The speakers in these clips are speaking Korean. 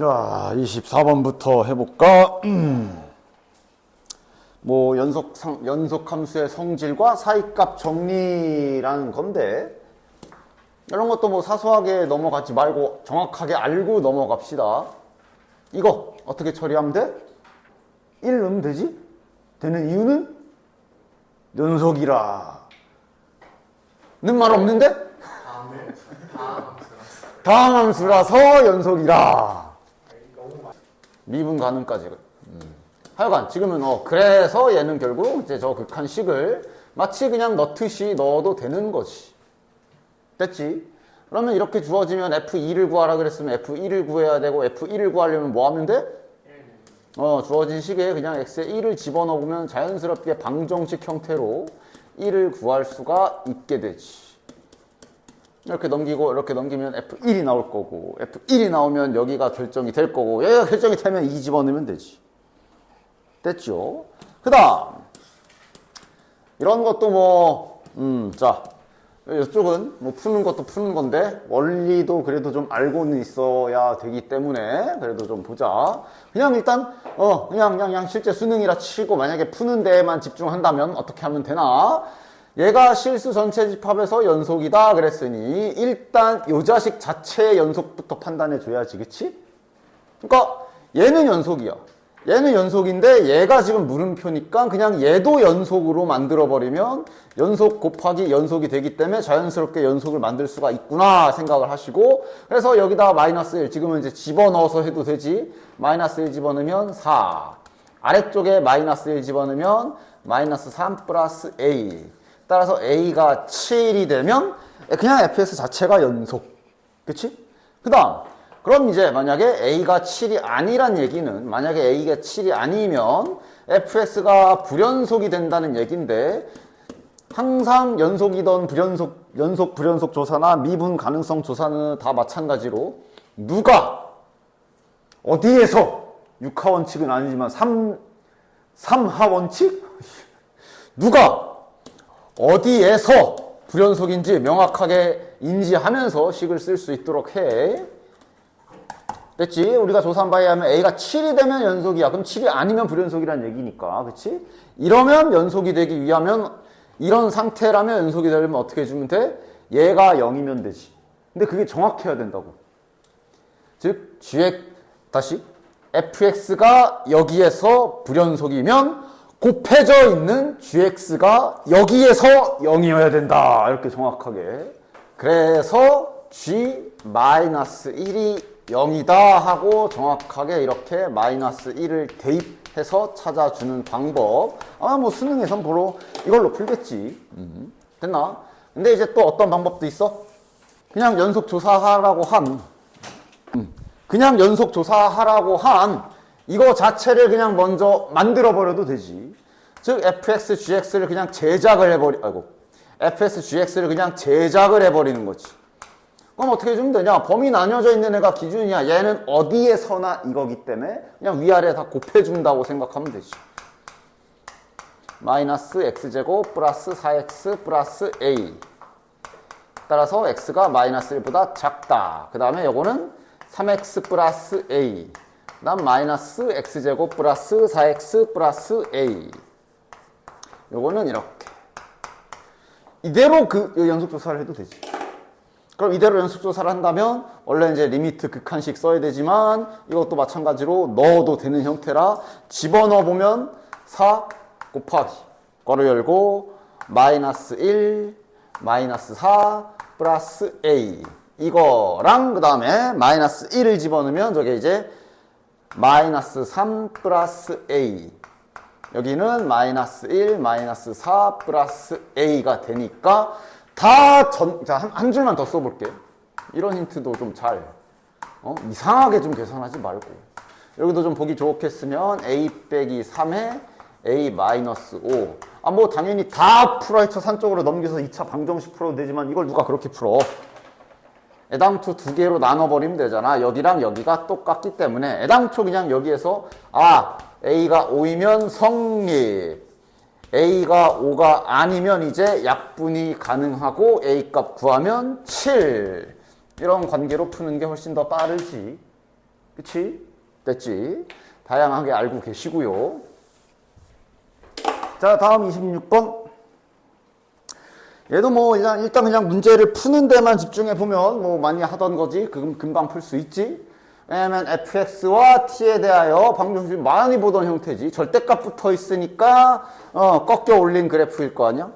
자, 24번부터 해볼까? 뭐 연속 함수의 성질과 사이값 정리라는 건데, 이런 것도 뭐 사소하게 넘어가지 말고 정확하게 알고 넘어갑시다. 이거 어떻게 처리하면 돼? 1 넣으면 되지? 되는 이유는 연속이라. 는 말 없는데? 다음 함수라서 연속이라. 미분 가능까지. 하여간 지금은 그래서 얘는 결국 이제 저 극한식을 마치 그냥 넣듯이 넣어도 되는 거지. 됐지? 그러면 이렇게 주어지면 F2를 구하라 그랬으면 F1을 구해야 되고, F1을 구하려면 뭐 하면 돼? 주어진 식에 그냥 x에 1을 집어넣으면 자연스럽게 방정식 형태로 1을 구할 수가 있게 되지. 이렇게 넘기고 이렇게 넘기면 F1이 나올 거고, F1이 나오면 여기가 결정이 될 거고, 여기가 결정이 되면 2 집어넣으면 되지. 됐죠? 그 다음 이런 것도 자, 이쪽은 뭐 푸는 것도 푸는 건데 원리도 그래도 좀 알고는 있어야 되기 때문에 그래도 좀 보자. 그냥 일단 그냥 실제 수능이라 치고 만약에 푸는 데에만 집중한다면 어떻게 하면 되나? 얘가 실수 전체 집합에서 연속이다 그랬으니 일단 요 자식 자체의 연속부터 판단해 줘야지, 그치? 그러니까 얘는 연속이야. 얘는 연속인데 얘가 지금 물음표니까 그냥 얘도 연속으로 만들어버리면 연속 곱하기 연속이 되기 때문에 자연스럽게 연속을 만들 수가 있구나 생각을 하시고, 그래서 여기다 마이너스 1 지금은 이제 집어넣어서 해도 되지. 마이너스 1 집어넣으면 4, 아래쪽에 마이너스 1 집어넣으면 마이너스 3 플러스 A, 따라서 A가 7이 되면 그냥 fx 자체가 연속. 그치? 그 다음 그럼 이제 만약에 A가 7이 아니란 얘기는, 만약에 A가 7이 아니면 fx가 불연속이 된다는 얘기인데, 항상 연속이던 불연속 조사나 미분 가능성 조사는 다 마찬가지로 누가 어디에서 6하 원칙은 아니지만 3하 원칙? 누가 어디에서 불연속인지 명확하게 인지하면서 식을 쓸 수 있도록 해. 됐지? 우리가 조사한 바에 하면 A가 7이 되면 연속이야. 그럼 7이 아니면 불연속이라는 얘기니까. 그치? 이러면 연속이 되기 위하면, 이런 상태라면 연속이 되려면 어떻게 해주면 돼? 얘가 0이면 되지. 근데 그게 정확해야 된다고. 즉, 다시 fx가 여기에서 불연속이면 곱해져 있는 gx가 여기에서 0이어야 된다. 이렇게 정확하게. 그래서 g-1이 0이다 하고 정확하게 이렇게 마이너스 1을 대입해서 찾아주는 방법. 아마 뭐 수능에선 보러 이걸로 풀겠지. 됐나? 근데 이제 또 어떤 방법도 있어? 그냥 연속 조사하라고 그냥 연속 조사하라고 이거 자체를 그냥 먼저 만들어 버려도 되지. 즉 fx, gx를 그냥 제작을 fx, gx를 그냥 제작을 해버리는 거지. 그럼 어떻게 해주면 되냐? 범위 나뉘어져 있는 애가 기준이야. 얘는 어디에서나 이거기 때문에 그냥 위아래 다 곱해준다고 생각하면 되지. 마이너스 x제곱 플러스 4x 플러스 a. 따라서 x가 마이너스 1보다 작다. 그 다음에 요거는 3x 플러스 a. 그 다음 마이너스 x제곱 플러스 4x 플러스 a. 요거는 이렇게. 이대로 연속조사를 해도 되지. 그럼 이대로 연속조사를 한다면 원래 이제 리미트 극한식 써야 되지만 이것도 마찬가지로 넣어도 되는 형태라 집어넣어 보면 4 곱하기 괄호 열고 마이너스 1 마이너스 4 플러스 a 이거랑 그 다음에 마이너스 1을 집어넣으면 저게 이제 마이너스 3 플러스 a, 여기는 마이너스 1 마이너스 4 플러스 a가 되니까 한 줄만 더 써볼게. 이런 힌트도 좀 이상하게 좀 계산하지 말고. 여기도 좀 보기 좋게 쓰면 a 빼기 3에 a 마이너스 5. 뭐 당연히 다 풀어 헤쳐 산 쪽으로 넘겨서 2차 방정식 풀어도 되지만 이걸 누가 그렇게 풀어? 애당초 두 개로 나눠버리면 되잖아. 여기랑 여기가 똑같기 때문에 애당초 그냥 여기에서 a가 5이면 성립, a가 5가 아니면 이제 약분이 가능하고 a 값 구하면 7, 이런 관계로 푸는 게 훨씬 더 빠르지. 그치? 됐지? 다양하게 알고 계시고요. 자, 다음 26번. 얘도 뭐 일단 그냥 문제를 푸는 데만 집중해 보면 뭐 많이 하던 거지. 금방 풀 수 있지. 왜냐면 fx와 t에 대하여 방금 많이 보던 형태지. 절대값 붙어 있으니까 꺾여 올린 그래프일 거 아니야.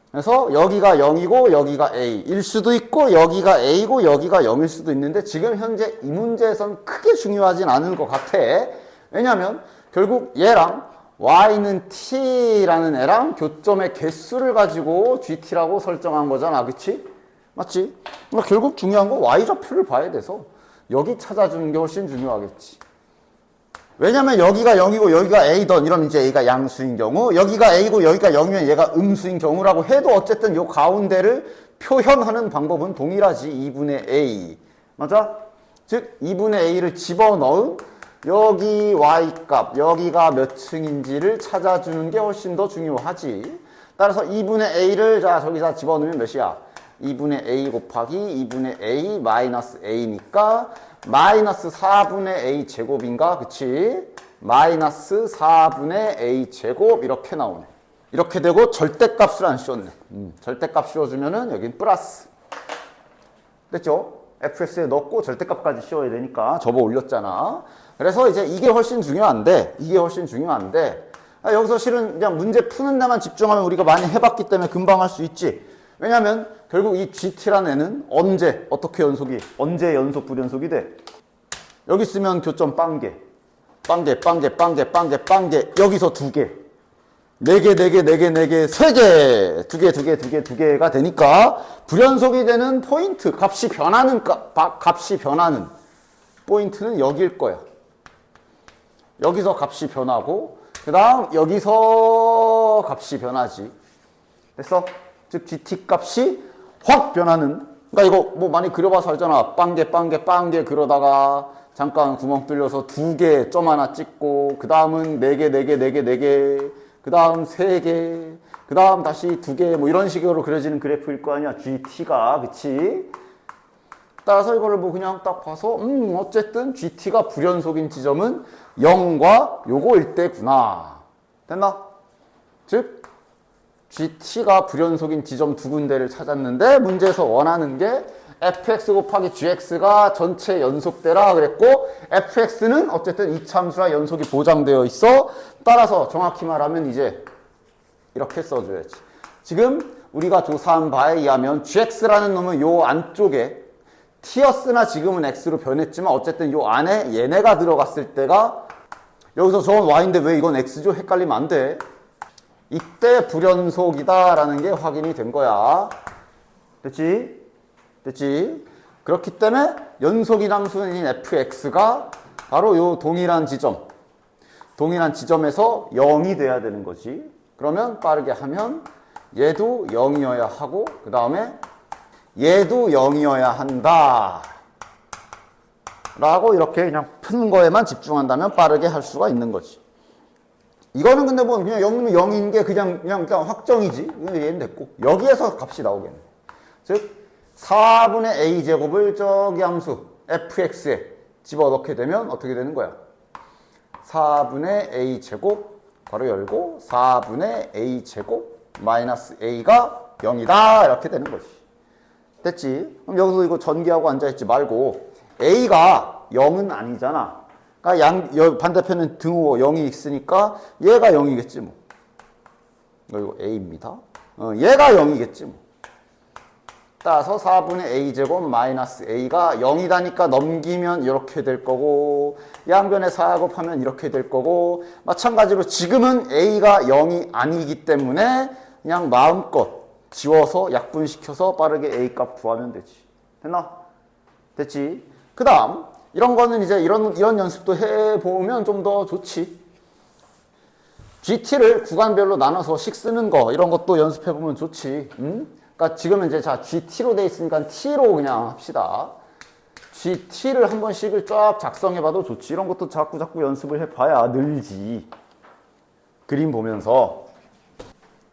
그래서 여기가 0이고 여기가 a일 수도 있고 여기가 a고 여기가 0일 수도 있는데 지금 현재 이 문제에선 크게 중요하진 않은 것 같아. 왜냐면 결국 얘랑 y는 t라는 애랑 교점의 개수를 가지고 gt라고 설정한 거잖아. 그치? 맞지? 그러니까 결국 중요한 건 y좌표를 봐야 돼서 여기 찾아주는 게 훨씬 중요하겠지. 왜냐면 여기가 0이고 여기가 a던 이러면 이제 a가 양수인 경우, 여기가 a고 여기가 0이면 얘가 음수인 경우라고 해도 어쨌든 요 가운데를 표현하는 방법은 동일하지. 2분의 a. 맞아? 즉 2분의 a를 집어넣은 여기 y값, 여기가 몇 층인지를 찾아주는 게 훨씬 더 중요하지. 따라서 2분의 a를 자 저기다 집어넣으면 몇이야? 2분의 a 곱하기 2분의 a 마이너스 a니까 마이너스 4분의 a 제곱인가? 그치? 마이너스 4분의 a 제곱 이렇게 나오네. 이렇게 되고 절대값을 안 씌웠네. 절대값 씌워주면은 여긴 플러스. 됐죠? fx에 넣고 절대값까지 씌워야 되니까 접어 올렸잖아. 그래서 이제 이게 훨씬 중요한데 여기서 실은 그냥 문제 푸는 데만 집중하면 우리가 많이 해봤기 때문에 금방 할 수 있지. 왜냐면 결국 이 GT라는 애는 어떻게 연속 불연속이 돼? 여기 쓰면 교점 빵개. 여기서 2개. 4개, 3개. 2개가 되니까 불연속이 되는 포인트, 값이 변하는 포인트는 여기일 거야. 여기서 값이 변하고, 그 다음 여기서 값이 변하지. 됐어? 즉 GT 값이 확 변하는. 그러니까 이거 뭐 많이 그려봐서 알잖아. 빵개 그러다가 잠깐 구멍 뚫려서 2개 점 하나 찍고, 그 다음은 4개, 그 다음 3개, 그 다음 다시 2개, 뭐 이런 식으로 그려지는 그래프일 거 아니야. GT가, 그치? 따라서 이거를 뭐 그냥 딱 봐서, 어쨌든 GT가 불연속인 지점은 0과 요거일 때구나. 됐나? 즉, GT가 불연속인 지점 2군데를 찾았는데, 문제에서 원하는 게 fx 곱하기 gx가 전체 연속대라 그랬고, fx는 어쨌든 이참수라 연속이 보장되어 있어. 따라서 정확히 말하면 이제 이렇게 써줘야지. 지금 우리가 조사한 바에 의하면 gx라는 놈은 요 안쪽에 t였으나 지금은 x로 변했지만 어쨌든 요 안에 얘네가 들어갔을 때가 여기서 저건 y인데 왜 이건 x죠? 헷갈리면 안 돼. 이때 불연속이다라는 게 확인이 된 거야. 됐지? 그렇기 때문에 연속인 함수인 fx가 바로 요 동일한 지점에서 0이 돼야 되는 거지. 그러면 빠르게 하면 얘도 0이어야 하고 그 다음에 얘도 0이어야 한다 라고 이렇게 그냥 푸는 거에만 집중한다면 빠르게 할 수가 있는 거지. 이거는 근데 뭐 그냥 0인 게 그냥 확정이지. 얘는 됐고 여기에서 값이 나오겠네. 즉 4분의 a 제곱을 저기 함수 fx에 집어넣게 되면 어떻게 되는 거야? 4분의 a 제곱 괄호 열고 4분의 a 제곱 마이너스 a가 0이다 이렇게 되는 거지. 됐지? 그럼 여기서 이거 전개하고 앉아있지 말고 a가 0은 아니잖아. 그러니까 반대편은 등호 0이 있으니까 얘가 0이겠지 뭐. 이거 a입니다. 얘가 0이겠지 뭐. 따라서 4분의 a 제곱 마이너스 a가 0이다니까 넘기면 이렇게 될 거고 양변에 4 곱하면 이렇게 될 거고 마찬가지로 지금은 a가 0이 아니기 때문에 그냥 마음껏 지워서 약분시켜서 빠르게 a 값 구하면 되지. 됐나? 됐지? 그 다음 이런 거는 이제 이런 연습도 해보면 좀 더 좋지. GT를 구간별로 나눠서 식 쓰는 거 이런 것도 연습해보면 좋지. 그러니까 지금은 이제 자 GT로 돼 있으니까 T로 그냥 합시다. GT를 한 번씩을 쫙 작성해봐도 좋지. 이런 것도 자꾸 연습을 해봐야 늘지. 그림 보면서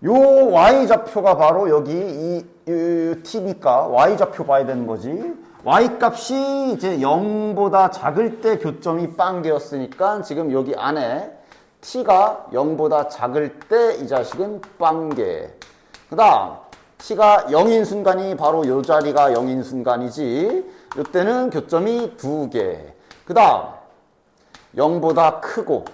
요 Y좌표가 바로 여기 이 t니까 y좌표 봐야 되는 거지. y값이 이제 0보다 작을 때 교점이 빵개였으니까 지금 여기 안에 t가 0보다 작을 때 이 자식은 빵개. 그 다음 t가 0인 순간이 바로 요 자리가 0인 순간이지. 이때는 교점이 2개. 그 다음 0보다 크고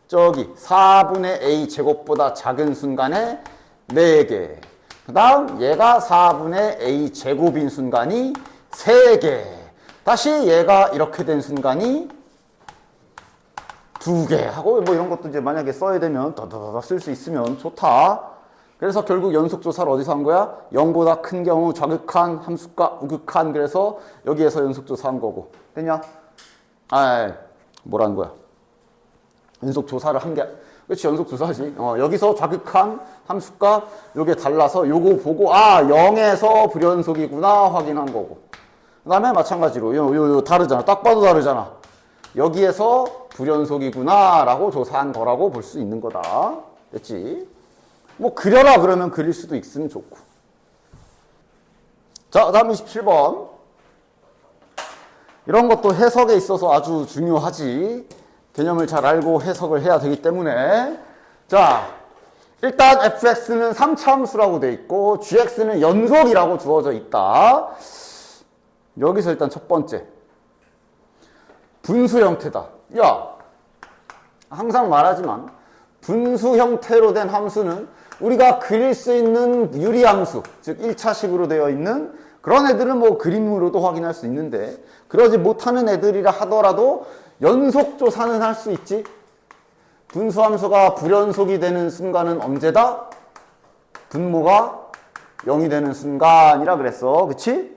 저기 4분의 a 제곱보다 작은 순간에 4개. 그 다음 얘가 4분의 a 제곱인 순간이 3개. 다시 얘가 이렇게 된 순간이 2개 하고 뭐 이런 것도 이제 만약에 써야 되면 더더더 쓸 수 있으면 좋다. 그래서 결국 연속조사를 어디서 한 거야? 0보다 큰 경우 좌극한, 함수가 우극한. 그래서 여기에서 연속조사 한 거고. 됐냐? 뭐라는 거야? 연속조사를 한 게, 그렇지, 연속조사지. 여기서 좌극한, 함수가 요게 달라서 요거 보고, 0에서 불연속이구나 확인한 거고. 그 다음에 마찬가지로, 요 다르잖아. 딱 봐도 다르잖아. 여기에서 불연속이구나 라고 조사한 거라고 볼 수 있는 거다. 됐지? 뭐 그려라 그러면 그릴 수도 있으면 좋고. 자, 다음 27번. 이런 것도 해석에 있어서 아주 중요하지. 개념을 잘 알고 해석을 해야 되기 때문에. 자, 일단 fx는 3차 함수라고 돼 있고 gx는 연속이라고 주어져 있다. 여기서 일단 첫 번째. 분수 형태다. 야, 항상 말하지만 분수 형태로 된 함수는 우리가 그릴 수 있는 유리함수, 즉 1차식으로 되어 있는 그런 애들은 뭐 그림으로도 확인할 수 있는데 그러지 못하는 애들이라 하더라도 연속조사는 할 수 있지. 분수함수가 불연속이 되는 순간은 언제다? 분모가 0이 되는 순간이라 그랬어. 그치?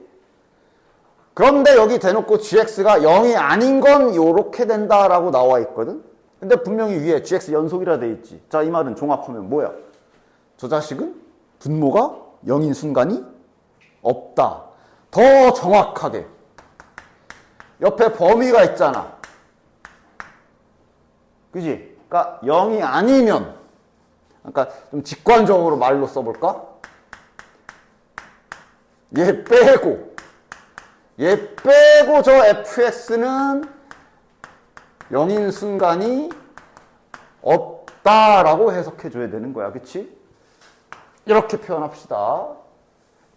그런데 여기 대놓고 gx가 0이 아닌 건 요렇게 된다라고 나와 있거든. 근데 분명히 위에 gx 연속이라 돼 있지. 자, 이 말은 종합하면 뭐야? 저 자식은 분모가 0인 순간이 없다. 더 정확하게 옆에 범위가 있잖아. 그지? 그러니까 0이 아니면, 그러니까 좀 직관적으로 말로 써볼까? 얘 빼고 저 fx는 0인 순간이 없다라고 해석해줘야 되는 거야. 그치? 이렇게 표현합시다.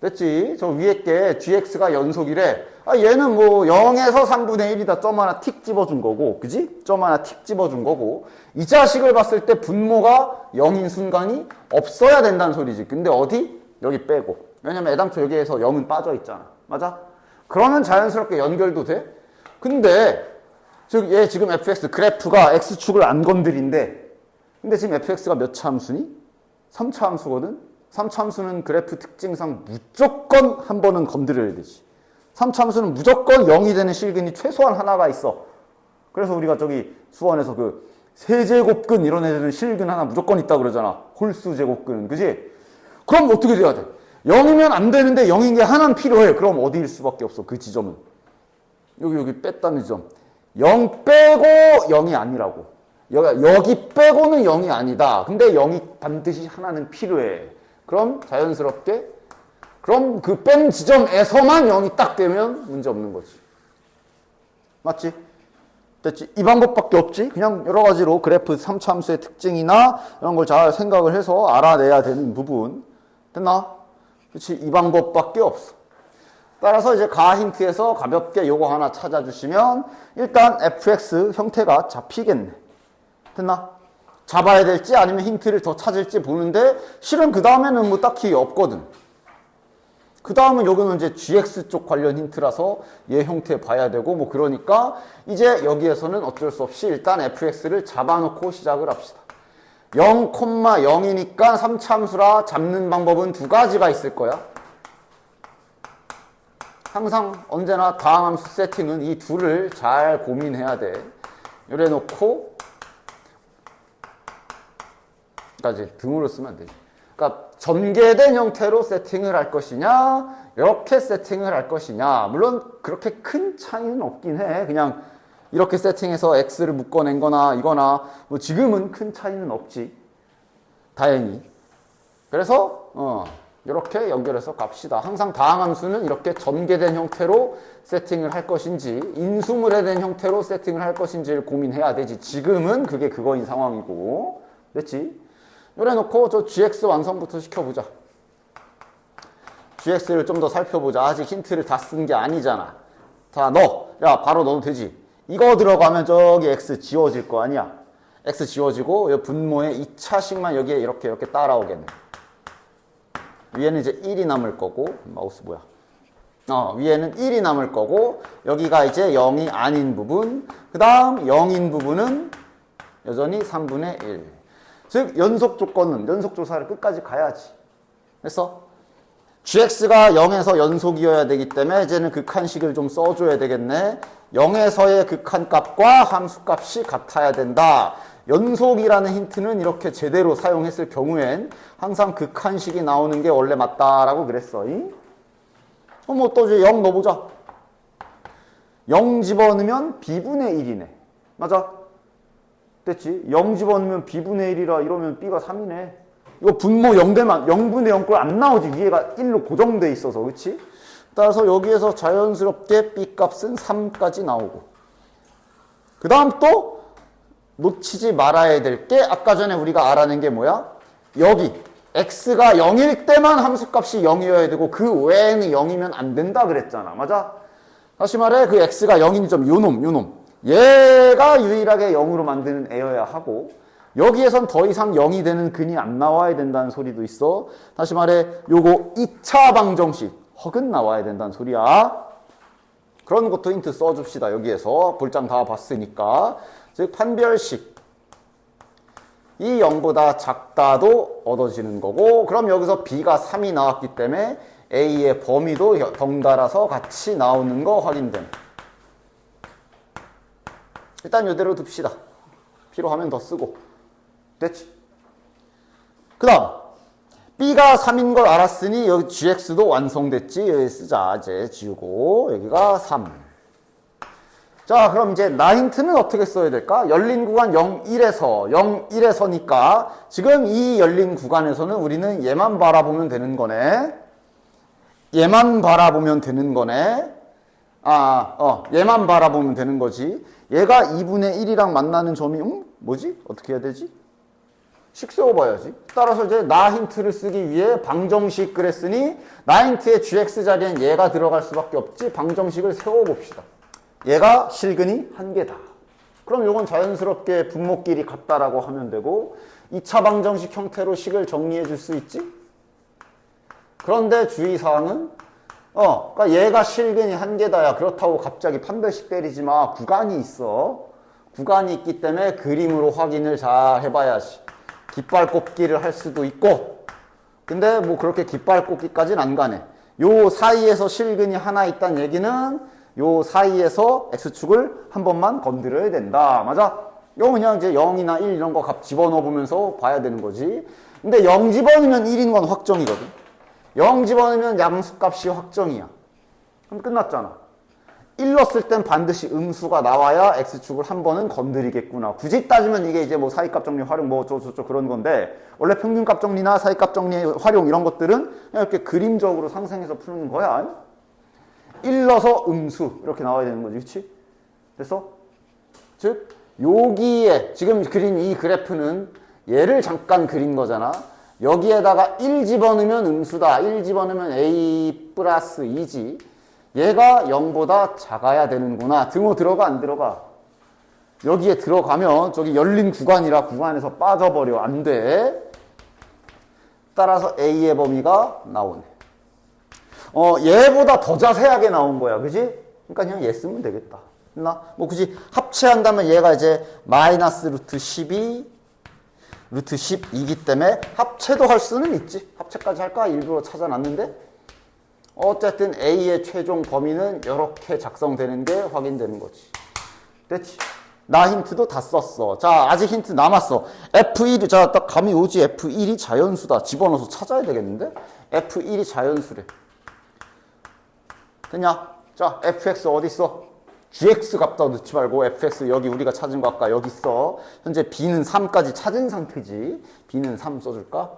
됐지? 저 위에 게 gx가 연속이래. 얘는 뭐 0에서 3분의 1이다. 점 하나 틱 집어준 거고. 그지? 점 하나 틱 집어준 거고. 이 자식을 봤을 때 분모가 0인 순간이 없어야 된다는 소리지. 근데 어디? 여기 빼고. 왜냐면 애당초 여기에서 0은 빠져 있잖아. 맞아? 그러면 자연스럽게 연결도 돼. 근데 즉 얘 지금 fx 그래프가 x축을 안 건드린데 근데 지금 fx가 몇 차 함수니? 3차 함수거든? 3차 함수는 그래프 특징상 무조건 한 번은 건드려야 되지. 3차 함수는 무조건 0이 되는 실근이 최소한 하나가 있어. 그래서 우리가 저기 수원에서 그 세제곱근 이런 애들은 실근 하나 무조건 있다 그러잖아. 홀수 제곱근은. 그지? 그럼 어떻게 돼야 돼? 0이면 안 되는데 0인 게 하나는 필요해. 그럼 어디일 수밖에 없어. 그 지점은. 여기 뺐다는 지점. 0 빼고 0이 아니라고. 여기 빼고는 0이 아니다. 근데 0이 반드시 하나는 필요해. 그럼 자연스럽게 그럼 그 뺀 지점에서만 0이 딱 되면 문제 없는 거지. 맞지? 됐지? 이 방법밖에 없지? 그냥 여러 가지로 그래프 3차 함수의 특징이나 이런 걸 잘 생각을 해서 알아내야 되는 부분. 됐나? 그렇지? 이 방법밖에 없어. 따라서 이제 가 힌트에서 가볍게 요거 하나 찾아주시면 일단 fx 형태가 잡히겠네. 됐나? 잡아야 될지 아니면 힌트를 더 찾을지 보는데 실은 그 다음에는 뭐 딱히 없거든. 그 다음은 여기는 이제 gx 쪽 관련 힌트라서 얘 형태 봐야 되고 뭐 그러니까 이제 여기에서는 어쩔 수 없이 일단 fx를 잡아놓고 시작을 합시다. 0,0이니까 3참수라 잡는 방법은 두 가지가 있을 거야. 항상 언제나 다항함수 세팅은 이 둘을 잘 고민해야 돼. 이래 놓고 까지 등으로 쓰면 안 되지. 그러니까 전개된 형태로 세팅을 할 것이냐 이렇게 세팅을 할 것이냐. 물론 그렇게 큰 차이는 없긴 해. 그냥 이렇게 세팅해서 x를 묶어낸 거나 이거나 뭐 지금은 큰 차이는 없지. 다행히. 그래서 이렇게 연결해서 갑시다. 항상 다항함수는 이렇게 전개된 형태로 세팅을 할 것인지 인수물에 대한 형태로 세팅을 할 것인지를 고민해야 되지. 지금은 그게 그거인 상황이고. 됐지? 이래 놓고 저 GX 완성부터 시켜보자. GX를 좀 더 살펴보자. 아직 힌트를 다 쓴 게 아니잖아. 자, 야, 바로 넣어도 되지. 이거 들어가면 저기 X 지워질 거 아니야. X 지워지고 이 분모에 2차식만 여기에 이렇게 따라오겠네. 위에는 이제 1이 남을 거고, 마우스 뭐야? 위에는 1이 남을 거고, 여기가 이제 0이 아닌 부분, 그 다음 0인 부분은 여전히 3분의 1. 즉, 연속 조건은, 연속 조사를 끝까지 가야지. 그래서, gx가 0에서 연속이어야 되기 때문에, 이제는 극한식을 좀 써줘야 되겠네. 0에서의 극한값과 함수값이 같아야 된다. 연속이라는 힌트는 이렇게 제대로 사용했을 경우엔 항상 극한식이 나오는 게 원래 맞다라고 그랬어. 뭐 또 이제 0 넣어보자. 0 집어넣으면 b분의 1이네. 맞아? 됐지? 0 집어넣으면 b분의 1이라 이러면 b가 3이네. 이거 분모 0대만 0분의 0 꼴 안 나오지. 위에가 1로 고정돼 있어서. 그치? 따라서 여기에서 자연스럽게 b 값은 3까지 나오고. 그 다음 또 놓치지 말아야 될 게 아까 전에 우리가 알아낸 게 뭐야? 여기 x가 0일 때만 함수값이 0이어야 되고 그 외에는 0이면 안 된다 그랬잖아. 맞아? 다시 말해 그 x가 0인 점 요놈 얘가 유일하게 0으로 만드는 애여야 하고 여기에선 더 이상 0이 되는 근이 안 나와야 된다는 소리도 있어. 다시 말해 요거 2차 방정식 허근 나와야 된다는 소리야. 그런 것도 힌트 써줍시다. 여기에서 볼장 다 봤으니까. 즉 판별식 이 0보다 작다도 얻어지는 거고 그럼 여기서 b가 3이 나왔기 때문에 a의 범위도 덩달아서 같이 나오는 거 확인됨. 일단 이대로 둡시다. 필요하면 더 쓰고. 됐지? 그 다음 b가 3인 걸 알았으니 여기 gx도 완성됐지. 여기 쓰자. 이제 지우고 여기가 3. 자, 그럼 이제 나 힌트는 어떻게 써야 될까? 열린 구간 0, 1에서 0, 1에서니까 지금 이 열린 구간에서는 우리는 얘만 바라보면 되는 거네. 얘만 바라보면 되는 거네. 얘만 바라보면 되는 거지. 얘가 2분의 1이랑 만나는 점이 뭐지? 어떻게 해야 되지? 식 세워봐야지. 따라서 이제 나 힌트를 쓰기 위해 방정식 그랬으니 나 힌트의 gx 자리엔 얘가 들어갈 수밖에 없지. 방정식을 세워봅시다. 얘가 실근이 1개다. 그럼 이건 자연스럽게 분모끼리 같다라고 하면 되고 2차 방정식 형태로 식을 정리해 줄 수 있지? 그런데 주의사항은 그러니까 얘가 실근이 1개다야. 그렇다고 갑자기 판별식 때리지 마. 구간이 있어. 구간이 있기 때문에 그림으로 확인을 잘 해봐야지. 깃발 꼽기를 할 수도 있고 근데 뭐 그렇게 깃발 꼽기까지는 안 가네. 요 사이에서 실근이 하나 있다는 얘기는 요 사이에서 x축을 한 번만 건드려야 된다. 맞아? 이거 그냥 이제 0이나 1 이런 거 값 집어넣어 보면서 봐야 되는 거지. 근데 0 집어넣으면 1인 건 확정이거든. 0 집어넣으면 양수값이 확정이야. 그럼 끝났잖아. 1 넣었을 땐 반드시 음수가 나와야 x축을 한 번은 건드리겠구나. 굳이 따지면 이게 이제 뭐 사이값 정리 활용 뭐 어쩌고저쩌고 그런 건데 원래 평균값 정리나 사이값 정리 활용 이런 것들은 그냥 이렇게 그림적으로 상생해서 푸는 거야. 1 넣어서 음수 이렇게 나와야 되는 거지. 그치? 됐어? 즉 여기에 지금 그린 이 그래프는 얘를 잠깐 그린 거잖아. 여기에다가 1 집어넣으면 음수다. 1 집어넣으면 a 플러스 2지. 얘가 0보다 작아야 되는구나. 등호 들어가 안 들어가? 여기에 들어가면 저기 열린 구간이라 구간에서 빠져버려. 안 돼. 따라서 a의 범위가 나오네. 얘보다 더 자세하게 나온 거야. 그지? 그러니까 그냥 얘 쓰면 되겠다. 뭐 굳이 합체한다면 얘가 이제 마이너스 루트 12, 루트 12이기 때문에 합체도 할 수는 있지. 합체까지 할까? 일부러 찾아놨는데. 어쨌든 A의 최종 범위는 이렇게 작성되는 게 확인되는 거지. 됐지? 나 힌트도 다 썼어. 자, 아직 힌트 남았어. F1이, 자, 딱 감이 오지. F1이 자연수다. 집어넣어서 찾아야 되겠는데? F1이 자연수래. 됐냐? 자, fx 어디 있어? gx 값도 넣지 말고 fx 여기 우리가 찾은 거 아까 여기 있어. 현재 b는 3까지 찾은 상태지. b는 3 써줄까?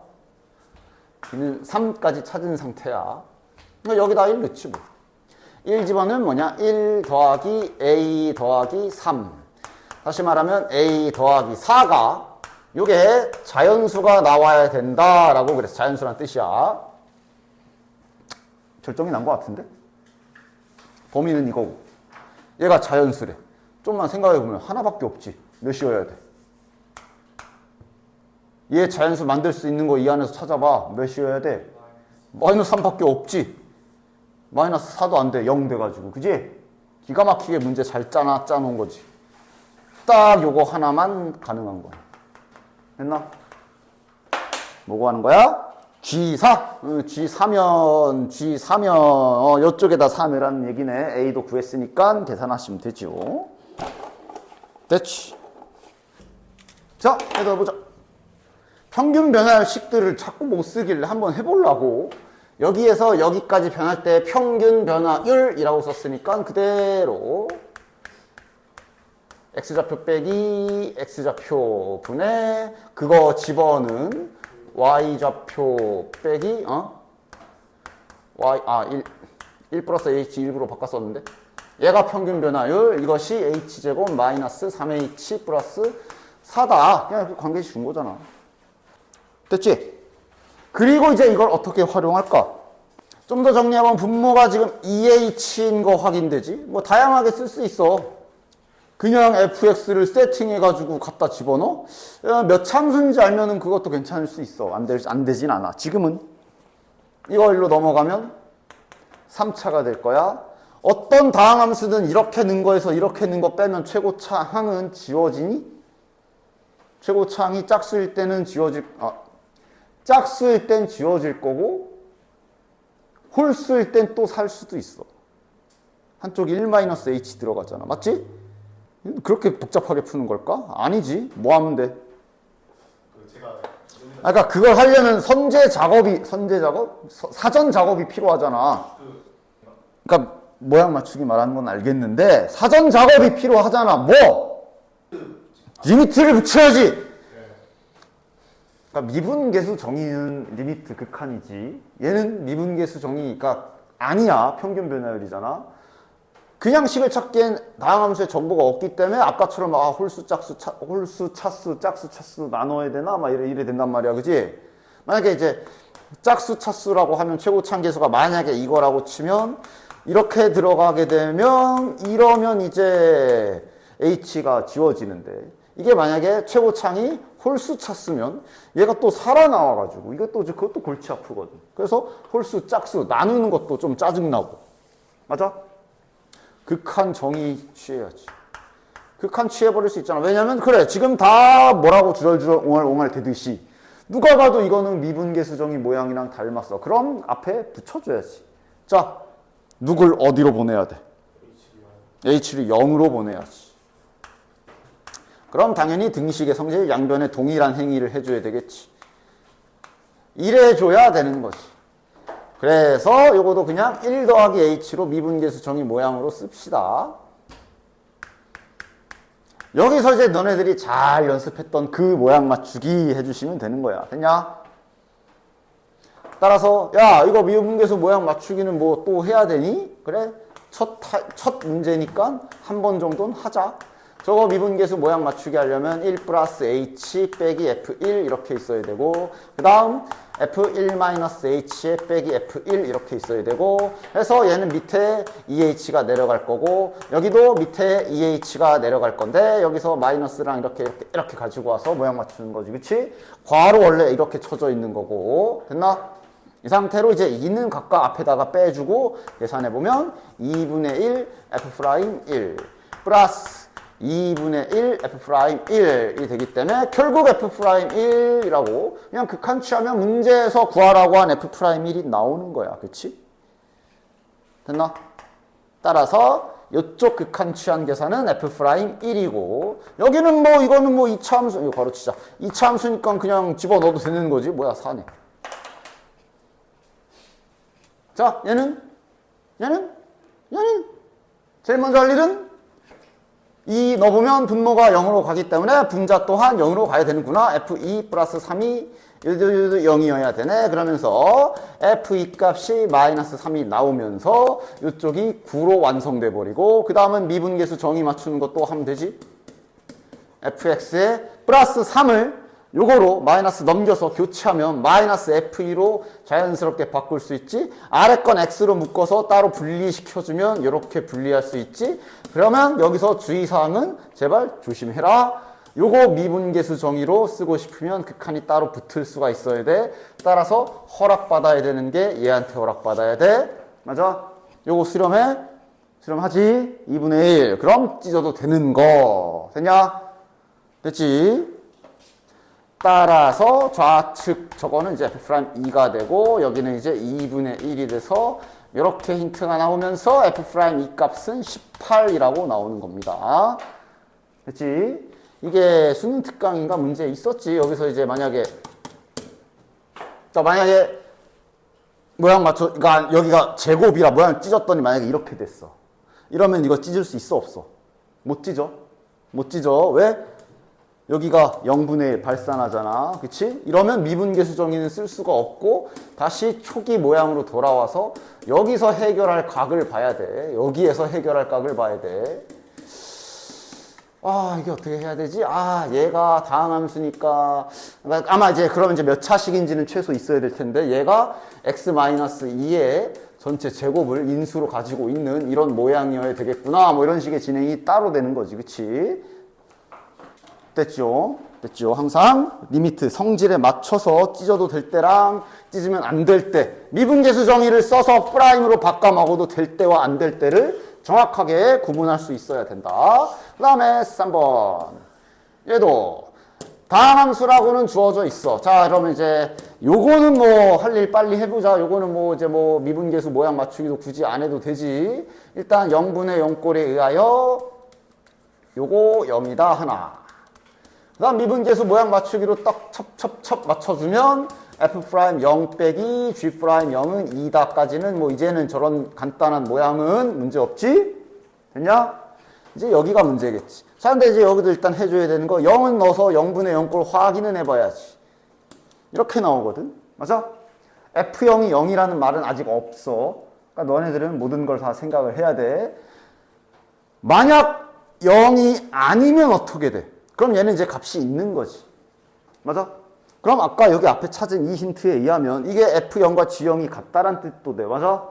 b는 3까지 찾은 상태야. 그러니까 여기다 1 넣지 뭐. 1 집어넣으면 뭐냐? 1 더하기 a 더하기 3. 다시 말하면 a 더하기 4가 요게 자연수가 나와야 된다라고 그랬어. 자연수란 뜻이야. 결정이 난 것 같은데? 범위는 이거고. 얘가 자연수래. 좀만 생각해보면 하나밖에 없지. 몇이어야 돼? 얘 자연수 만들 수 있는 거 이 안에서 찾아봐. 몇이어야 돼? 마이너스 3밖에 없지. 마이너스 4도 안 돼. 0 돼가지고. 그지? 기가 막히게 문제 잘 짜놓은 거지. 딱 요거 하나만 가능한 거야. 됐나? 뭐고 하는 거야? G4? G4면, 요쪽에다 3이라는 얘기네. A도 구했으니까 계산하시면 되죠. 됐지? 자, 해석해보자. 평균 변화식들을 자꾸 못 쓰길래 한번 해보려고. 여기에서 여기까지 변할 때 평균 변화율이라고 썼으니까 그대로 x좌표 빼기 x좌표 분의 그거 집어넣은 y좌표 빼기1 플러스 h 일부러 바꿨었는데 얘가 평균 변화율, 이것이 h제곱 마이너스 3h 플러스 4다. 그냥 이렇게 관계식 준 거잖아. 됐지? 그리고 이제 이걸 어떻게 활용할까? 좀 더 정리하면 분모가 지금 2h인 거 확인되지? 뭐 다양하게 쓸 수 있어. 그냥 fx를 세팅해가지고 갖다 집어넣어? 몇 참수인지 알면은 그것도 괜찮을 수 있어. 안 되진 않아. 지금은 이거 일로 넘어가면 3차가 될 거야. 어떤 다항함수든 이렇게 는 거에서 이렇게 는 거 빼면 최고차항은 지워지니? 최고차항이 짝수일 때는 짝수일 땐 지워질 거고 홀수일 땐 또 살 수도 있어. 한쪽에 1-h 들어갔잖아. 맞지? 그렇게 복잡하게 푸는 걸까? 아니지. 뭐 하면 돼? 그러니까 그걸 하려면 사전 작업이 필요하잖아. 그러니까 모양 맞추기 말하는 건 알겠는데 사전 작업이 필요하잖아. 뭐? 리미트를 붙여야지. 그러니까 미분계수 정의는 리미트 극한이지. 얘는 미분계수 정의니까 아니야. 평균 변화율이잖아. 그냥 식을 찾기엔 다항함수의 정보가 없기 때문에 아까처럼 홀수, 짝수, 홀수, 차수, 짝수, 차수 나눠야 되나? 막 이래 된단 말이야. 그지? 만약에 이제 짝수, 차수라고 하면 최고차항계수가 만약에 이거라고 치면 이렇게 들어가게 되면 이러면 이제 h가 지워지는데 이게 만약에 최고차항이 홀수, 차수면 얘가 또 살아나와가지고 그것도 골치 아프거든. 그래서 홀수, 짝수 나누는 것도 좀 짜증나고. 맞아? 극한 정의 취해야지. 극한 취해버릴 수 있잖아. 왜냐면 그래 지금 다 뭐라고 주절주절 옹알옹알 대듯이 누가 봐도 이거는 미분계수 정의 모양이랑 닮았어. 그럼 앞에 붙여줘야지. 자, 누굴 어디로 보내야 돼? h를 0으로 보내야지. 그럼 당연히 등식의 성질 양변에 동일한 행위를 해줘야 되겠지. 이래줘야 되는 거지. 그래서 요거도 그냥 1 더하기 h로 미분계수 정의 모양으로 씁시다. 여기서 이제 너네들이 잘 연습했던 그 모양 맞추기 해주시면 되는 거야. 됐냐? 따라서 야 이거 미분계수 모양 맞추기는 뭐 또 해야 되니? 그래? 첫 문제니까 한 번 정도는 하자. 저거 미분계수 모양 맞추기 하려면 1 플러스 h 빼기 f1 이렇게 있어야 되고 그 다음 f1-h에 빼기 f1 이렇게 있어야 되고 해서 얘는 밑에 2h가 내려갈 거고 여기도 밑에 2h가 내려갈 건데 여기서 마이너스랑 이렇게 가지고 와서 모양 맞추는 거지. 그치? 괄호 원래 이렇게 쳐져 있는 거고. 됐나? 이 상태로 이제 2는 각각 앞에다가 빼주고 계산해보면 2분의 1 f'1 플러스 2분의 1 f'1이 되기 때문에 결국 f'1이라고 그냥 극한 취하면 문제에서 구하라고 한 f'1이 나오는 거야. 그치? 됐나? 따라서 이쪽 극한 취한 계산은 f'1이고 여기는 뭐 이거는 뭐 2차 함수 이거 바로 치자. 2차 함수니까 그냥 집어넣어도 되는 거지. 뭐야 4네. 자 얘는 제일 먼저 할 일은 2 넣어보면 분모가 0으로 가기 때문에 분자 또한 0으로 가야 되는구나. F2 플러스 3이 0이어야 되네. 그러면서 F2 값이 마이너스 3이 나오면서 이쪽이 9로 완성돼 버리고 그 다음은 미분계수 정의 맞추는 것도 하면 되지. fx에 플러스 3을 요거로 마이너스 넘겨서 교체하면 마이너스 f2로 자연스럽게 바꿀 수 있지. 아래 건 x로 묶어서 따로 분리시켜주면 이렇게 분리할 수 있지. 그러면 여기서 주의사항은 제발 조심해라. 요거 미분계수 정의로 쓰고 싶으면 극한이 따로 붙을 수가 있어야 돼. 따라서 허락받아야 되는 게 얘한테 허락받아야 돼. 맞아? 요거 수렴해? 수렴하지? 2분의 1. 그럼 찢어도 되는 거. 됐냐? 됐지? 따라서 좌측 저거는 이제 F'2가 되고 여기는 이제 2분의 1이 돼서 이렇게 힌트가 나오면서 F'2 값은 18이라고 나오는 겁니다. 됐지? 이게 수능 특강인가 문제 있었지. 여기서 이제 만약에 모양 맞춰, 그러니까 여기가 제곱이라 모양 찢었더니 만약에 이렇게 됐어. 이러면 이거 찢을 수 있어 없어? 못 찢어. 못 찢어. 왜? 여기가 0분의 1 발산하잖아. 그치? 이러면 미분계수 정의는 쓸 수가 없고 다시 초기 모양으로 돌아와서 여기서 해결할 각을 봐야 돼. 여기에서 해결할 각을 봐야 돼. 아, 이게 어떻게 해야 되지? 아, 얘가 다항함수니까 아마 이제 그러면 이제 몇 차식인지는 최소 있어야 될 텐데 얘가 x-2의 전체 제곱을 인수로 가지고 있는 이런 모양이어야 되겠구나. 뭐 이런 식의 진행이 따로 되는 거지. 그치? 됐죠? 됐죠? 항상 리미트 성질에 맞춰서 찢어도 될 때랑 찢으면 안 될 때 미분계수 정의를 써서 프라임으로 바꿔 먹어도 될 때와 안 될 때를 정확하게 구분할 수 있어야 된다. 그 다음에 3번 얘도 다항함수라고는 주어져 있어. 자, 그러면 이제 요거는 뭐 할 일 빨리 해보자. 요거는 뭐 이제 뭐 미분계수 모양 맞추기도 굳이 안 해도 되지. 일단 0분의 0꼴에 의하여 요거 0이다 하나. 그 다음 미분계수 모양 맞추기로 딱 첩 맞춰주면 F'0 빼기 G'0은 2다까지는 뭐 이제는 저런 간단한 모양은 문제 없지? 됐냐? 이제 여기가 문제겠지. 자, 근데 이제 여기도 일단 해줘야 되는 거 0은 넣어서 0분의 0꼴 확인은 해봐야지. 이렇게 나오거든? 맞아? F0이 0이라는 말은 아직 없어. 그러니까 너네들은 모든 걸 다 생각을 해야 돼. 만약 0이 아니면 어떻게 돼? 그럼 얘는 이제 값이 있는 거지. 맞아? 그럼 아까 여기 앞에 찾은 이 힌트에 의하면 이게 F0과 G0이 같다란 뜻도 돼. 맞아?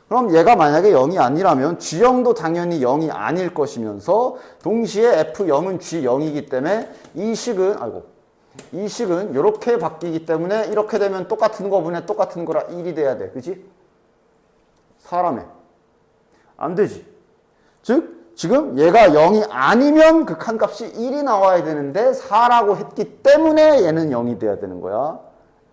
그럼 얘가 만약에 0이 아니라면 G0도 당연히 0이 아닐 것이면서 동시에 F0은 G0이기 때문에 이 식은 이렇게 바뀌기 때문에 이렇게 되면 똑같은 거분에 똑같은 거라 1이 돼야 돼. 그지? 사람에. 안 되지. 즉 지금 얘가 0이 아니면 극한값이 1이 나와야 되는데 4라고 했기 때문에 얘는 0이 돼야 되는 거야.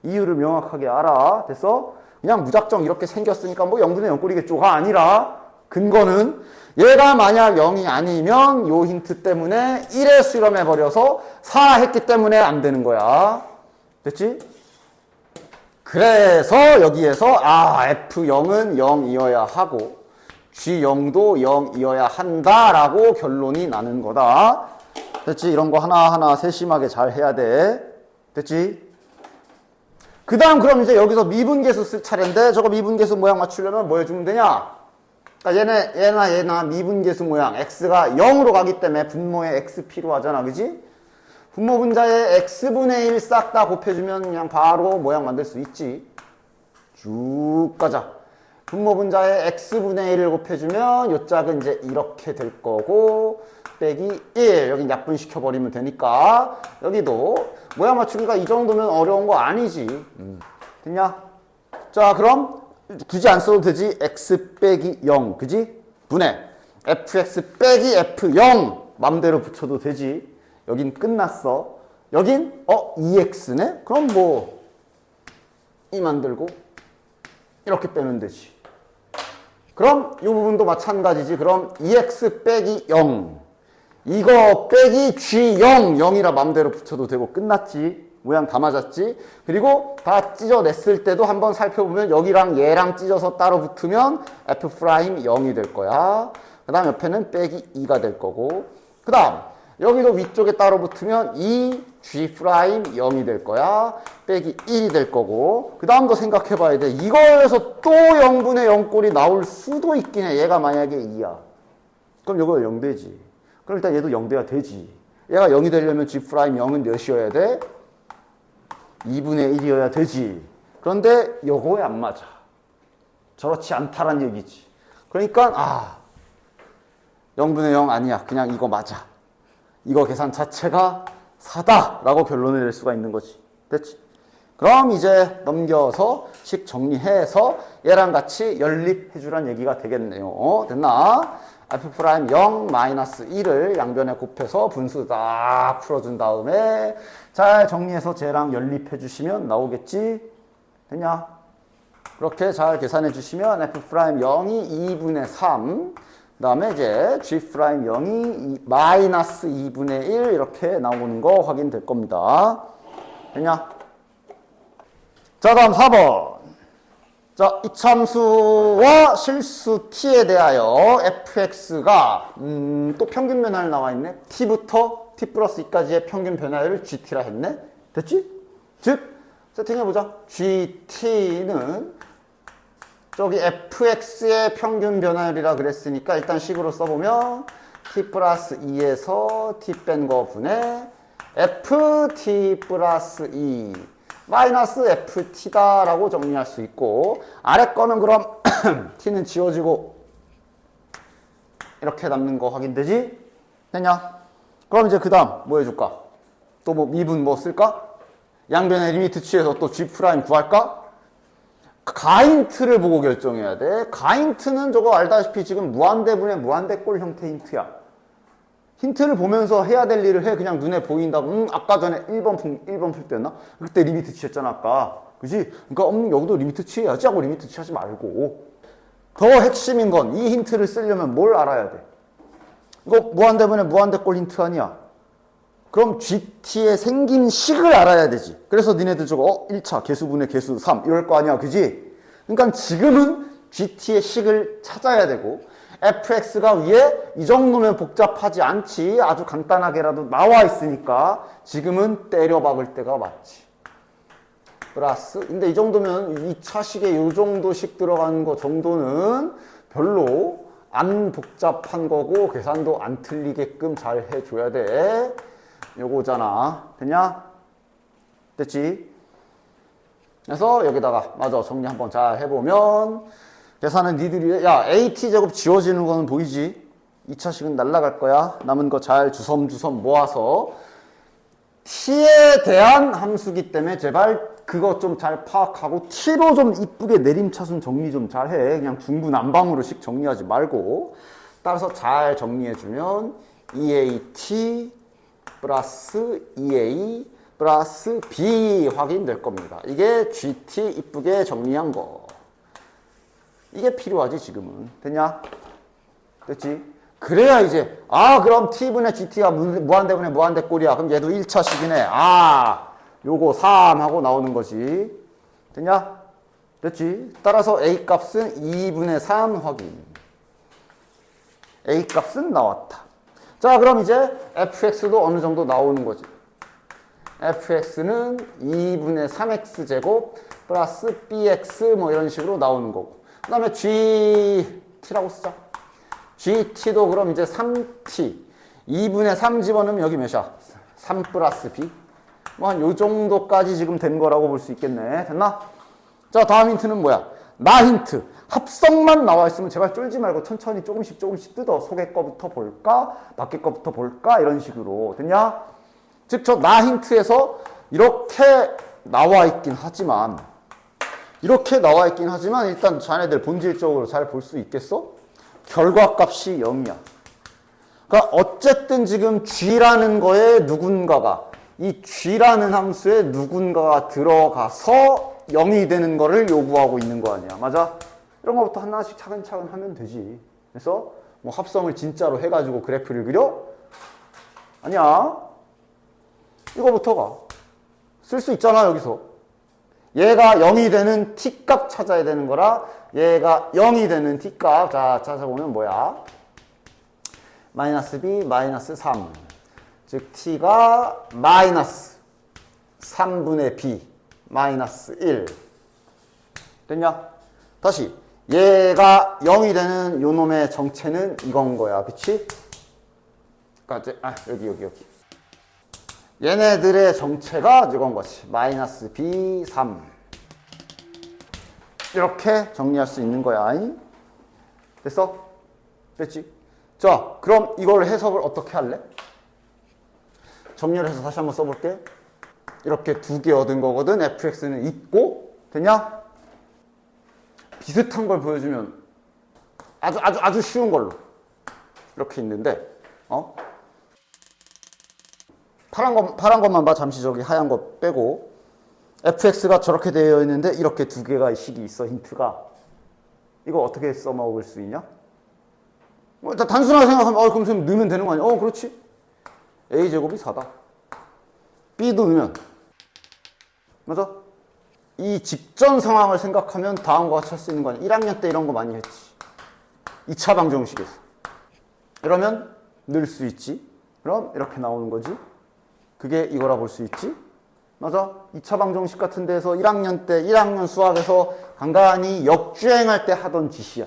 이유를 명확하게 알아. 됐어? 그냥 무작정 이렇게 생겼으니까 뭐 0분의 0꼴이겠죠가 아니라 근거는 얘가 만약 0이 아니면 요 힌트 때문에 1에 수렴해버려서 4 했기 때문에 안 되는 거야. 됐지? 그래서 여기에서 F0은 0이어야 하고 G0도 0이어야 한다라고 결론이 나는 거다. 됐지? 이런 거 하나하나 세심하게 잘 해야 돼. 됐지? 그 다음 그럼 이제 여기서 미분계수 쓸 차례인데 저거 미분계수 모양 맞추려면 뭐 해주면 되냐? 그러니까 얘나 미분계수 모양 x가 0으로 가기 때문에 분모에 x 필요하잖아. 그지? 분모 분자에 x분의 1 싹 다 곱해주면 그냥 바로 모양 만들 수 있지. 쭉 가자. 분모 분자에 x분의 1을 곱해주면 요 짝은 이제 이렇게 될 거고 빼기 1 여기 약분시켜버리면 되니까 여기도 모양 맞추기가 이 정도면 어려운 거 아니지. 됐냐? 자, 그럼 굳이 안 써도 되지. x 빼기 0 그지? 분해 fx 빼기 f0 맘대로 붙여도 되지. 여긴 끝났어. 여긴 2x네? 그럼 뭐 이 만들고 이렇게 빼면 되지. 그럼 이 부분도 마찬가지지. 그럼 2x 빼기 0 이거 빼기 G0 0이라 맘대로 붙여도 되고 끝났지. 모양 다 맞았지. 그리고 다 찢어냈을 때도 한번 살펴보면 여기랑 얘랑 찢어서 따로 붙으면 F' 0이 될 거야. 그 다음 옆에는 빼기 2가 될 거고 그 다음 여기도 위쪽에 따로 붙으면 이 G' 0이 될 거야. 빼기 1이 될 거고 그 다음도 생각해 봐야 돼. 이거에서 또 0분의 0꼴이 나올 수도 있긴 해. 얘가 만약에 2야. 그럼 이거 0 되지. 그럼 일단 얘도 0 돼야 되지. 얘가 0이 되려면 G' 0은 몇이어야 돼? 2분의 1이어야 되지. 그런데 요거에 안 맞아. 저렇지 않다란 얘기지. 그러니까 0분의 0 아니야. 그냥 이거 맞아. 이거 계산 자체가 4다 라고 결론을 낼 수가 있는 거지. 됐지? 그럼 이제 넘겨서 식 정리해서 얘랑 같이 연립해주란 얘기가 되겠네요. 됐나? F'0 마이너스 1을 양변에 곱해서 분수 딱 풀어준 다음에 잘 정리해서 쟤랑 연립해주시면 나오겠지? 됐냐? 그렇게 잘 계산해주시면 F'0이 2분의 3 그 다음에 이제 G'0이 마이너스 2분의 1 이렇게 나오는 거 확인될 겁니다. 됐냐? 자, 다음 4번. 자, 이참수와 실수 t에 대하여 fx가 또 평균 변화를 나와 있네. t부터 t 플러스 2까지의 평균 변화를 gt라 했네. 됐지? 즉 세팅해보자. gt는 저기 fx의 평균 변화율이라 그랬으니까 일단 식으로 써보면 t 플러스 2에서 t 뺀 거 분의 ft 플러스 2 마이너스 ft다 라고 정리할 수 있고 아래 거는 그럼 t는 지워지고 이렇게 남는 거 확인되지? 됐냐? 그럼 이제 그 다음 뭐 해줄까? 또 뭐 미분 뭐 쓸까? 양변의 리미트 취해서 또 g' 구할까? 가인트를 보고 결정해야 돼. 가인트는 저거 알다시피 지금 무한대분의 무한대꼴 형태 힌트야. 힌트를 보면서 해야 될 일을 해. 그냥 눈에 보인다. 아까 전에 1번 풀 때였나? 그때 리미트 취했잖아, 아까. 그지? 그러니까, 여기도 리미트 취해야지 하고 리미트 취하지 말고. 더 핵심인 건 이 힌트를 쓰려면 뭘 알아야 돼? 이거 무한대분의 무한대꼴 힌트 아니야? 그럼 GT의 생긴 식을 알아야 되지. 그래서 니네들 저거 1차 개수분의 개수 3 이럴 거 아니야. 그지? 그러니까 지금은 GT의 식을 찾아야 되고 fx가 위에 이 정도면 복잡하지 않지. 아주 간단하게라도 나와 있으니까 지금은 때려 박을 때가 맞지. 플러스 근데 이 정도면 2차 식에 이 정도씩 들어가는 거 정도는 별로 안 복잡한 거고 계산도 안 틀리게끔 잘 해줘야 돼. 요거잖아. 됐냐? 됐지? 그래서 여기다가 맞아 정리 한번 잘 해보면 계산은 니들이 야 AT제곱 지워지는 거는 보이지? 2차식은 날라갈 거야. 남은 거 잘 주섬주섬 모아서 T에 대한 함수기 때문에 제발 그거 좀 잘 파악하고 T로 좀 이쁘게 내림차순 정리 좀 잘 해. 그냥 중구난방으로씩 정리하지 말고 따라서 잘 정리해주면 EAT 플러스 EA 플러스 B 확인될 겁니다. 이게 GT 이쁘게 정리한 거. 이게 필요하지 지금은. 됐냐? 됐지? 그래야 이제 그럼 T분의 GT가 무한대분의 무한대꼴이야. 그럼 얘도 1차식이네. 요거 3 하고 나오는 거지. 됐냐? 됐지? 따라서 A 값은 2분의 3 확인. A 값은 나왔다. 자, 그럼 이제 fx도 어느 정도 나오는 거지. fx는 2분의 3x 제곱 플러스 bx 뭐 이런 식으로 나오는 거고. 그 다음에 gt라고 쓰자. gt도 그럼 이제 3t. 2분의 3 집어넣으면 여기 몇이야? 3 플러스 b. 뭐 한 요 정도까지 지금 된 거라고 볼 수 있겠네. 됐나? 자, 다음 힌트는 뭐야? 나 힌트. 합성만 나와 있으면 제발 쫄지 말고 천천히 조금씩 뜯어. 속에 거부터 볼까? 밖에 거부터 볼까? 이런 식으로. 됐냐? 즉, 저 나 힌트에서 이렇게 나와 있긴 하지만 일단 자네들 본질적으로 잘 볼 수 있겠어? 결과값이 0이야. 그러니까 어쨌든 지금 G라는 거에 누군가가 이 G라는 함수에 누군가가 들어가서 0이 되는 거를 요구하고 있는 거 아니야. 맞아? 이런 거부터 하나씩 차근차근 하면 되지. 그래서 뭐 합성을 진짜로 해가지고 그래프를 그려? 아니야. 이거부터가 쓸 수 있잖아 여기서. 얘가 0이 되는 t값 찾아야 되는 거라 얘가 0이 되는 t값 자 찾아보면 뭐야? 마이너스 b 마이너스 3. 즉 t가 마이너스 3분의 b 마이너스 1. 됐냐? 다시 얘가 0이 되는 요 놈의 정체는 이건 거야. 그치? 그러니까 여기. 얘네들의 정체가 이건 거지. 마이너스 b 3. 이렇게 정리할 수 있는 거야. 됐어? 됐지? 자, 그럼 이걸 해석을 어떻게 할래? 정리를 해서 다시 한번 써볼게. 이렇게 두 개 얻은 거거든. fx는 있고. 됐냐? 비슷한 걸 보여주면 아주 쉬운 걸로 이렇게 있는데, 파란 것만 봐. 잠시 저기 하얀 거 빼고. fx가 저렇게 되어 있는데 이렇게 두 개가 식이 있어. 힌트가. 이거 어떻게 써먹을 수 있냐? 일단 단순하게 생각하면 그럼 좀 넣으면 되는 거 아니야? 그렇지. a제곱이 4다. b도 넣으면 맞아? 이 직전 상황을 생각하면 다음과 같이 할 수 있는 거 아니야? 1학년 때 이런 거 많이 했지. 2차 방정식에서. 이러면 넣을 수 있지. 그럼 이렇게 나오는 거지. 그게 이거라 볼 수 있지. 맞아? 2차 방정식 같은 데서 1학년 때 1학년 수학에서 간간히 역주행할 때 하던 짓이야.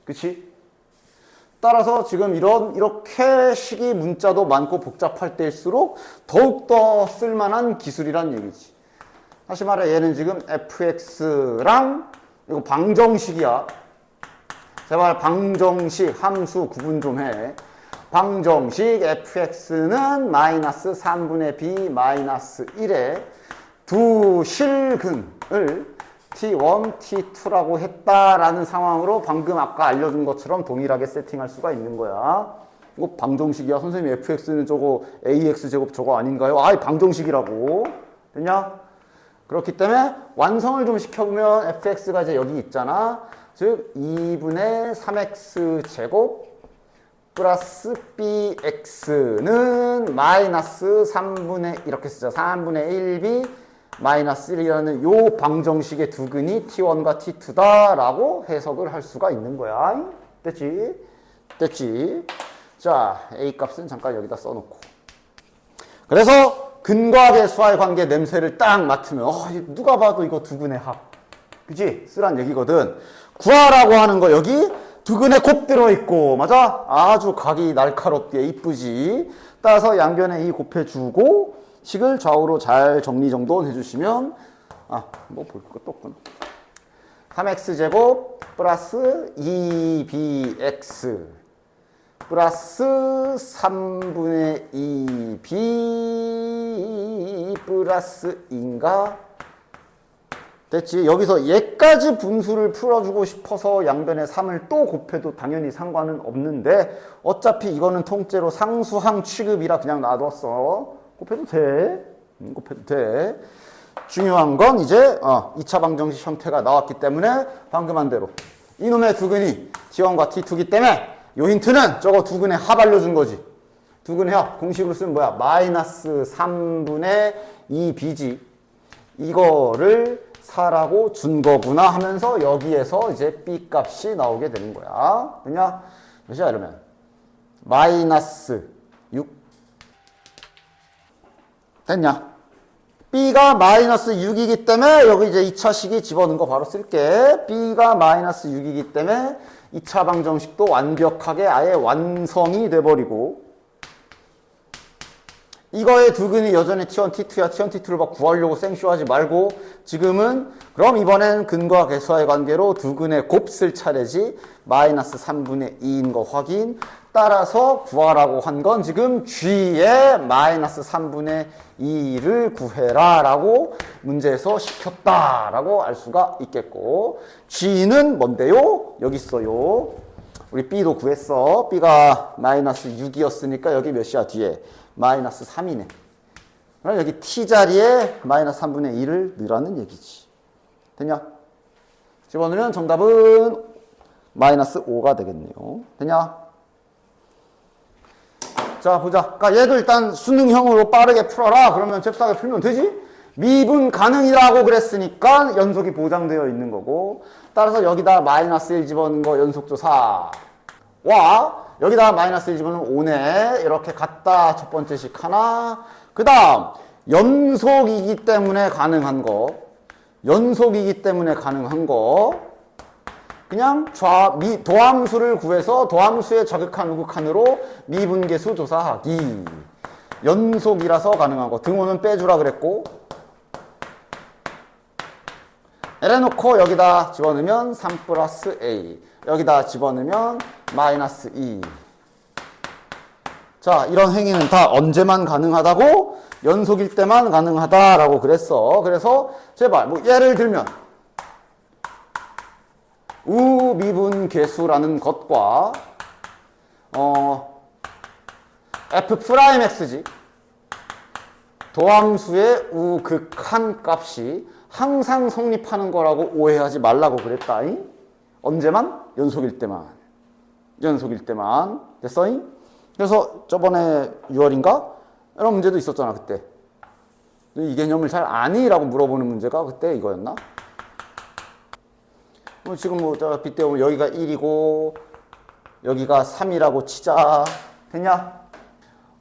그치? 따라서 지금 이렇게 식이 문자도 많고 복잡할 때일수록 더욱더 쓸만한 기술이란 얘기지. 다시 말해 얘는 지금 fx랑 이거 방정식이야. 제발 방정식 함수 구분 좀 해. 방정식 fx는 마이너스 3분의 b 마이너스 1에 두 실근을 t1, t2라고 했다라는 상황으로 방금 아까 알려준 것처럼 동일하게 세팅할 수가 있는 거야. 이거 방정식이야. 선생님 fx는 저거 ax제곱 저거 아닌가요? 방정식이라고. 됐냐? 그렇기 때문에 완성을 좀 시켜보면 fx가 이제 여기 있잖아. 즉 2분의 3x제곱 플러스 bx는 마이너스 3분의 이렇게 쓰자. 3분의 1b 마이너스 1이라는 요 방정식의 두 근이 t1과 t2다라고 해석을 할 수가 있는 거야. 됐지? 됐지? 자, a 값은 잠깐 여기다 써놓고. 그래서 근과 계수와의 관계 냄새를 딱 맡으면 누가 봐도 이거 두 근의 합. 그치? 쓰란 얘기거든. 구하라고 하는 거 여기 두 근에 곱 들어있고, 맞아? 아주 각이 날카롭게 이쁘지? 따라서 양변에 이 곱해주고 식을 좌우로 잘 정리정돈 해주시면 뭐 볼 것도 없구나. 3x제곱 플러스 2bx 플러스 3분의 2b 플러스 인가? 됐지? 여기서 얘까지 분수를 풀어주고 싶어서 양변에 3을 또 곱해도 당연히 상관은 없는데 어차피 이거는 통째로 상수항 취급이라 그냥 놔뒀어. 곱해도 돼. 곱해도 돼. 중요한 건 이제 2차 방정식 형태가 나왔기 때문에 방금 한 대로 이놈의 두 근이 t1과 t2기 때문에 요 힌트는 저거 두 근의 합 알려준 거지. 두 근의 합 공식으로 쓰면 뭐야? 마이너스 3분의 2b지. 이거를 4라고 준 거구나 하면서 여기에서 이제 b 값이 나오게 되는 거야. 그냥 몇이야 이러면 마이너스 6 됐냐? b가 마이너스 6이기 때문에 여기 이제 2차 식이 집어넣은 거 바로 쓸게. b가 마이너스 6이기 때문에 2차 방정식도 완벽하게 아예 완성이 돼버리고 이거의 두 근이 여전히 t1, t2야. t1, t2를 막 구하려고 생쇼하지 말고 지금은 그럼 이번엔 근과 계수와의 관계로 두 근의 곱 쓸 차례지. 마이너스 3분의 2인 거 확인. 따라서 구하라고 한 건 지금 g의 마이너스 3분의 2를 구해라 라고 문제에서 시켰다 라고 알 수가 있겠고 g는 뭔데요? 여기 있어요. 우리 b도 구했어. b가 마이너스 6이었으니까 여기 몇이야 뒤에? 마이너스 3이네. 그럼 여기 t 자리에 마이너스 3분의 2를 넣으라는 얘기지. 됐냐? 집어넣으면 정답은 마이너스 5가 되겠네요. 됐냐? 자, 보자. 그러니까 얘도 일단 수능형으로 빠르게 풀어라. 그러면 잽싸게 풀면 되지? 미분 가능이라고 그랬으니까 연속이 보장되어 있는 거고 따라서 여기다 마이너스 1 집어넣은 거 연속조사. 와, 여기다 마이너스 1 집어넣으면 5네. 이렇게 갔다. 첫 번째 식 하나. 그 다음 연속이기 때문에 가능한 거. 연속이기 때문에 가능한 거. 그냥 도함수를 구해서 도함수의 저극한 우극한으로 미분계수 조사하기. 연속이라서 가능한 거. 등호는 빼주라 그랬고. 이래놓고 여기다 집어넣으면 3 플러스 A. 여기다 집어넣으면 마이너스 2. 자, 이런 행위는 다 언제만 가능하다고? 연속일 때만 가능하다라고 그랬어. 그래서 제발 뭐 예를 들면 우미분계수라는 것과 f'x지. 도함수의 우극한 값이 항상 성립하는 거라고 오해하지 말라고 그랬다잉. 언제만? 연속일 때만. 연속일 때만. 됐어잉? 그래서 저번에 6월인가? 이런 문제도 있었잖아, 그때. 이 개념을 잘 아니? 라고 물어보는 문제가 그때 이거였나? 지금 뭐, 빗대 보면 여기가 1이고, 여기가 3이라고 치자. 됐냐?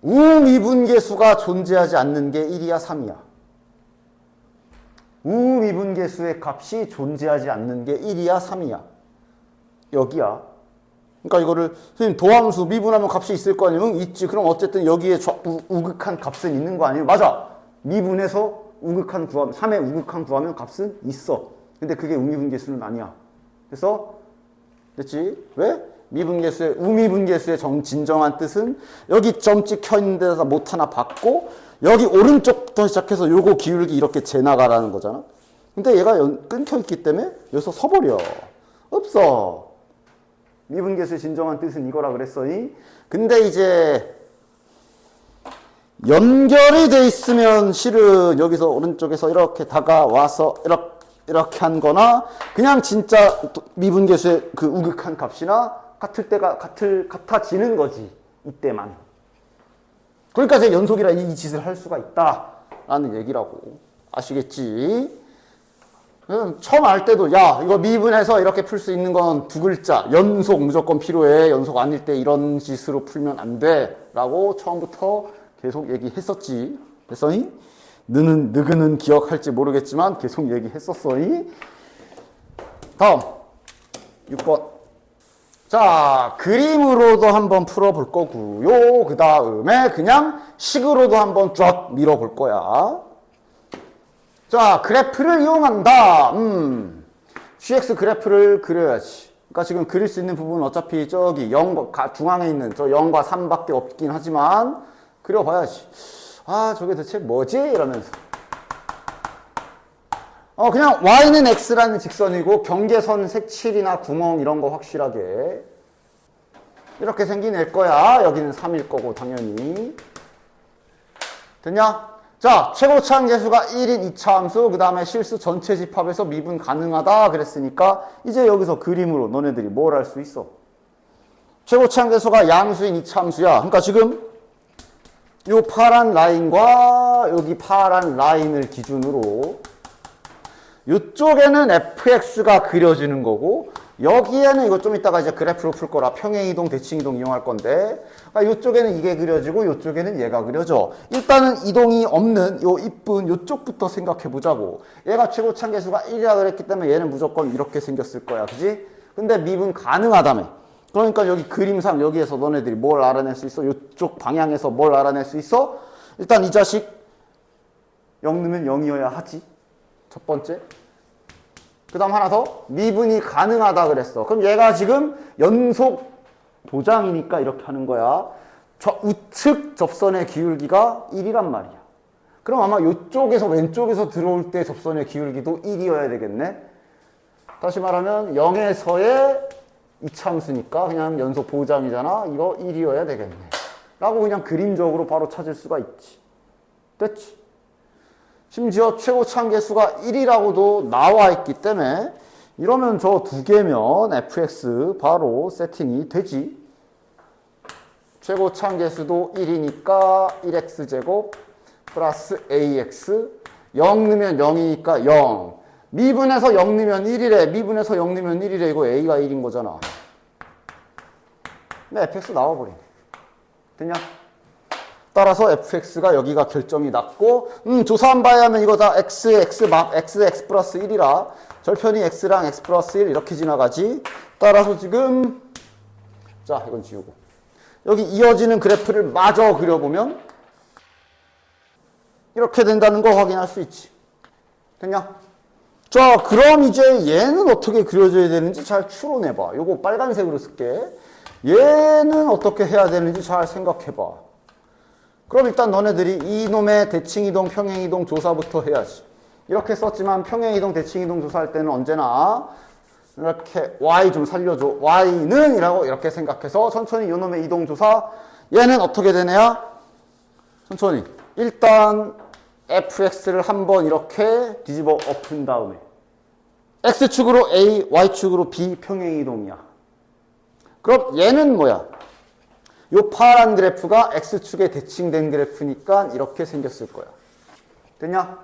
우미분계수가 존재하지 않는 게 1이야, 3이야. 우미분계수의 값이 존재하지 않는 게 1이야, 3이야. 여기야. 그러니까 이거를 선생님 도함수 미분하면 값이 있을 거 아니에요? 응, 있지. 그럼 어쨌든 여기에 우극한 값은 있는 거 아니에요? 맞아. 미분해서 우극한 구하면 3의 우극한 구하면 값은 있어. 근데 그게 우미분계수는 아니야. 그래서 됐지? 왜? 미분계수의 우미분계수의 진정한 뜻은 여기 점 찍혀 있는 데서 못 하나 받고 여기 오른쪽부터 시작해서 요거 기울기 이렇게 재나가라는 거잖아. 근데 얘가 끊겨 있기 때문에 여기서 서버려. 없어. 미분계수의 진정한 뜻은 이거라 그랬어니. 근데 이제 연결이 돼 있으면 실은 여기서 오른쪽에서 이렇게 다가와서 이렇게 한 거나 그냥 진짜 미분계수의 그 우극한 값이나 같아지는 거지. 이때만. 그러니까 제가 연속이라 이 짓을 할 수가 있다라는 얘기라고. 아시겠지? 처음 알 때도 야 이거 미분해서 이렇게 풀 수 있는 건 두 글자. 연속 무조건 필요해. 연속 아닐 때 이런 짓으로 풀면 안 돼. 라고 처음부터 계속 얘기했었지. 됐어니? 너는 기억할지 모르겠지만 계속 얘기했었어니? 다음 6번. 자, 그림으로도 한번 풀어볼 거고요. 그 다음에 그냥 식으로도 한번 쫙 밀어볼 거야. 자, 그래프를 이용한다. gx 그래프를 그려야지. 그러니까 지금 그릴 수 있는 부분은 어차피 저기 중앙에 있는 저 0과 3밖에 없긴 하지만 그려봐야지. 아, 저게 대체 뭐지? 이러면서. 그냥 y는 x라는 직선이고 경계선 색칠이나 구멍 이런 거 확실하게 이렇게 생긴 거야. 여기는 3일 거고 당연히. 됐냐? 자, 최고차항 계수가 1인 2차 함수, 그 다음에 실수 전체 집합에서 미분 가능하다 그랬으니까 이제 여기서 그림으로 너네들이 뭘 할 수 있어? 최고차항 계수가 양수인 2차 함수야. 그러니까 지금 요 파란 라인과 여기 파란 라인을 기준으로 이쪽에는 fx가 그려지는 거고 여기에는 이거 좀 이따가 이제 그래프로 풀 거라 평행이동, 대칭이동 이용할 건데 이쪽에는 이게 그려지고 이쪽에는 얘가 그려져. 일단은 이동이 없는 요 이쁜 요쪽부터 생각해 보자고. 얘가 최고차항 계수가 1이라 그랬기 때문에 얘는 무조건 이렇게 생겼을 거야. 그지? 근데 미분 가능하다며. 그러니까 여기 그림상 여기에서 너네들이 뭘 알아낼 수 있어? 요쪽 방향에서 뭘 알아낼 수 있어? 일단 이 자식 0 넣으면 0이어야 하지. 첫 번째. 그 다음 하나 더. 미분이 가능하다 그랬어. 그럼 얘가 지금 연속 도장이니까 이렇게 하는 거야. 우측 접선의 기울기가 1이란 말이야. 그럼 아마 이쪽에서 왼쪽에서 들어올 때 접선의 기울기도 1이어야 되겠네. 다시 말하면 0에서의 이차함수니까 그냥 연속 보장이잖아. 이거 1이어야 되겠네. 라고 그냥 그림적으로 바로 찾을 수가 있지. 됐지? 심지어 최고차항 계수가 1이라고도 나와 있기 때문에 이러면 저 두 개면 fx 바로 세팅이 되지. 최고차항 계수도 1이니까 1x제곱 플러스 ax 0 넣으면 0이니까 0 미분해서 0 넣으면 1이래. 미분해서 0 넣으면 1이래. 이거 a가 1인 거잖아. fx 나와버리네. 됐냐? 따라서 fx가 여기가 결정이 났고, 조사한 바에 하면 이거 다 x 플러스 1이라 절편이 x랑 x 플러스 1 이렇게 지나가지. 따라서 지금, 자, 이건 지우고. 여기 이어지는 그래프를 마저 그려보면, 이렇게 된다는 거 확인할 수 있지. 됐냐? 자, 그럼 이제 얘는 어떻게 그려져야 되는지 잘 추론해봐. 요거 빨간색으로 쓸게. 얘는 어떻게 해야 되는지 잘 생각해봐. 그럼 일단 너네들이 이놈의 대칭이동, 평행이동 조사부터 해야지. 이렇게 썼지만 평행이동, 대칭이동 조사할 때는 언제나 이렇게 y 좀 살려줘. y는 이라고 이렇게 생각해서 천천히 이놈의 이동 조사. 얘는 어떻게 되냐? 천천히. 일단 fx를 한번 이렇게 뒤집어 엎은 다음에 x축으로 a, y축으로 b 평행이동이야. 그럼 얘는 뭐야? 요 파란 그래프가 x축에 대칭된 그래프니까 이렇게 생겼을 거야. 됐냐?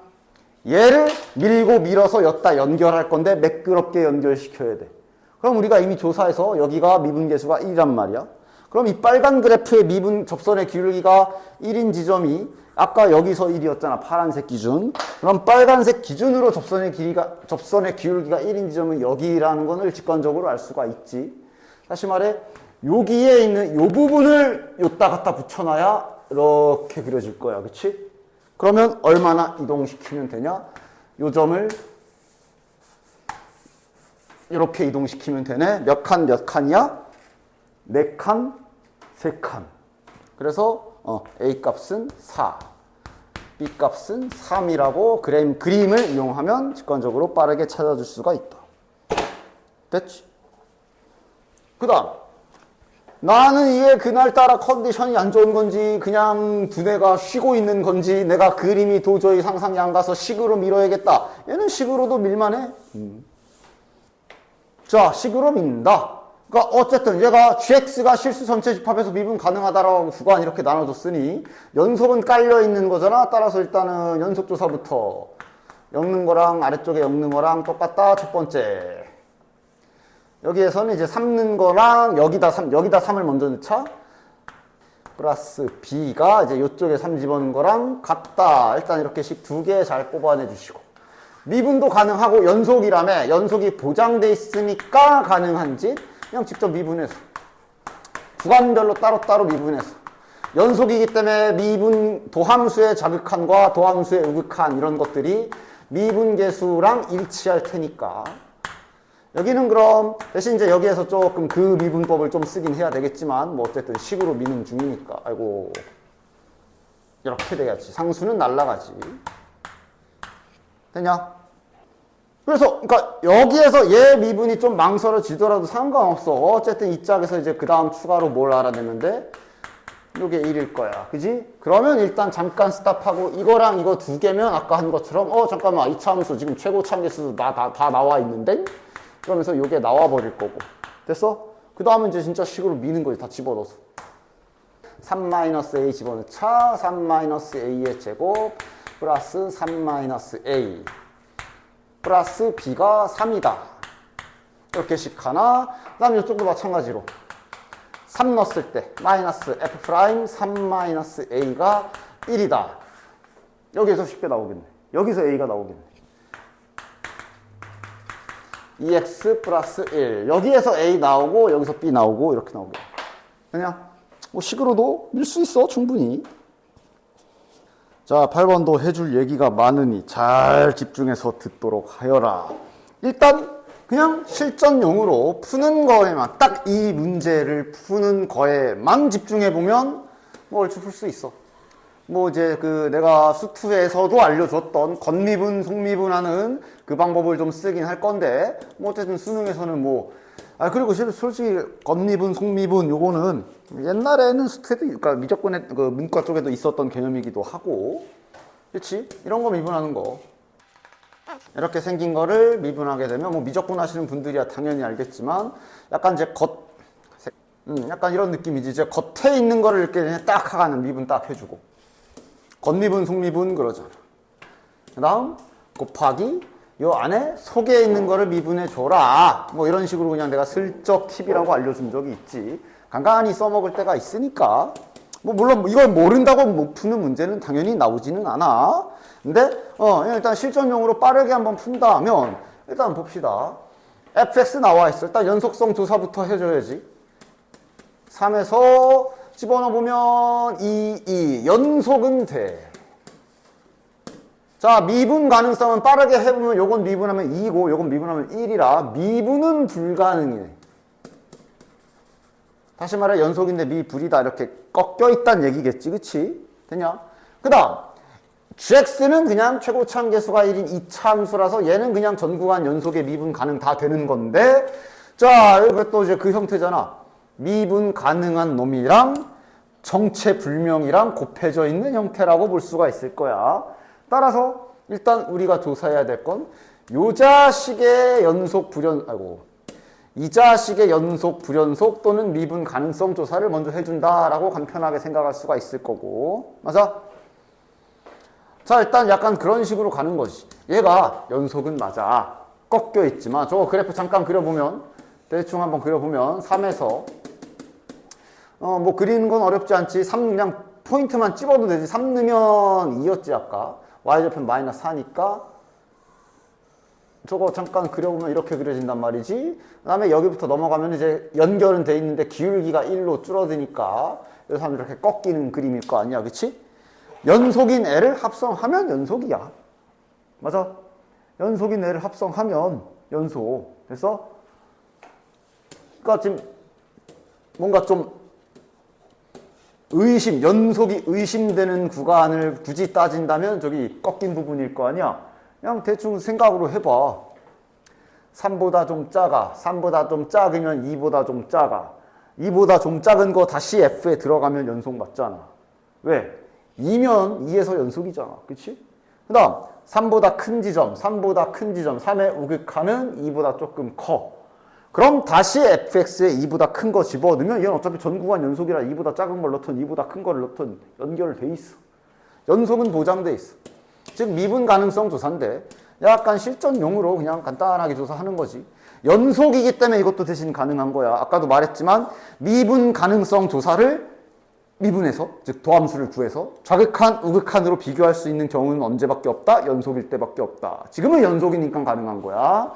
얘를 밀고 밀어서 여기다 연결할 건데 매끄럽게 연결시켜야 돼. 그럼 우리가 이미 조사해서 여기가 미분계수가 1이란 말이야. 그럼 이 빨간 그래프의 미분 접선의 기울기가 1인 지점이 아까 여기서 1이었잖아. 파란색 기준. 그럼 빨간색 기준으로 접선의 기울기가 1인 지점은 여기라는 것을 직관적으로 알 수가 있지. 다시 말해 여기에 있는 요 부분을 요따 갖다 붙여놔야 이렇게 그려질 거야. 그치? 그러면 얼마나 이동시키면 되냐? 요 점을 이렇게 이동시키면 되네. 몇 칸 몇 칸이야? 4칸, 3칸. 그래서 A 값은 4, B 값은 3이라고 그림을 이용하면 직관적으로 빠르게 찾아줄 수가 있다. 됐지? 그 다음 나는 이게 그날따라 컨디션이 안 좋은 건지 그냥 두뇌가 쉬고 있는 건지 내가 그림이 도저히 상상이 안 가서 식으로 밀어야겠다. 얘는 식으로도 밀만해. 자, 식으로 민다. 그러니까 어쨌든 얘가 gx가 실수 전체 집합에서 미분 가능하다라고 구간 이렇게 나눠줬으니 연속은 깔려있는 거잖아. 따라서 일단은 연속조사부터 엮는 거랑 아래쪽에 엮는 거랑 똑같다. 첫 번째. 여기에서는 이제 3는 거랑 여기다 3을 먼저 넣자. 플러스 b가 이제 이쪽에 3 집어넣은 거랑 같다. 일단 이렇게 식 2개 잘 뽑아내 주시고. 미분도 가능하고 연속이라며 연속이 보장돼 있으니까 가능한지 그냥 직접 미분해서 구간별로 따로따로 미분해서 연속이기 때문에 미분 도함수의 자극한과 도함수의 우극한 이런 것들이 미분계수랑 일치할 테니까 여기는 그럼 대신 이제 여기에서 조금 그 미분법을 좀 쓰긴 해야 되겠지만 뭐 어쨌든 식으로 미는 중이니까 아이고 이렇게 돼야지. 상수는 날라가지. 되냐? 그래서 그러니까 여기에서 얘 미분이 좀 망설여지더라도 상관없어. 어쨌든 이 짝에서 이제 그 다음 추가로 뭘 알아내는데 이게 1일 거야. 그지? 그러면 일단 잠깐 스탑하고 이거랑 이거 2개면 아까 한 것처럼 잠깐만 이 차함수 지금 최고 참계수 다 나와 있는데? 그러면서 이게 나와 버릴 거고. 됐어? 그 다음은 이제 진짜 식으로 미는 거지. 다 집어넣어서 3-a 집어넣자. 3-a의 제곱 플러스 3-a 플러스 b가 3이다. 이렇게 식 하나. 그 다음 이쪽도 마찬가지로 3 넣었을 때 마이너스 f' 3-a가 1이다. 여기에서 쉽게 나오겠네. 여기서 a가 나오겠네. 2x 플러스 1. 여기에서 a 나오고 여기서 b 나오고 이렇게 나오고. 그냥 뭐 식으로도 밀 수 있어 충분히. 자, 8번도 해줄 얘기가 많으니 잘 집중해서 듣도록 하여라. 일단 그냥 실전용으로 푸는 거에만 딱 이 문제를 푸는 거에만 집중해보면 뭐 얼추 풀 수 있어. 뭐 이제 그 내가 수투에서도 알려줬던 겉미분, 속미분하는 그 방법을 좀 쓰긴 할 건데 뭐 어쨌든 수능에서는 뭐 그리고 솔직히 겉미분, 속미분 요거는 옛날에는 수투에도 그러니까 미적분의 그 문과 쪽에도 있었던 개념이기도 하고 그렇지? 이런 거 미분하는 거 이렇게 생긴 거를 미분하게 되면 뭐 미적분 하시는 분들이야 당연히 알겠지만 약간 이제 약간 이런 느낌이지. 이제 겉에 있는 거를 이렇게 딱 하가는 미분 딱 해주고 겉미분, 속미분 그러잖아. 그 다음 곱하기 요 안에 속에 있는 거를 미분해 줘라. 뭐 이런 식으로 그냥 내가 슬쩍 팁이라고 알려준 적이 있지. 간간히 써먹을 때가 있으니까. 뭐 물론 이걸 모른다고 못 푸는 문제는 당연히 나오지는 않아. 근데 일단 실전용으로 빠르게 한번 푼다 하면 일단 봅시다. fx 나와 있어. 일단 연속성 조사부터 해줘야지. 3에서 집어넣어보면 2 연속은 돼. 자, 미분 가능성은 빠르게 해보면 요건 미분하면 2고 요건 미분하면 1이라 미분은 불가능해. 다시 말해 연속인데 미불이다 이렇게 꺾여있다는 얘기겠지. 그치? 됐냐? 그 다음 gx는 그냥 최고차함계수가 1인 이차함수라서 얘는 그냥 전 구간 연속의 미분 가능 다 되는 건데 자, 이거 또 이제 그 형태잖아. 미분 가능한 놈이랑 정체불명이랑 곱해져 있는 형태라고 볼 수가 있을 거야. 따라서 일단 우리가 조사해야 될 건 요 자식의 이 자식의 연속 불연속 또는 미분 가능성 조사를 먼저 해준다라고 간편하게 생각할 수가 있을 거고. 맞아? 자, 일단 약간 그런 식으로 가는 거지. 얘가 연속은 맞아. 꺾여 있지만 저거 그래프 잠깐 그려보면 대충 한번 그려보면 3에서 뭐 그리는 건 어렵지 않지. 3 그냥 포인트만 찝어도 되지. 3 넣으면 2였지 아까. y좌편 마이너스 4니까 저거 잠깐 그려보면 이렇게 그려진단 말이지. 그 다음에 여기부터 넘어가면 이제 연결은 돼 있는데 기울기가 1로 줄어드니까 여기서 하면 이렇게 꺾이는 그림일 거 아니야. 그치? 연속인 애를 합성하면 연속이야. 맞아? 연속인 애를 합성하면 연속. 그래서 그러니까 지금 뭔가 좀 연속이 의심되는 구간을 굳이 따진다면 저기 꺾인 부분일 거 아니야. 그냥 대충 생각으로 해봐. 3보다 좀 작아. 3보다 좀 작으면 2보다 좀 작아. 2보다 좀 작은 거 다시 F에 들어가면 연속 맞잖아. 왜? 2면 2에서 연속이잖아. 그치? 그 다음 3보다 큰 지점, 3보다 큰 지점, 3의 우극하는 2보다 조금 커. 그럼 다시 fx에 2보다 큰 거 집어넣으면 얘는 어차피 전 구간 연속이라 2보다 작은 걸 넣든 2보다 큰 걸 넣든 연결돼 있어. 연속은 보장돼 있어. 즉 미분 가능성 조사인데 약간 실전용으로 그냥 간단하게 조사하는 거지. 연속이기 때문에 이것도 대신 가능한 거야. 아까도 말했지만 미분 가능성 조사를 미분해서 즉 도함수를 구해서 좌극한 우극한으로 비교할 수 있는 경우는 언제밖에 없다? 연속일 때밖에 없다. 지금은 연속이니까 가능한 거야.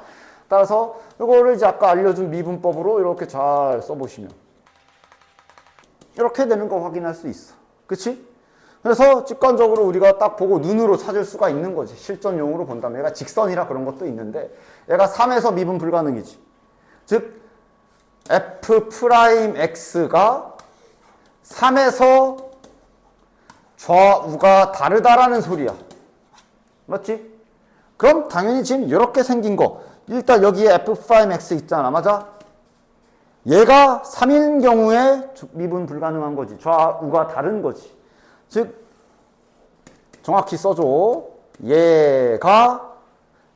따라서 이거를 이제 아까 알려준 미분법으로 이렇게 잘 써보시면 이렇게 되는 거 확인할 수 있어. 그치? 그래서 직관적으로 우리가 딱 보고 눈으로 찾을 수가 있는 거지. 실전용으로 본다면 얘가 직선이라 그런 것도 있는데 얘가 3에서 미분 불가능이지. 즉 f'x가 3에서 좌우가 다르다라는 소리야. 맞지? 그럼 당연히 지금 이렇게 생긴 거 일단 여기에 f'x 있잖아. 맞아? 얘가 3인 경우에 미분 불가능한 거지. 좌우가 다른 거지. 즉 정확히 써줘. 얘가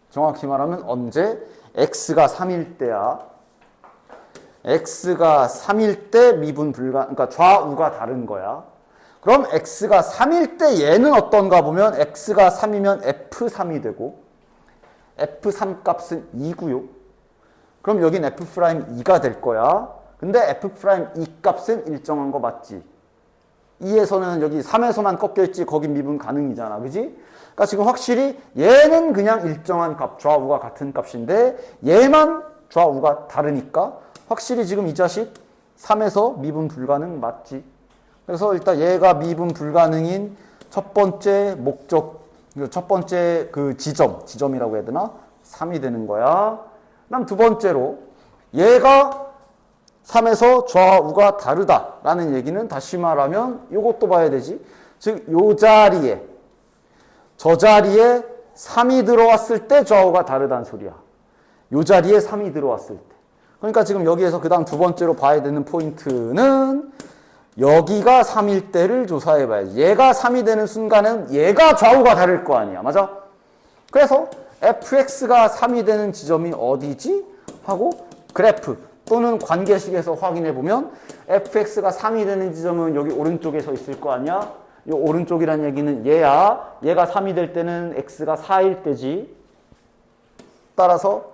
정확히 말하면 언제? x가 3일 때야. x가 3일 때 미분 그러니까 좌우가 다른 거야. 그럼 x가 3일 때 얘는 어떤가 보면 x가 3이면 f3이 되고 f3 값은 2고요. 그럼 여긴 f'2가 될 거야. 근데 f'2 값은 일정한 거 맞지? 2에서는 여기 3에서만 꺾여있지 거긴 미분 가능이잖아. 그지? 그러니까 지금 확실히 얘는 그냥 일정한 값, 좌우가 같은 값인데 얘만 좌우가 다르니까 확실히 지금 이 자식 3에서 미분 불가능 맞지? 그래서 일단 얘가 미분 불가능인 첫 번째 목적, 첫 번째 그 지점이라고 해야 되나? 3이 되는 거야. 그다음 두 번째로 얘가 3에서 좌우가 다르다라는 얘기는 다시 말하면 이것도 봐야 되지. 즉 요 자리에 저 자리에 3이 들어왔을 때 좌우가 다르다는 소리야. 요 자리에 3이 들어왔을 때. 그러니까 지금 여기에서 그 다음 두 번째로 봐야 되는 포인트는 여기가 3일 때를 조사해 봐야지. 얘가 3이 되는 순간은 얘가 좌우가 다를 거 아니야. 맞아? 그래서 fx가 3이 되는 지점이 어디지? 하고 그래프 또는 관계식에서 확인해 보면 fx가 3이 되는 지점은 여기 오른쪽에 서 있을 거 아니야? 이 오른쪽이란 얘기는 얘야. 얘가 3이 될 때는 x가 4일 때지. 따라서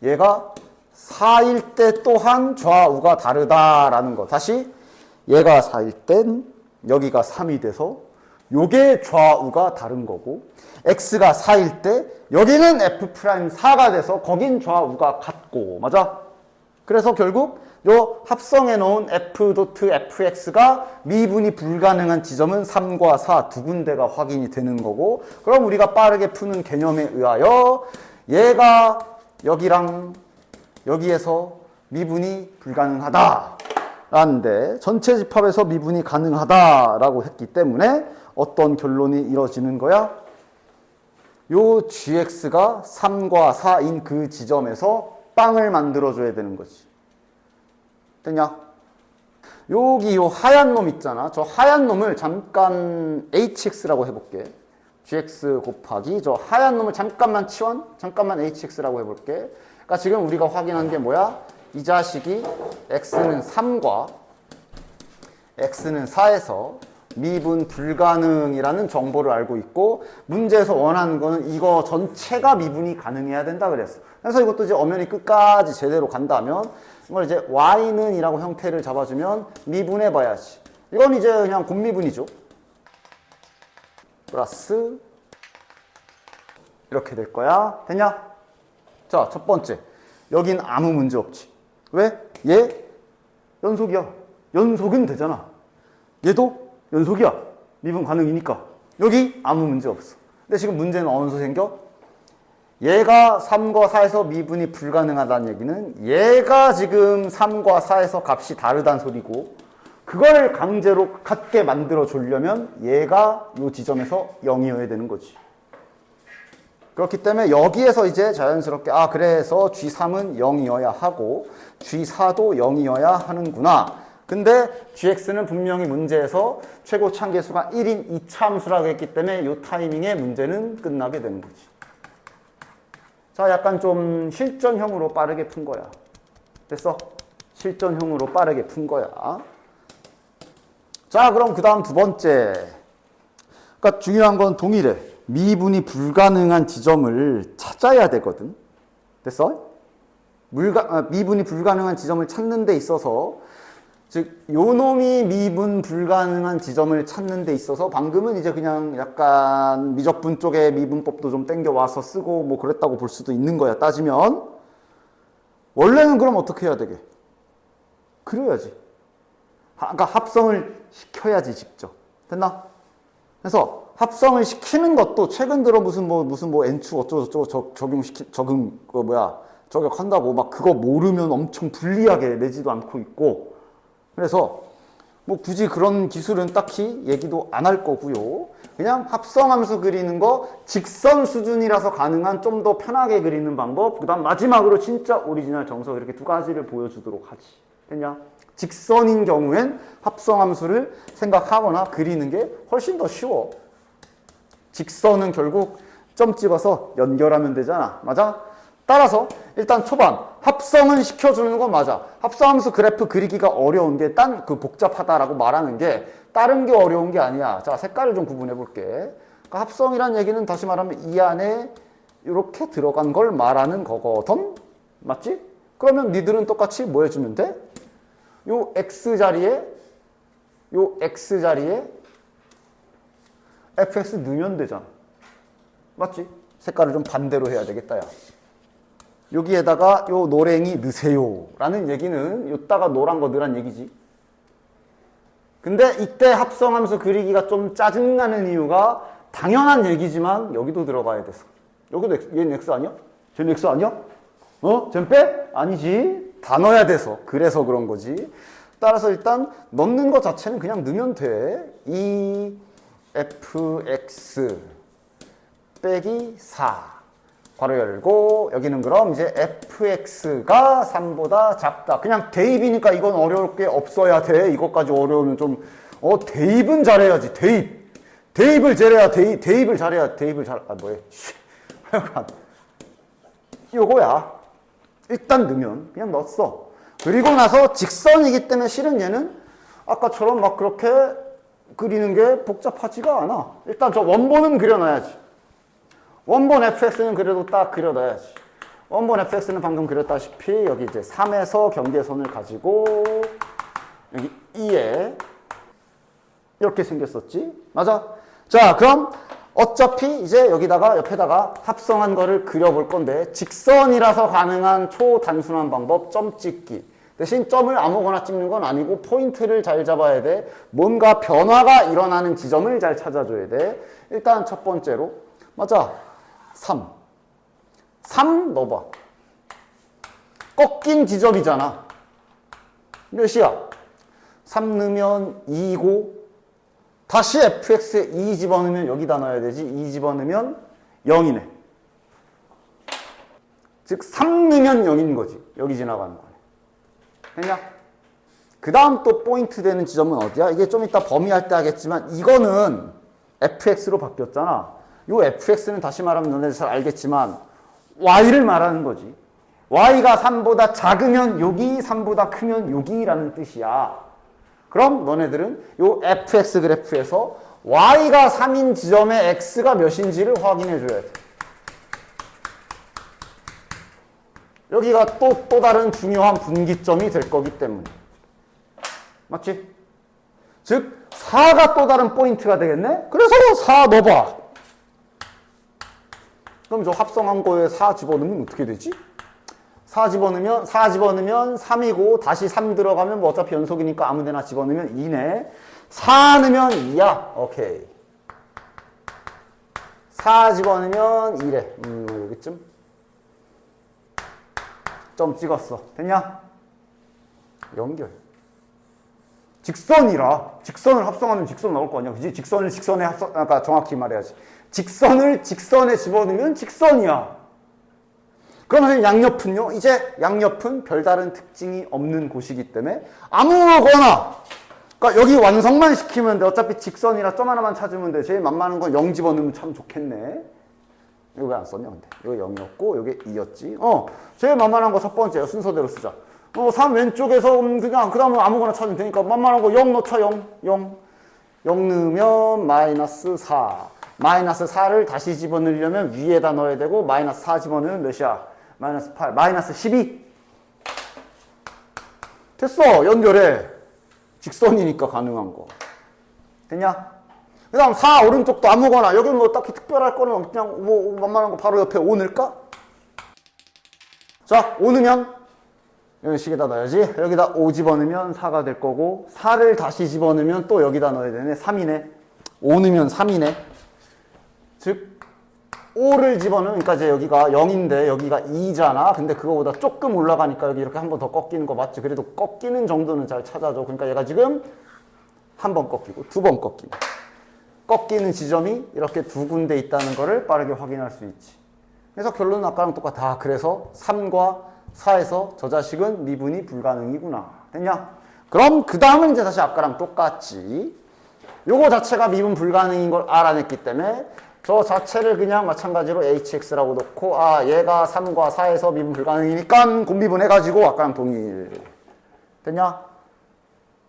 얘가 4일 때 또한 좌우가 다르다라는 거. 다시 얘가 4일 땐 여기가 3이 돼서 요게 좌우가 다른 거고, x가 4일 때 여기는 f'4가 돼서 거긴 좌우가 같고, 맞아? 그래서 결국 요 합성해 놓은 f.fx가 미분이 불가능한 지점은 3과 4 두 군데가 확인이 되는 거고, 그럼 우리가 빠르게 푸는 개념에 의하여 얘가 여기랑 여기에서 미분이 불가능하다 라는데, 전체 집합에서 미분이 가능하다라고 했기 때문에 어떤 결론이 이뤄지는 거야? 요 gx가 3과 4인 그 지점에서 빵을 만들어줘야 되는 거지. 됐냐? 여기 요 하얀 놈 있잖아. 저 하얀 놈을 잠깐 hx라고 해볼게. gx 곱하기 저 하얀 놈을 잠깐만 hx라고 해볼게. 그러니까 지금 우리가 확인한 게 뭐야? 이 자식이 x는 3과 x는 4에서 미분 불가능이라는 정보를 알고 있고, 문제에서 원하는 거는 이거 전체가 미분이 가능해야 된다 그랬어. 그래서 이것도 이제 엄연히 끝까지 제대로 간다면 이걸 이제 y는 이라고 형태를 잡아주면 미분해 봐야지. 이건 이제 그냥 곱미분이죠. 플러스 이렇게 될 거야. 됐냐? 자, 첫 번째. 여긴 아무 문제 없지. 왜? 얘 연속이야. 연속은 되잖아. 얘도 연속이야. 미분 가능이니까. 여기 아무 문제 없어. 근데 지금 문제는 어디서 생겨? 얘가 3과 4에서 미분이 불가능하다는 얘기는 얘가 지금 3과 4에서 값이 다르다는 소리고, 그걸 강제로 같게 만들어 주려면 얘가 이 지점에서 0이어야 되는 거지. 그렇기 때문에 여기에서 이제 자연스럽게 그래서 G3은 0이어야 하고 G4도 0이어야 하는구나. 근데 gx는 분명히 문제에서 최고 참계수가 1인 이차함수라고 했기 때문에 이 타이밍에 문제는 끝나게 되는 거지. 자, 약간 좀 실전형으로 빠르게 푼 거야. 됐어? 실전형으로 빠르게 푼 거야. 자, 그럼 그 다음 두 번째. 그러니까 중요한 건 동일해. 미분이 불가능한 지점을 찾아야 되거든. 됐어? 미분이 불가능한 지점을 찾는 데 있어서, 즉 요 놈이 미분 불가능한 지점을 찾는 데 있어서 방금은 이제 그냥 약간 미적분 쪽에 미분법도 좀 땡겨와서 쓰고 뭐 그랬다고 볼 수도 있는 거야. 따지면 원래는 그럼 어떻게 해야 되게? 그려야지. 그러니까 합성을 시켜야지 직접. 됐나? 그래서 합성을 시키는 것도 최근 들어 무슨 뭐 n축 어쩌고저쩌고 저격한다고 막 그거 모르면 엄청 불리하게 내지도 않고 있고, 그래서 뭐 굳이 그런 기술은 딱히 얘기도 안 할 거고요. 그냥 합성함수 그리는 거 직선 수준이라서 가능한 좀 더 편하게 그리는 방법, 그 다음 마지막으로 진짜 오리지널 정석, 이렇게 두 가지를 보여주도록 하지. 됐냐? 직선인 경우엔 합성함수를 생각하거나 그리는 게 훨씬 더 쉬워. 직선은 결국 점 찍어서 연결하면 되잖아. 맞아? 따라서 일단 초반 합성은 시켜주는 건 맞아. 합성함수 그래프 그리기가 어려운 게 복잡하다라고 말하는 게 다른 게 어려운 게 아니야. 자, 색깔을 좀 구분해 볼게. 그러니까 합성이란 얘기는 다시 말하면 이 안에 이렇게 들어간 걸 말하는 거거든. 맞지? 그러면 니들은 똑같이 뭐 해주면 돼? 요 x 자리에 fx 넣으면 되잖아. 맞지? 색깔을 좀 반대로 해야 되겠다, 야. 여기에다가 요 노랭이 넣으세요 라는 얘기는 요따가 노란 거 넣으란 얘기지. 근데 이때 합성함수 그리기가 좀 짜증나는 이유가 당연한 얘기지만 여기도 들어가야 돼서. 여기도 얘는 x 아니야? 쟤는 x 아니야? 쟤는 빼? 아니지. 다 넣어야 돼서. 그래서 그런 거지. 따라서 일단 넣는 것 자체는 그냥 넣으면 돼. 2fx 빼기 4 괄호 열고, 여기는 그럼 이제 fx가 3보다 작다. 그냥 대입이니까 이건 어려울 게 없어야 돼. 이것까지 어려우면 좀 대입은 잘해야지. 대입을 잘해야 하여간 요거야. 일단 넣으면 그냥 넣었어. 그리고 나서 직선이기 때문에 실은 얘는 아까처럼 막 그렇게 그리는 게 복잡하지가 않아. 일단 저 원본은 그려놔야지. 원본 fx는 그래도 딱 그려놔야지. 원본 fx는 방금 그렸다시피 여기 이제 3에서 경계선을 가지고 여기 2에 이렇게 생겼었지? 맞아? 자, 그럼 어차피 이제 여기다가 옆에다가 합성한 거를 그려볼 건데 직선이라서 가능한 초단순한 방법 점 찍기. 대신 점을 아무거나 찍는 건 아니고 포인트를 잘 잡아야 돼. 뭔가 변화가 일어나는 지점을 잘 찾아줘야 돼. 일단 첫 번째로 맞아. 3 넣어봐. 꺾인 지점이잖아. 몇이야? 3 넣으면 2고 다시 fx에 2 집어넣으면 여기다 넣어야 되지. 2 집어넣으면 0이네. 즉 3 넣으면 0인 거지. 여기 지나가는 거네. 됐냐? 그 다음 또 포인트 되는 지점은 어디야? 이게 좀 이따 범위할 때 하겠지만 이거는 fx로 바뀌었잖아. 이 fx는 다시 말하면 너네들 잘 알겠지만 y를 말하는 거지. y가 3보다 작으면 여기, 3보다 크면 여기라는 뜻이야. 그럼 너네들은 이 fx 그래프에서 y가 3인 지점에 x가 몇인지를 확인해 줘야 돼. 여기가 또 다른 중요한 분기점이 될 거기 때문에. 맞지? 즉 4가 또 다른 포인트가 되겠네? 그래서 4 넣어봐. 그럼 저 합성한 거에 4 집어넣으면 어떻게 되지? 4 집어넣으면 3이고 다시 3 들어가면 뭐 어차피 연속이니까 아무 데나 집어넣으면 2네. 4 넣으면 2야. 오케이. 4 집어넣으면 2래. 여기쯤. 점 찍었어. 됐냐? 연결. 직선이라. 직선을 합성하면 직선 나올 거 아니야. 그지? 직선을 직선에 그러니까 정확히 말해야지. 직선을 직선에 집어넣으면 직선이야. 그러면 양옆은요? 이제 양옆은 별다른 특징이 없는 곳이기 때문에 아무거나 그러니까 여기 완성만 시키면 돼. 어차피 직선이라 점 하나만 찾으면 돼. 제일 만만한 건 0 집어넣으면 참 좋겠네. 이거 왜 안 썼냐 근데. 이거 0이었고 이게 2였지. 제일 만만한 거 첫 번째야. 순서대로 쓰자. 3 왼쪽에서 그냥 그 다음에 아무거나 찾으면 되니까 만만한 거 0 넣자. 0 넣으면 마이너스 4. 마이너스 4를 다시 집어넣으려면 위에다 넣어야 되고 마이너스 4 집어넣으면 몇이야? 마이너스 8. 마이너스 12. 됐어. 연결해. 직선이니까 가능한 거. 됐냐? 그 다음 4 오른쪽도 아무거나. 여기 뭐 딱히 특별할 거는 그냥 뭐 만만한 거 바로 옆에 5 넣을까? 자, 5 넣으면 여기 식에다 넣어야지. 여기다 5 집어넣으면 4가 될 거고 4를 다시 집어넣으면 또 여기다 넣어야 되네. 3이네. 5 넣으면 3이네. 즉 5를 집어넣으면 그러니까 이제 여기가 0인데 여기가 2잖아. 근데 그거보다 조금 올라가니까 여기 이렇게 한 번 더 꺾이는 거 맞지? 그래도 꺾이는 정도는 잘 찾아줘. 그러니까 얘가 지금 한 번 꺾이고 두 번 꺾이고 꺾이는 지점이 이렇게 두 군데 있다는 거를 빠르게 확인할 수 있지. 그래서 결론은 아까랑 똑같아. 그래서 3과 4에서 저 자식은 미분이 불가능이구나. 됐냐? 그럼 그 다음은 이제 다시 아까랑 똑같지. 요거 자체가 미분 불가능인 걸 알아냈기 때문에 저 자체를 그냥 마찬가지로 hx라고 놓고 얘가 3과 4에서 미분 불가능이니까 곱미분 해가지고 아까랑 동일. 됐냐?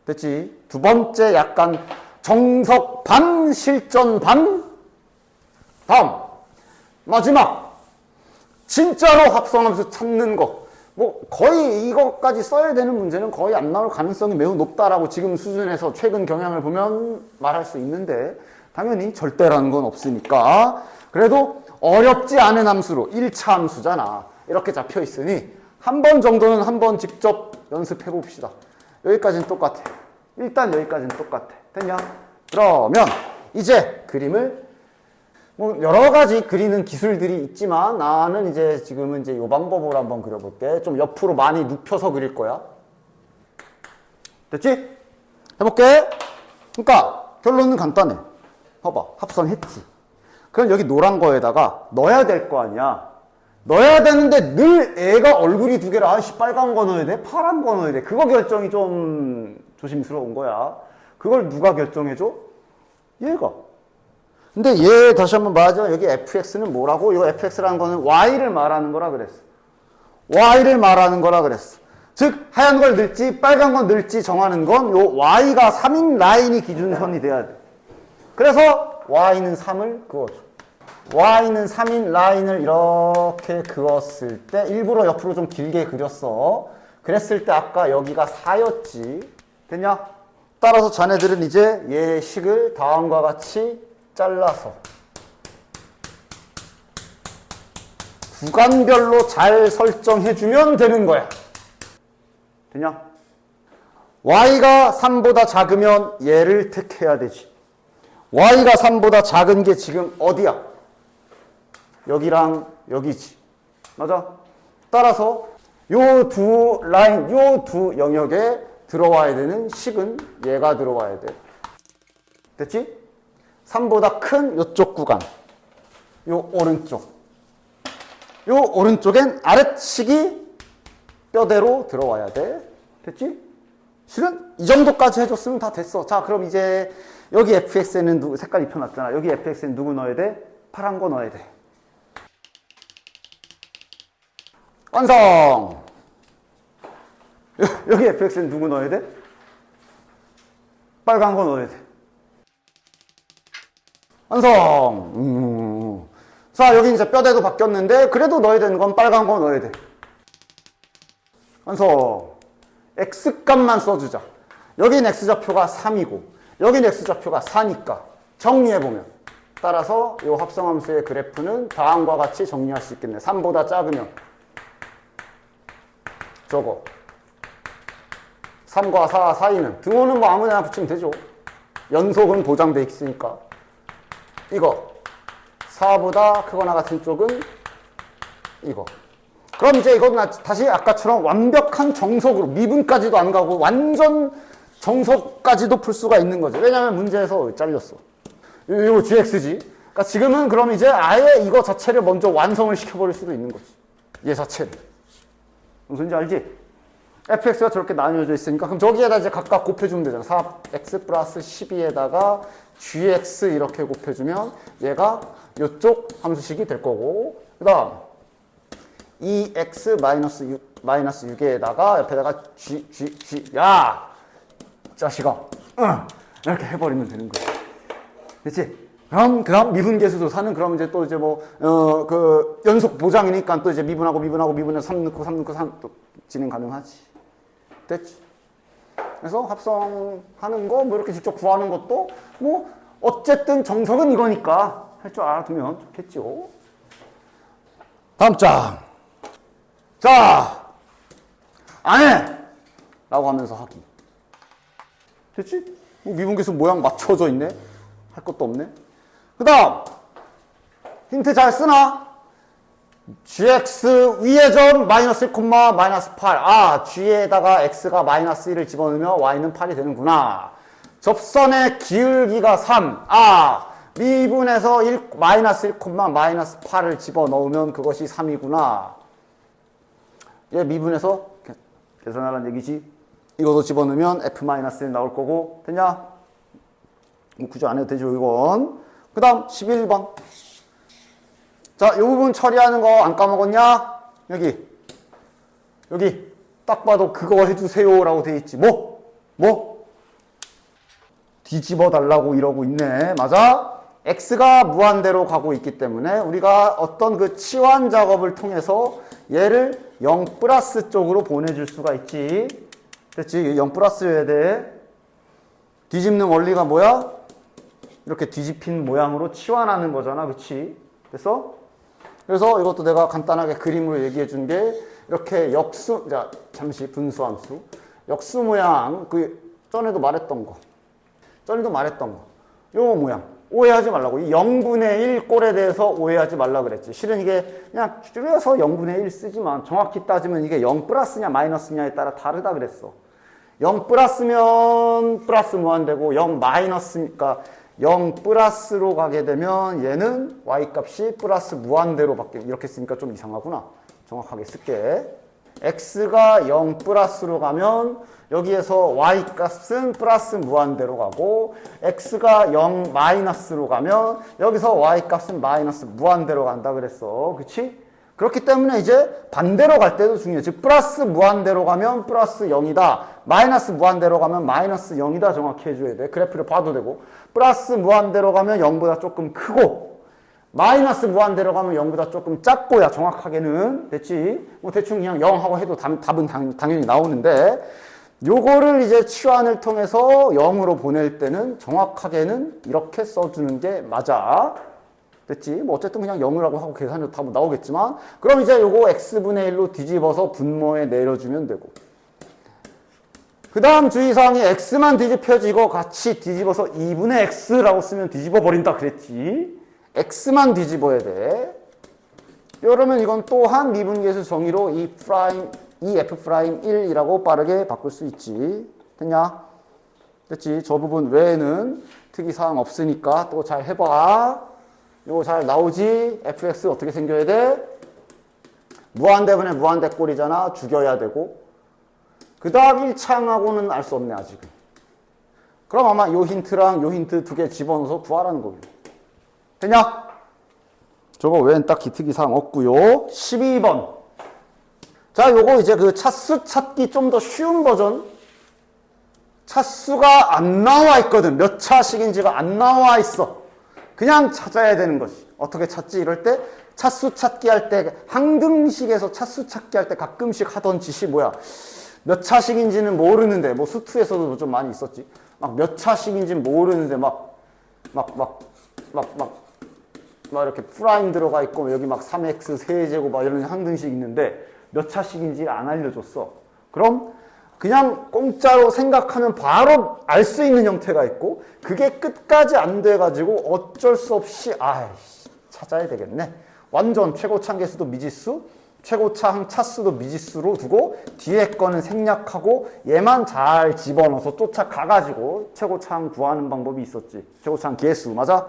됐지? 두 번째 약간 정석 반, 실전 반. 다음 마지막 진짜로 합성하면서 찾는 거. 뭐 거의 이거까지 써야 되는 문제는 거의 안 나올 가능성이 매우 높다라고 지금 수준에서 최근 경향을 보면 말할 수 있는데 당연히 절대라는 건 없으니까 그래도 어렵지 않은 함수로 1차 함수잖아. 이렇게 잡혀 있으니 한 번 정도는 한번 직접 연습해 봅시다. 여기까지는 똑같아. 일단 여기까지는 똑같아. 됐냐? 그러면 이제 그림을 뭐 여러 가지 그리는 기술들이 있지만 나는 이제 지금은 이제 이 방법으로 한번 그려볼게. 좀 옆으로 많이 눕혀서 그릴 거야. 됐지? 해볼게. 그러니까 결론은 간단해. 봐봐. 합성했지. 그럼 여기 노란 거에다가 넣어야 될 거 아니야. 넣어야 되는데 늘 애가 얼굴이 두 개라 빨간 거 넣어야 돼? 파란 거 넣어야 돼? 그거 결정이 좀 조심스러운 거야. 그걸 누가 결정해줘? 얘가. 근데 얘 다시 한번 말하자면 여기 fx는 뭐라고? 이거 fx라는 거는 y를 말하는 거라 그랬어. y를 말하는 거라 그랬어. 즉 하얀 걸 넣을지 빨간 걸 넣을지 정하는 건 요 y가 3인 라인이 기준선이 돼야 돼. 그래서 y는 3을 그어줘. y는 3인 라인을 이렇게 그었을 때 일부러 옆으로 좀 길게 그렸어. 그랬을 때 아까 여기가 4였지. 됐냐? 따라서 자네들은 이제 얘 식을 다음과 같이 잘라서 구간별로 잘 설정해주면 되는 거야. 되냐? y가 3보다 작으면 얘를 택해야 되지. y가 3보다 작은 게 지금 어디야? 여기랑 여기지. 맞아? 따라서 요 두 라인, 요 두 영역에 들어와야 되는 식은 얘가 들어와야 돼. 됐지? 3보다 큰 요쪽 구간. 요 오른쪽. 요 오른쪽엔 아랫식이 뼈대로 들어와야 돼. 됐지? 실은 이 정도까지 해줬으면 다 됐어. 자, 그럼 이제 여기 fx에는 누구, 색깔 입혀놨잖아. 여기 fx에는 누구 넣어야 돼? 파란 거 넣어야 돼. 완성! 여기 fx에는 누구 넣어야 돼? 빨간 거 넣어야 돼. 완성! 자, 여기 이제 뼈대도 바뀌었는데, 그래도 넣어야 되는 건 빨간 거 넣어야 돼. 완성! x값만 써주자. 여긴 x좌표가 3이고, 여긴 x좌표가 4니까, 정리해보면. 따라서 이 합성함수의 그래프는 다음과 같이 정리할 수 있겠네. 3보다 작으면. 저거. 3과 4 사이는 등호는 뭐 아무데나 붙이면 되죠. 연속은 보장돼 있으니까. 이거 4보다 크거나 같은 쪽은 이거. 그럼 이제 이건 다시 아까처럼 완벽한 정석으로 미분까지도 안 가고 완전 정석까지도 풀 수가 있는 거죠. 왜냐면 문제에서 잘렸어. 이거 gx지. 그러니까 지금은 그럼 이제 아예 이거 자체를 먼저 완성을 시켜버릴 수도 있는 거지. 얘 자체를. 무슨 소리인지 알지? fx가 저렇게 나뉘어져 있으니까 그럼 저기에다 이제 각각 곱해주면 되잖아. 4x 플러스 12에다가 gx 이렇게 곱해주면 얘가 이쪽 함수식이 될 거고, 그 다음 2x 마이너스 6에다가 옆에다가 g 야 자식아 이렇게 해버리면 되는 거야. 그치? 그럼 미분계수 조사는 그럼 이제 또 이제 뭐 그 연속 보장이니까 또 이제 미분해서 3 넣고 3 또 진행 가능하지. 됐지? 그래서 합성하는 거 뭐 이렇게 직접 구하는 것도 뭐 어쨌든 정석은 이거니까 할 줄 알아두면 좋겠죠. 다음 장. 자, 안 해! 라고 하면서 하기. 됐지? 뭐 미분계수 모양 맞춰져 있네? 할 것도 없네? 그 다음, 힌트 잘 쓰나? gx 위의 점 마이너스 1, 마이너스 8. 아, g에다가 x가 마이너스 1을 집어넣으면 y는 8이 되는구나. 접선의 기울기가 3. 아, 미분에서 마이너스 1, 마이너스 8을 집어넣으면 그것이 3이구나. 얘 미분해서 계산하라는 얘기지. 이것도 집어넣으면 f-1 나올 거고. 됐냐? 뭐 굳이 안 해도 되죠, 이건. 그 다음 11번. 자, 이 부분 처리하는 거 안 까먹었냐? 여기 딱 봐도 그거 해주세요 라고 돼 있지. 뭐? 뒤집어 달라고 이러고 있네. 맞아? x가 무한대로 가고 있기 때문에 우리가 어떤 그 치환 작업을 통해서 얘를 0 플러스 쪽으로 보내줄 수가 있지. 됐지? 0 플러스여야 돼. 뒤집는 원리가 뭐야? 이렇게 뒤집힌 모양으로 치환하는 거잖아. 그치? 됐어? 그래서 이것도 내가 간단하게 그림으로 얘기해 준 게 이렇게 자, 잠시 분수함수. 역수 모양, 전에도 말했던 거. 요 모양. 오해하지 말라고. 이 0분의 1 꼴에 대해서 오해하지 말라 그랬지. 실은 이게 그냥 줄여서 0분의 1 쓰지만 정확히 따지면 이게 0 플러스냐 마이너스냐에 따라 다르다 그랬어. 0 플러스면 플러스 무한대고 0 마이너스니까 0 플러스로 가게 되면 얘는 y값이 플러스 무한대로 바뀌고 이렇게 쓰니까 좀 이상하구나. 정확하게 쓸게. x가 0 플러스로 가면 여기에서 y값은 플러스 무한대로 가고 x가 0 마이너스로 가면 여기서 y값은 마이너스 무한대로 간다 그랬어. 그치? 그렇기 때문에 이제 반대로 갈 때도 중요해. 즉 플러스 무한대로 가면 플러스 0이다. 마이너스 무한대로 가면 마이너스 0이다. 정확히 해줘야 돼. 그래프를 봐도 되고. 플러스 무한대로 가면 0보다 조금 크고 마이너스 무한대로 가면 0보다 조금 작고야 정확하게는. 됐지? 뭐 대충 그냥 0 하고 해도 답은 당연히 나오는데 요거를 이제 치환을 통해서 0으로 보낼 때는 정확하게는 이렇게 써주는 게 맞아. 됐지? 뭐 어쨌든 그냥 0이라고 하고 계산해도 답은 나오겠지만 그럼 이제 요거 x분의 1로 뒤집어서 분모에 내려주면 되고 그 다음 주의사항이 x만 뒤집혀지고 같이 뒤집어서 2분의 x라고 쓰면 뒤집어 버린다 그랬지. x만 뒤집어야 돼. 이러면 이건 또한 미분계수 정의로 이 f'1이라고 빠르게 바꿀 수 있지. 됐냐? 됐지? 저 부분 외에는 특이사항 없으니까 또 잘 해봐. 이거 잘 나오지? fx 어떻게 생겨야 돼? 무한대분의 무한대꼴이잖아. 죽여야 되고. 그 다음 1차항하고는 알 수 없네 아직은. 그럼 아마 요 힌트랑 요 힌트 두 개 집어넣어서 구하라는 거고. 됐냐? 저거 외엔 딱히 특이사항 없고요. 12번. 자, 요거 이제 그 차수 찾기 좀 더 쉬운 버전. 차수가 안 나와 있거든. 몇 차식인지가 안 나와 있어. 그냥 찾아야 되는 거지. 어떻게 찾지? 이럴 때 차수 찾기 할 때 항등식에서 차수 찾기 할 때 가끔씩 하던 짓이 뭐야? 몇 차식인지는 모르는데 뭐 수투에서도 좀 많이 있었지. 막 몇 차식인지는 모르는데 막 이렇게 프라임 들어가 있고 여기 막 3x 세제곱 막 이런 항등식 있는데 몇 차식인지 안 알려줬어. 그럼 그냥 공짜로 생각하면 바로 알 수 있는 형태가 있고 그게 끝까지 안 돼가지고 어쩔 수 없이 찾아야 되겠네. 완전 최고차항 계수도 미지수, 최고차항 차수도 미지수로 두고 뒤에 거는 생략하고 얘만 잘 집어넣어서 쫓아가가지고 최고차항 구하는 방법이 있었지. 최고차항 계수 맞아?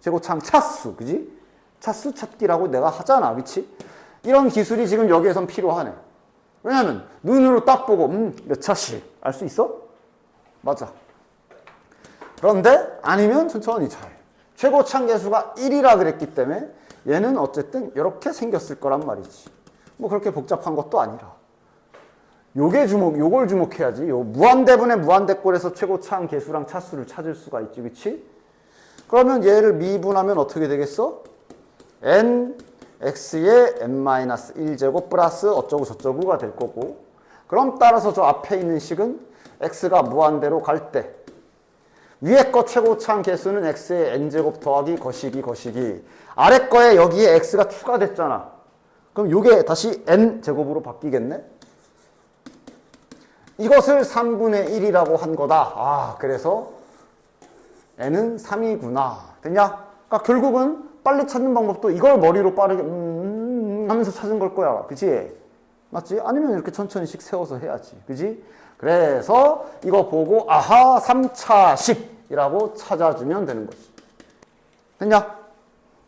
최고차항 차수 그지? 차수 찾기라고 내가 하잖아 그치? 이런 기술이 지금 여기에선 필요하네. 왜냐면 눈으로 딱 보고 몇 차씩 알 수 있어? 맞아. 그런데 아니면 천천히 잘. 최고차항 계수가 1이라 그랬기 때문에 얘는 어쨌든 이렇게 생겼을 거란 말이지. 뭐 그렇게 복잡한 것도 아니라. 요걸 주목해야지. 요 무한대분의 무한대꼴에서 최고차항 계수랑 차수를 찾을 수가 있지. 그치? 그러면 얘를 미분하면 어떻게 되겠어? n x의 n-1제곱 플러스 어쩌고 저쩌고가 될 거고 그럼 따라서 저 앞에 있는 식은 x가 무한대로 갈 때 위에 거 최고차항 계수는 x의 n제곱 더하기 거시기 아래 거에 여기에 x가 추가됐잖아. 그럼 이게 다시 n제곱으로 바뀌겠네? 이것을 3분의 1이라고 한 거다. 그래서 n은 3이구나. 됐냐? 그러니까 결국은 빨리 찾는 방법도 이걸 머리로 빠르게 하면서 찾은 걸 거야. 그치? 맞지? 아니면 이렇게 천천히씩 세워서 해야지. 그치? 그래서 이거 보고 3차식이라고 찾아주면 되는 거지. 됐냐?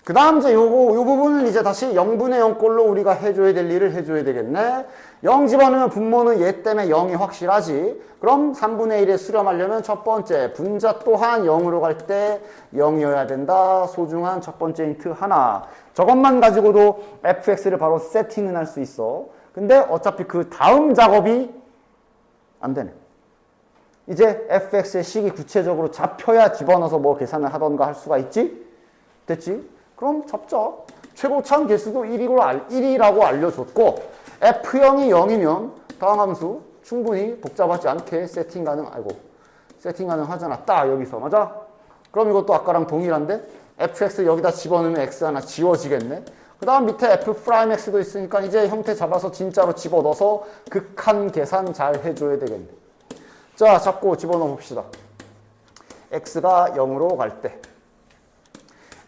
그 다음 이제 요 부분을 이제 다시 0분의 0꼴로 우리가 해줘야 될 일을 해줘야 되겠네. 0 집어넣으면 분모는 얘 때문에 0이 확실하지. 그럼 3분의 1에 수렴하려면 첫 번째 분자 또한 0으로 갈 때 0이어야 된다. 소중한 첫 번째 힌트 하나. 저것만 가지고도 fx를 바로 세팅은 할 수 있어. 근데 어차피 그 다음 작업이 안 되네. 이제 fx의 식이 구체적으로 잡혀야 집어넣어서 뭐 계산을 하던가 할 수가 있지? 됐지? 그럼 잡자. 최고차항 계수도 1이라고 알려줬고 f형이 0이면 다음 함수 충분히 복잡하지 않게 세팅 가능하잖아. 딱 여기서 맞아? 그럼 이것도 아까랑 동일한데 fx 여기다 집어넣으면 x 하나 지워지겠네. 그 다음 밑에 f'x도 있으니까 이제 형태 잡아서 진짜로 집어넣어서 극한 계산 잘 해줘야 되겠네. 자, 잡고 집어넣어 봅시다. x가 0으로 갈 때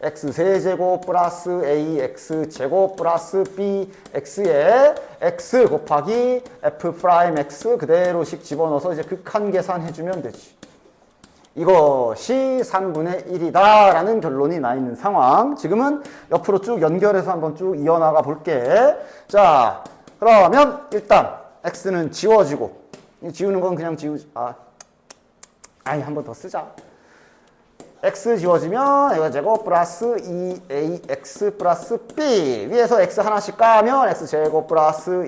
x 세제곱 플러스 ax 제곱 플러스 bx에 x 곱하기 f'x 그대로씩 집어넣어서 이제 극한 계산해주면 되지. 이것이 3분의 1이다 라는 결론이 나 있는 상황. 지금은 옆으로 쭉 연결해서 한번 쭉 이어나가 볼게. 자, 그러면 일단 x는 지워지고 지우는 건 그냥 지우지. 한 번 더 쓰자. x 지워지면 이거 제곱 플러스 2ax 플러스 b 위에서 x 하나씩 까면 x 제곱 플러스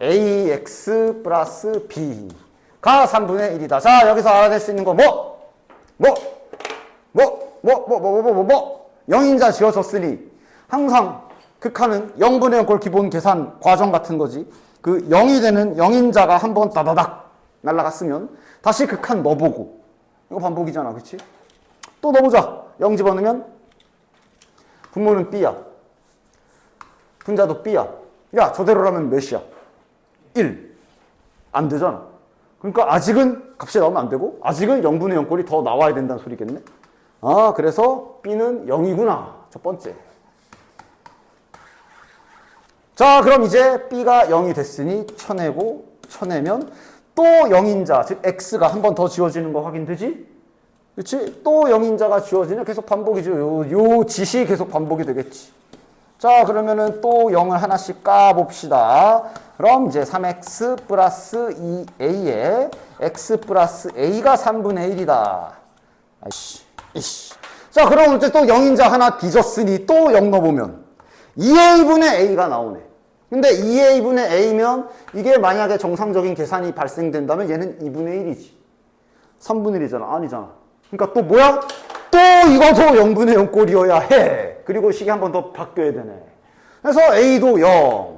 ax 플러스 b가 3분의 1이다. 자, 여기서 알아낼 수 있는 거 영인자 지어졌으니 항상 극한은 0분의 0꼴 기본 계산 과정 같은 거지. 그 0이 되는 영인자가 한번 따다닥 날아갔으면 다시 극한 넣어보고. 이거 반복이잖아. 그치? 또 넣어보자. 0 집어넣으면 분모는 B야. 분자도 B야. 야, 저대로라면 몇이야? 1. 안 되잖아. 그러니까 아직은 값이 나오면 안 되고 아직은 0분의 0꼴이 더 나와야 된다는 소리겠네. 아, 그래서 B는 0이구나. 첫 번째. 자, 그럼 이제 B가 0이 됐으니 쳐내면 또 0인자, 즉 X가 한 번 더 지워지는 거 확인되지? 그렇지? 또 0인자가 지워지면 계속 반복이죠. 요 짓이 계속 반복이 되겠지. 자, 그러면은 또 0을 하나씩 까봅시다. 그럼 이제 3x 플러스 2a에 x 플러스 a가 3분의 1이다. 아이씨, 이씨. 자, 그럼 이제 또 0인자 하나 뒤졌으니 또 0 넣어보면 2a분의 a가 나오네. 근데 2a분의 a면 이게 만약에 정상적인 계산이 발생된다면 얘는 2분의 1이지. 3분의 1이잖아. 아니잖아. 그러니까 또 뭐야? 또 이것도 0분의 0꼴이어야 해. 그리고 식이 한 번 더 바뀌어야 되네. 그래서 a도 0.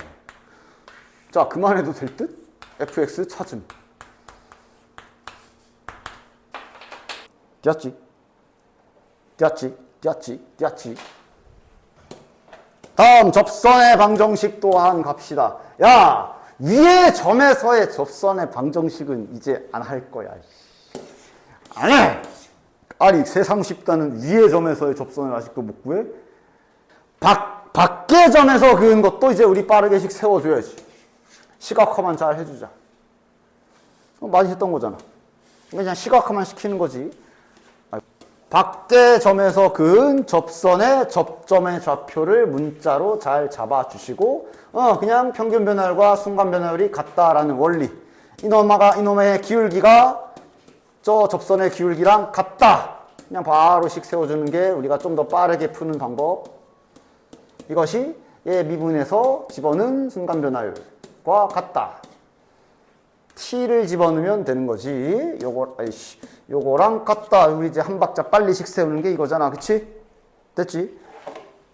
자, 그만해도 될 듯? fx 찾음. 띄었지. 다음 접선의 방정식 또한 갑시다. 야, 위의 점에서의 접선의 방정식은 이제 안 할 거야. 안 해! 아니, 세상 쉽다는 위의 점에서의 접선을 아직도 못 구해? 밖의 점에서 그은 것도 이제 우리 빠르게씩 세워줘야지. 시각화만 잘 해주자. 많이 했던 거잖아. 그냥 시각화만 시키는 거지. 밖의 점에서 그은 접선의 접점의 좌표를 문자로 잘 잡아주시고, 그냥 평균 변화율과 순간 변화율이 같다라는 원리. 이놈의 기울기가 저 접선의 기울기랑 같다. 그냥 바로씩 세워주는 게 우리가 좀 더 빠르게 푸는 방법. 이것이 얘 미분에서 집어넣은 순간 변화율과 같다. t를 집어넣으면 되는 거지. 요거랑 같다. 우리 이제 한 박자 빨리씩 세우는 게 이거잖아. 그치? 됐지?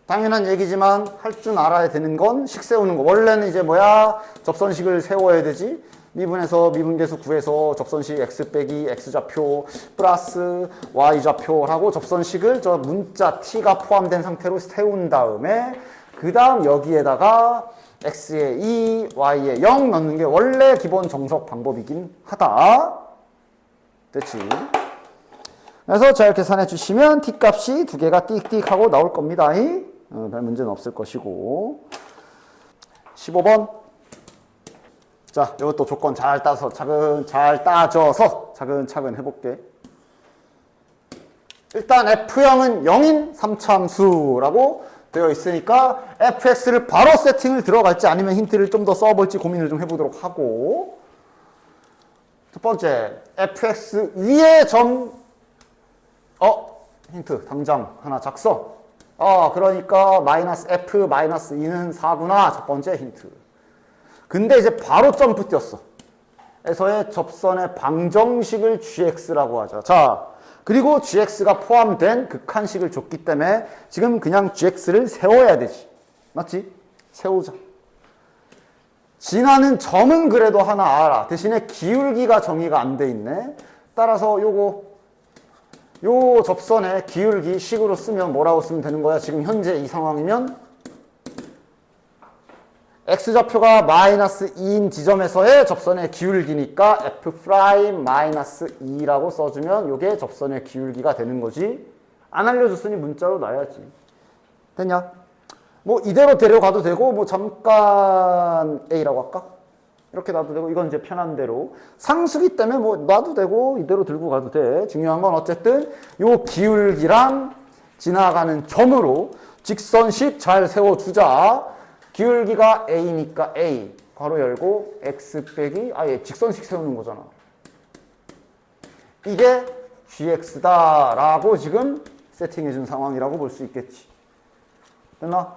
당연한 얘기지만 할 줄 알아야 되는 건 식 세우는 거. 원래는 이제 뭐야? 접선식을 세워야 되지. 미분에서 미분계수 구해서 접선식 x 빼기 x좌표 플러스 y좌표라고 접선식을 저 문자 t가 포함된 상태로 세운 다음에 그 다음 여기에다가 x에 2, y에 0 넣는 게 원래 기본 정석 방법이긴 하다. 됐지? 그래서 잘 계산해 주시면 t 값이 두 개가 띡띡 하고 나올 겁니다. 별 문제는 없을 것이고. 15번. 자, 이것도 조건 잘 따져서 차근차근 해볼게. 일단 F형은 0인 3차함수라고 되어 있으니까 fx를 바로 세팅을 들어갈지 아니면 힌트를 좀 더 써볼지 고민을 좀 해보도록 하고. 첫 번째, fx 위의 점, 힌트 당장 하나 작성. 그러니까 마이너스 f 마이너스 2는 4구나. 첫 번째 힌트. 근데 이제 바로 점프 뛰었어. 에서의 접선의 방정식을 gx라고 하죠. 자, 그리고 gx가 포함된 극한식을 줬기 때문에 지금 그냥 gx를 세워야 되지. 맞지? 세우자. 지나는 점은 그래도 하나 알아. 대신에 기울기가 정의가 안 돼 있네. 따라서 요 접선의 기울기 식으로 쓰면 뭐라고 쓰면 되는 거야? 지금 현재 이 상황이면 x좌표가 마이너스 2인 지점에서의 접선의 기울기니까 f 프라임 마이너스 2라고 써주면 이게 접선의 기울기가 되는 거지. 안 알려줬으니 문자로 놔야지. 됐냐? 뭐 이대로 데려가도 되고 뭐 잠깐 a라고 할까? 이렇게 놔도 되고 이건 이제 편한 대로. 상수기 때문에 뭐 놔도 되고 이대로 들고 가도 돼. 중요한 건 어쨌든 요 기울기랑 지나가는 점으로 직선식 잘 세워주자. 기울기가 a니까 a 괄호 열고 x 빼기 아예 직선식 세우는 거잖아. 이게 gx다 라고 지금 세팅해 준 상황이라고 볼 수 있겠지. 됐나?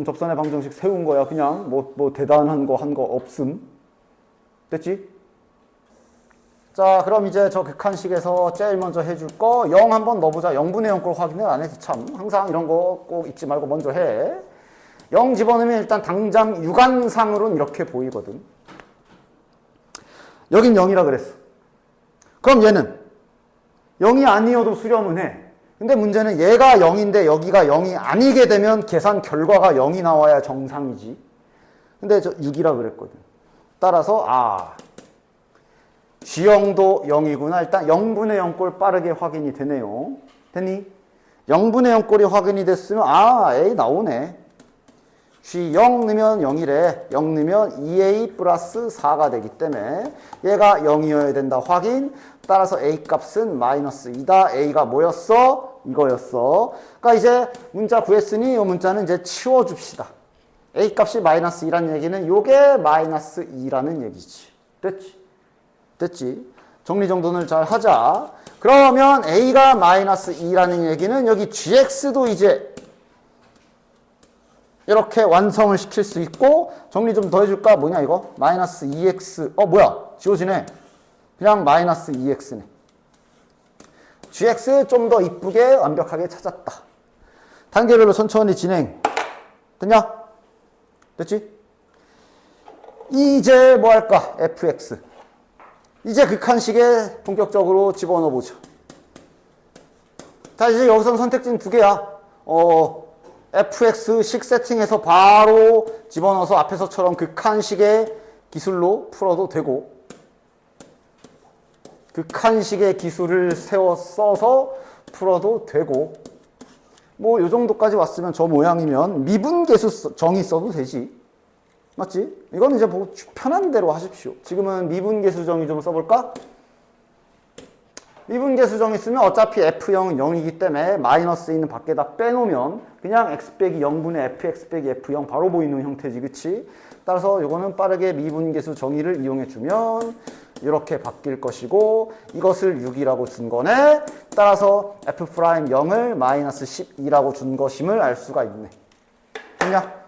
접선의 방정식 세운 거야. 그냥 뭐 대단한 거 한 거 없음. 됐지? 자, 그럼 이제 저 극한식에서 제일 먼저 해줄 거 0 한번 넣어보자. 0분의 0 걸 확인을 안 해서 참 항상 이런 거 꼭 잊지 말고 먼저 해. 0 집어넣으면 일단 당장 육안상으로는 이렇게 보이거든. 여긴 0이라 그랬어. 그럼 얘는 0이 아니어도 수렴은 해. 근데 문제는 얘가 0인데 여기가 0이 아니게 되면 계산 결과가 0이 나와야 정상이지. 근데 저 6이라 그랬거든. 따라서 G형도 0이구나. 일단 0분의 0꼴 빠르게 확인이 되네요. 됐니? 0분의 0꼴이 확인이 됐으면 A 나오네. G 0 넣으면 0이래. 0 넣으면 2A 플러스 4가 되기 때문에 얘가 0이어야 된다. 확인. 따라서 A 값은 마이너스 2다. A가 뭐였어? 이거였어. 그러니까 이제 문자 구했으니 이 문자는 이제 치워줍시다. A 값이 마이너스 2라는 얘기는 요게 마이너스 2라는 얘기지. 됐지? 정리정돈을 잘 하자. 그러면 A가 마이너스 2라는 얘기는 여기 GX도 이제 이렇게 완성을 시킬 수 있고, 정리 좀 더 해줄까? 뭐냐 이거? 마이너스 2x 뭐야? 지워지네. 그냥 마이너스 2x네. gx 좀 더 이쁘게 완벽하게 찾았다. 단계별로 천천히 진행. 됐냐? 됐지? 이제 뭐 할까? fx. 이제 극한식에 본격적으로 집어넣어 보자. 자, 이제 여기서는 선택지는 두 개야. fx식 세팅해서 바로 집어넣어서 앞에서처럼 극한식의 기술로 풀어도 되고, 극한식의 기술을 써서 풀어도 되고, 뭐 요 정도까지 왔으면 저 모양이면 미분계수 정의 써도 되지. 맞지? 이건 이제 뭐 편한 대로 하십시오. 지금은 미분계수 정의 좀 써볼까? 미분계수 정의 쓰면 어차피 F0은 0이기 때문에 마이너스 있는 밖에다 빼놓으면 그냥 x 빼기 0분의 fx 빼기 f0 바로 보이는 형태지, 그치? 따라서 이거는 빠르게 미분계수 정의를 이용해주면 이렇게 바뀔 것이고, 이것을 6이라고 준 거네. 따라서 f'0을 마이너스 12라고 준 것임을 알 수가 있네. 됐냐?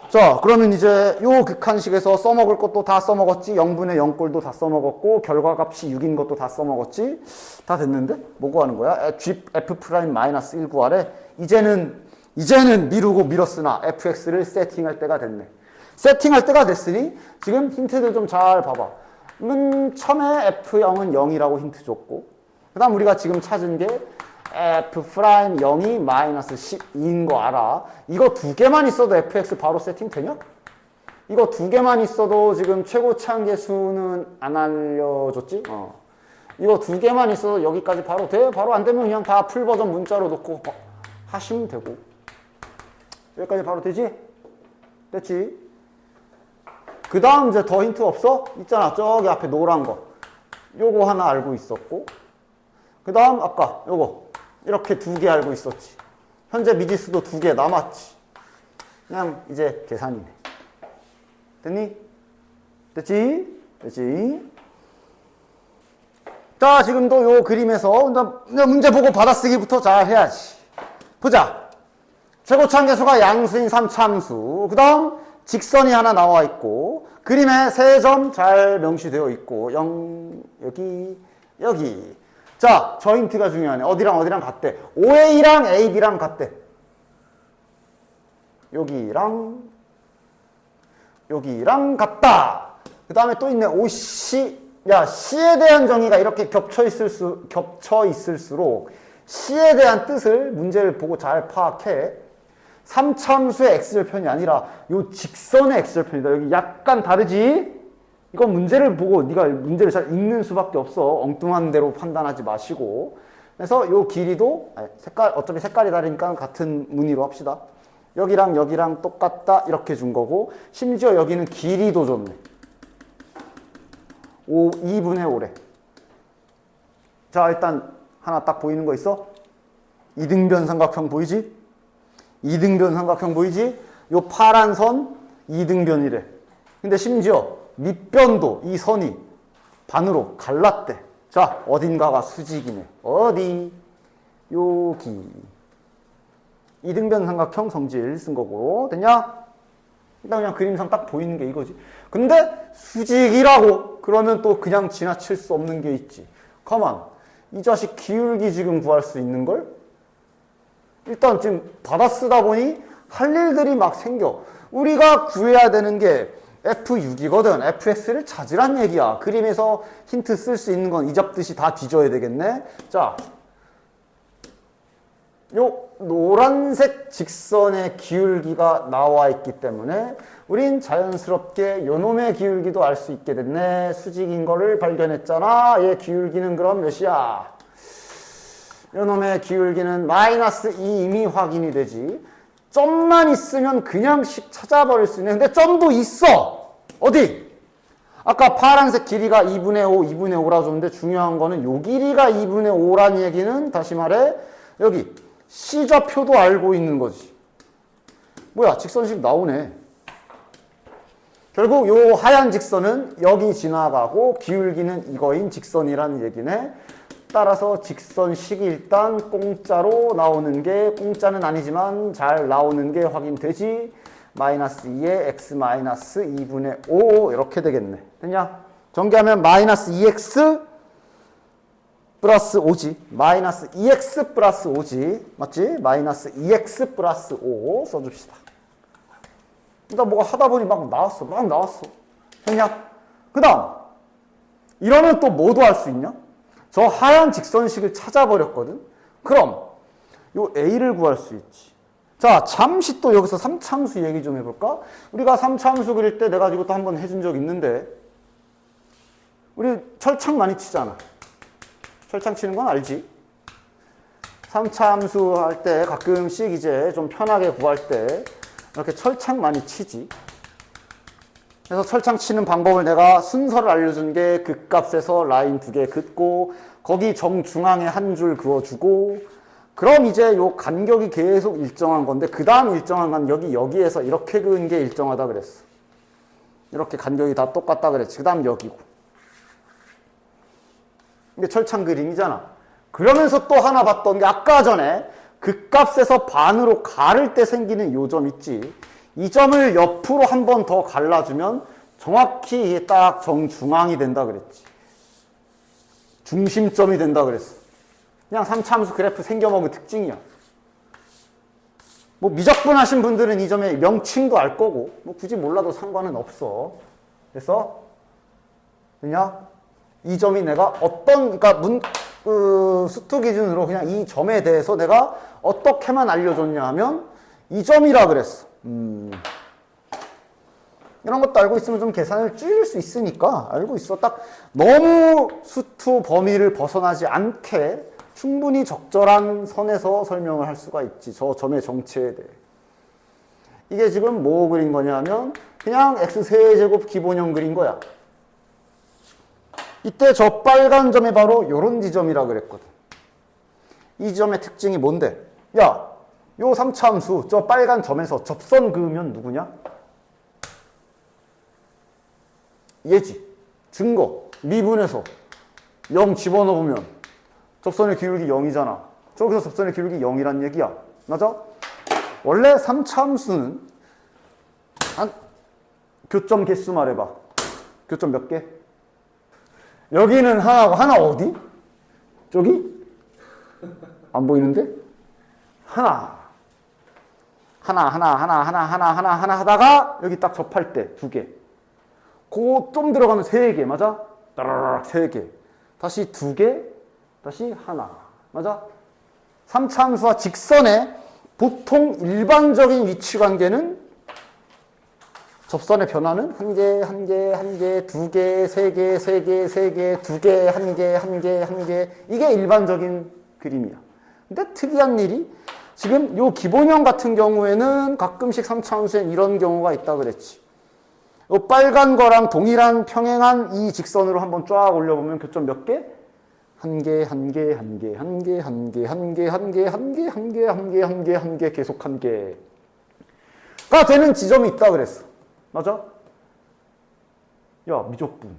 자, 그러면 이제 요 극한식에서 써먹을 것도 다 써먹었지. 0분의 0꼴도 다 써먹었고, 결과값이 6인 것도 다 써먹었지. 다 됐는데? 뭐 구하는 거야? f'-1 구하래. 이제는 미루고 미뤘으나 fx를 세팅할 때가 됐네. 세팅할 때가 됐으니 지금 힌트들 좀 잘 봐봐. 처음에 f0은 0이라고 힌트 줬고, 그 다음 우리가 지금 찾은 게 f'0이 마이너스 12인 거 알아. 이거 두 개만 있어도 fx 바로 세팅되냐? 이거 두 개만 있어도 지금 최고 차항계수는 안 알려줬지? 이거 두 개만 있어도 여기까지 바로 돼? 바로 안 되면 그냥 다 풀버전 문자로 놓고 하시면 되고. 여기까지 바로 되지? 됐지? 그 다음 이제 더 힌트 없어? 있잖아, 저기 앞에 노란 거. 요거 하나 알고 있었고, 그 다음 아까 요거 이렇게 두 개 알고 있었지. 현재 미지수도 두 개 남았지. 그냥 이제 계산이네. 됐니? 됐지? 됐지? 자, 지금도 요 그림에서 문제 보고 받아쓰기부터 잘 해야지. 보자. 최고차항계수가 양수인 3차함수. 그 다음 직선이 하나 나와 있고, 그림에 세 점 잘 명시되어 있고, 0, 여기. 자, 저 힌트가 중요하네. 어디랑 같대? OA랑 AB랑 같대. 여기랑 같다. 그 다음에 또 있네. OC. 야, C에 대한 정의가 이렇게 겹쳐 있을수록 C에 대한 뜻을 문제를 보고 잘 파악해. 3차함수의 x절편이 아니라 요 직선의 x절편이다. 여기 약간 다르지? 이건 문제를 보고 네가 문제를 잘 읽는 수밖에 없어. 엉뚱한 대로 판단하지 마시고. 그래서 요 길이도 어차피 색깔이 다르니까 같은 무늬로 합시다. 여기랑 똑같다 이렇게 준 거고, 심지어 여기는 길이도 줬네. 2분의 5래. 자, 일단 하나 딱 보이는 거 있어? 이등변 삼각형 보이지? 이등변 삼각형 보이지? 요 파란 선 이등변이래. 근데 심지어 밑변도 이 선이 반으로 갈랐대. 자, 어딘가가 수직이네. 어디? 여기. 이등변 삼각형 성질 쓴 거고. 됐냐? 일단 그냥 그림상 딱 보이는 게 이거지. 근데 수직이라고 그러면 또 그냥 지나칠 수 없는 게 있지. 가만, 이 자식 기울기 지금 구할 수 있는 걸? 일단 지금 받아 쓰다 보니 할 일들이 막 생겨. 우리가 구해야 되는 게 F6이거든. fx를 찾으란 얘기야. 그림에서 힌트 쓸 수 있는 건 이 잡듯이 다 뒤져야 되겠네. 자, 요 노란색 직선의 기울기가 나와 있기 때문에 우린 자연스럽게 요 놈의 기울기도 알 수 있게 됐네. 수직인 거를 발견했잖아. 얘 기울기는 그럼 몇이야? 요 놈의 기울기는 -2 이미 확인이 되지. 점만 있으면 그냥씩 찾아버릴 수 있는. 근데 점도 있어. 어디? 아까 파란색 길이가 2분의 5, 2분의 5라 줬는데 중요한 거는 요 길이가 2분의 5란 얘기는 다시 말해 여기 C좌표도 알고 있는 거지. 뭐야, 직선식 나오네. 결국 요 하얀 직선은 여기 지나가고 기울기는 이거인 직선이라는 얘기네. 따라서 직선식이 일단 공짜로 나오는 게, 공짜는 아니지만 잘 나오는 게 확인되지. -2에 x 마이너스 2분의 5 이렇게 되겠네. 됐냐? 전개하면 -2x 플러스 5지. -2x 플러스 5지. 맞지? -2x 플러스 5 써줍시다. 일단 뭐가 하다 보니 막 나왔어. 됐냐? 그 다음 이러면 또 뭐도 할 수 있냐? 저 하얀 직선식을 찾아버렸거든. 그럼 요 a를 구할 수 있지. 자, 잠시 또 여기서 3차함수 얘기 좀 해볼까? 우리가 3차함수 그릴 때 내가 이것도 한번 해준 적 있는데 우리 철창 많이 치잖아. 철창 치는 건 알지? 3차함수 할 때 가끔씩 이제 좀 편하게 구할 때 이렇게 철창 많이 치지. 그래서 철창 치는 방법을 내가 순서를 알려준 게 극값에서 라인 2개 긋고 거기 정중앙에 한 줄 그어주고 그럼 이제 요 간격이 계속 일정한 건데 그 다음 일정한 간격이 여기에서 이렇게 그은 게 일정하다 그랬어. 이렇게 간격이 다 똑같다 그랬지. 그 다음 여기고. 이게 철창 그림이잖아. 그러면서 또 하나 봤던 게 아까 전에 극값에서 반으로 가를 때 생기는 요 점 있지. 이 점을 옆으로 한 번 더 갈라주면 정확히 딱 정중앙이 된다 그랬지. 중심점이 된다 그랬어. 그냥 3차함수 그래프 생겨먹은 특징이야. 뭐 미적분 하신 분들은 이 점의 명칭도 알 거고 뭐 굳이 몰라도 상관은 없어. 그래서 그냥 이 점이 내가 어떤, 그러니까 수투 기준으로 그냥 이 점에 대해서 내가 어떻게만 알려줬냐 하면 이 점이라 그랬어. 이런 것도 알고 있으면 좀 계산을 줄일 수 있으니까 알고 있어. 딱 너무 수투 범위를 벗어나지 않게 충분히 적절한 선에서 설명을 할 수가 있지. 저 점의 정체에 대해. 이게 지금 뭐 그린 거냐면 그냥 x세제곱 기본형 그린 거야. 이때 저 빨간 점이 바로 요런 지점이라 그랬거든. 이 점의 특징이 뭔데? 야, 요 3차함수 저 빨간 점에서 접선 그으면 누구냐? 얘지. 증거. 미분에서 0 집어넣으면 접선의 기울기 0이잖아. 저기서 접선의 기울기 0이란 얘기야. 맞아? 원래 3차함수는 한 교점 개수 말해봐. 교점 몇 개? 여기는 하나고 하나 어디? 저기? 안 보이는데? 하나 하다가 여기 딱 접할 때 2개. 그거 좀 들어가면 3개. 맞아? 따라락 3개. 다시 2개. 다시 하나. 맞아? 3차함수와 직선의 보통 일반적인 위치 관계는 접선의 변화는 1개, 1개, 1개, 2개, 3개, 3개, 3개, 2개, 1개, 1개, 1개. 이게 일반적인 그림이야. 근데 특이한 일이 지금 요 기본형 같은 경우에는 가끔씩 3차함수엔 이런 경우가 있다 그랬지. 요 빨간 거랑 동일한 평행한 이 직선으로 한번 쫙 올려보면 교점 몇 개? 1개, 1개, 1개, 1개, 1개, 1개, 1개, 1개, 1개, 1개, 1개, 1개, 계속 1개가 되는 지점이 있다 그랬어. 맞아? 야, 미적분.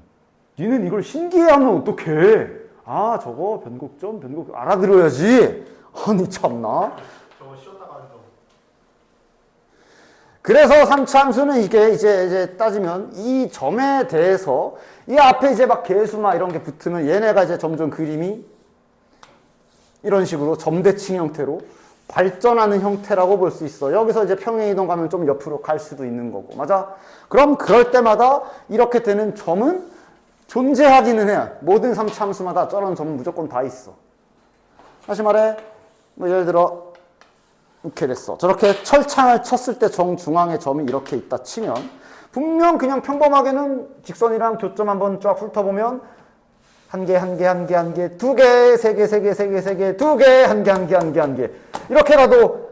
니는 이걸 신기해하면 어떡해? 아, 저거 변곡점, 알아들어야지. 아니, 참나. 저거 쉬었다가 좀. 그래서 3차 함수는 이게 이제 따지면 이 점에 대해서 이 앞에 이제 막 개수 막 이런 게 붙으면 얘네가 이제 점점 그림이 이런 식으로 점대칭 형태로 발전하는 형태라고 볼 수 있어. 여기서 이제 평행이동 가면 좀 옆으로 갈 수도 있는 거고. 맞아? 그럼 그럴 때마다 이렇게 되는 점은 존재하기는 해. 모든 3차 함수마다 저런 점은 무조건 다 있어. 다시 말해, 뭐 예를 들어 이렇게 됐어. 저렇게 철창을 쳤을 때 정중앙에 점이 이렇게 있다 치면 분명 그냥 평범하게는 직선이랑 교점 한번 쫙 훑어보면 한 개, 한 개, 한 개, 한 개, 두 개, 세 개, 세 개, 세 개, 세 개, 두 개, 한 개, 한 개, 한 개, 한 개. 이렇게라도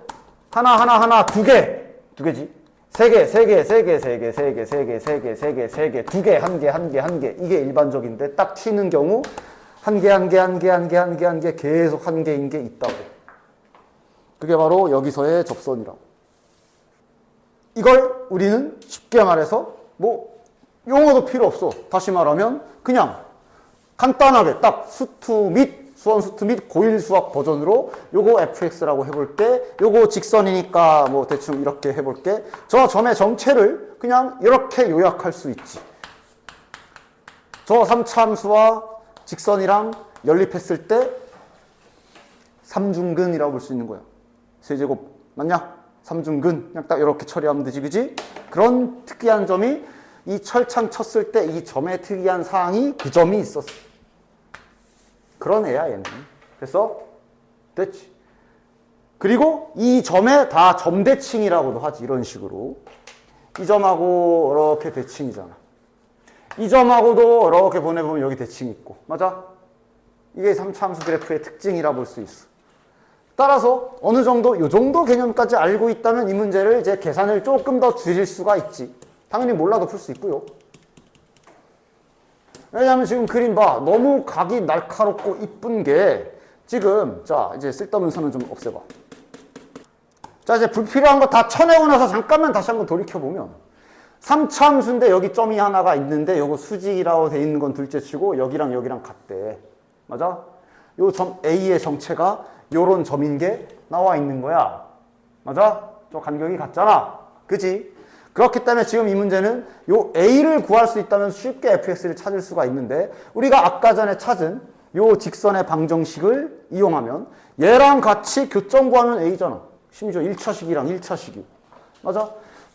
하나, 하나, 하나, 두 개, 두 개지. 세 개, 세 개, 세 개, 세 개, 세 개, 세 개, 세 개, 세 개, 세 개, 두 개, 한 개, 한 개, 한 개. 이게 일반적인데 딱 튀는 경우 한 개, 한 개, 한 개, 한 개, 한 개, 한 개 계속 한 개인 게 있다고. 그게 바로 여기서의 접선이라고. 이걸 우리는 쉽게 말해서 뭐 용어도 필요 없어. 다시 말하면 그냥 간단하게 딱 수투 및 수원 수투 및 고1 수학 버전으로 요거 fx라고 해볼게. 요거 직선이니까 뭐 대충 이렇게 해볼게. 저 점의 정체를 그냥 이렇게 요약할 수 있지. 저 3차 함수와 직선이랑 연립했을 때 삼중근이라고 볼 수 있는 거야. 세제곱 맞냐? 삼중근 그냥 딱 이렇게 처리하면 되지, 그지? 그런 특이한 점이 이 철창 쳤을 때 이 점의 특이한 사항이 그 점이 있었어. 그런 애야 얘는. 그래서 됐지. 그리고 이 점에 다 점대칭이라고도 하지. 이런 식으로 이 점하고 이렇게 대칭이잖아. 이 점하고도 이렇게 보내보면 여기 대칭이 있고. 맞아? 이게 3차 함수 그래프의 특징이라 볼 수 있어. 따라서 어느 정도 이 정도 개념까지 알고 있다면 이 문제를 이제 계산을 조금 더 줄일 수가 있지. 당연히 몰라도 풀 수 있고요. 왜냐하면 지금 그림 봐. 너무 각이 날카롭고 이쁜 게 지금 자 이제 쓸데없는 선은 좀 없애봐. 자 이제 불필요한 거 다 쳐내고 나서 잠깐만 다시 한번 돌이켜보면 3차 함수인데 여기 점이 하나가 있는데 요거 수직이라고 돼 있는 건 둘째치고 여기랑 여기랑 같대. 맞아? 요 점 A의 정체가 요런 점인 게 나와 있는 거야. 맞아? 저 간격이 같잖아. 그지? 그렇기 때문에 지금 이 문제는 요 A를 구할 수 있다면 쉽게 fx를 찾을 수가 있는데 우리가 아까 전에 찾은 요 직선의 방정식을 이용하면 얘랑 같이 교점 구하면 A잖아. 심지어 1차식이랑 1차식이고. 맞아?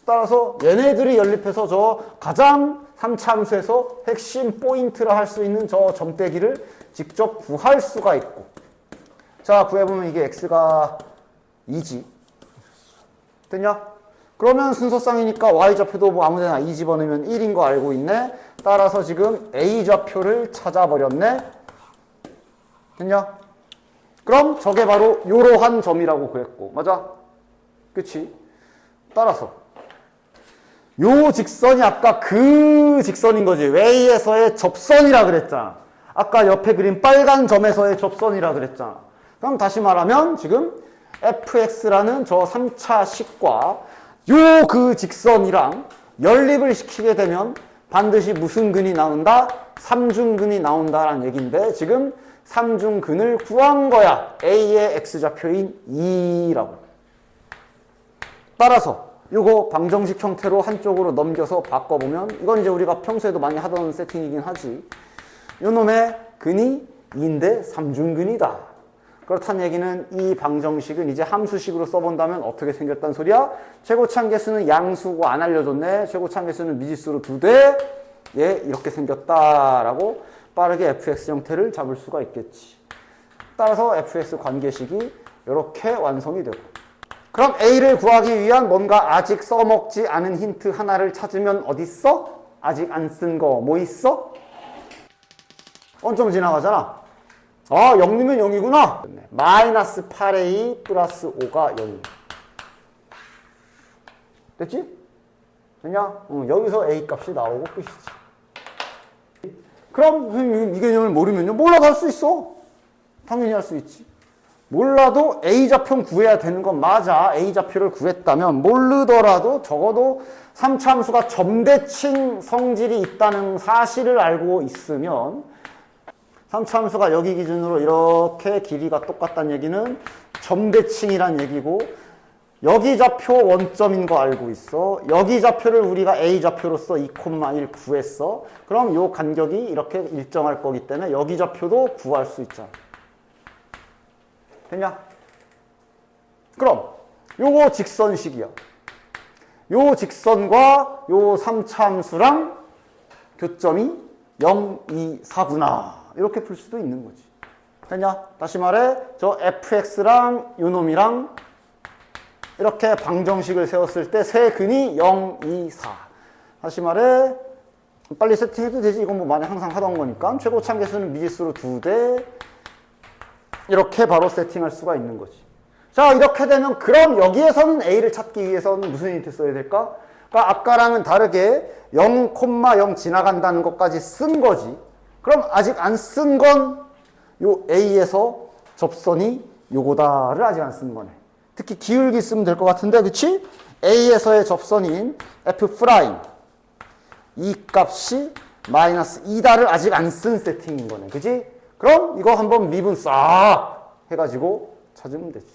따라서 얘네들이 연립해서 저 가장 3차 함수에서 핵심 포인트라 할 수 있는 저 점대기를 직접 구할 수가 있고. 자, 구해보면 이게 x가 2지. 됐냐? 그러면 순서상이니까 y좌표도 뭐 아무데나 2 집어넣으면 1인 거 알고 있네. 따라서 지금 a좌표를 찾아버렸네. 됐냐? 그럼 저게 바로 요러한 점이라고 구했고. 맞아? 그치? 따라서 요 직선이 아까 그 직선인 거지. 웨이에서의 접선이라 그랬잖아. 아까 옆에 그린 빨간 점에서의 접선이라 그랬잖아. 그럼 다시 말하면 지금 fx라는 저 3차 식과 요 그 직선이랑 연립을 시키게 되면 반드시 무슨 근이 나온다? 삼중근이 나온다라는 얘기인데 지금 삼중근을 구한 거야. A의 x좌표인 2라고. 따라서 요거 방정식 형태로 한쪽으로 넘겨서 바꿔보면 이건 이제 우리가 평소에도 많이 하던 세팅이긴 하지. 요 놈의 근이 2인데 삼중근이다. 그렇다는 얘기는 이 방정식은 이제 함수식으로 써본다면 어떻게 생겼단 소리야? 최고차항계수는 양수고 안 알려줬네. 최고차항계수는 미지수로 2대. 예, 이렇게 생겼다라고 빠르게 fx 형태를 잡을 수가 있겠지. 따라서 fx 관계식이 이렇게 완성이 되고. 그럼 a를 구하기 위한 뭔가 아직 써먹지 않은 힌트 하나를 찾으면 어디 있어? 아직 안 쓴 거 뭐 있어? 좀 지나가잖아. 아, 0이면 0이구나. 마이너스 8a 플러스 5가 0. 됐지? 됐냐? 여기서 a 값이 나오고 끝이지. 그럼 선생님 이 개념을 모르면요? 몰라도 할 수 있어. 당연히 할 수 있지. 몰라도 a좌표 구해야 되는 건 맞아. a좌표를 구했다면 모르더라도 적어도 3차 함수가 점대칭 성질이 있다는 사실을 알고 있으면 3차 함수가 여기 기준으로 이렇게 길이가 똑같다는 얘기는 점대칭이란 얘기고 여기 좌표 원점인 거 알고 있어. 여기 좌표를 우리가 A 좌표로서 2,1 구했어. 그럼 요 간격이 이렇게 일정할 거기 때문에 여기 좌표도 구할 수 있잖아. 됐냐? 그럼 요거 직선식이야. 요 직선과 요 3차 함수랑 교점이 0, 2, 4구나. 이렇게 풀 수도 있는 거지. 됐냐? 다시 말해 저 fx랑 요 놈이랑 이렇게 방정식을 세웠을 때 세 근이 0, 2, 4. 다시 말해 빨리 세팅해도 되지. 이건 뭐 만약 항상 하던 거니까. 최고참 개수는 미지수로 2대. 이렇게 바로 세팅할 수가 있는 거지. 자, 이렇게 되면 그럼 여기에서는 A를 찾기 위해서는 무슨 유니트 써야 될까? 그러니까 아까랑은 다르게 0,0 지나간다는 것까지 쓴 거지. 그럼 아직 안 쓴 건 요 A에서 접선이 요거다를 아직 안 쓴 거네. 특히 기울기 쓰면 될 것 같은데, 그치? A에서의 접선인 F', 이 값이 마이너스 2다를 아직 안 쓴 세팅인 거네. 그치? 그럼 이거 한번 미분 싹 해가지고 찾으면 되지.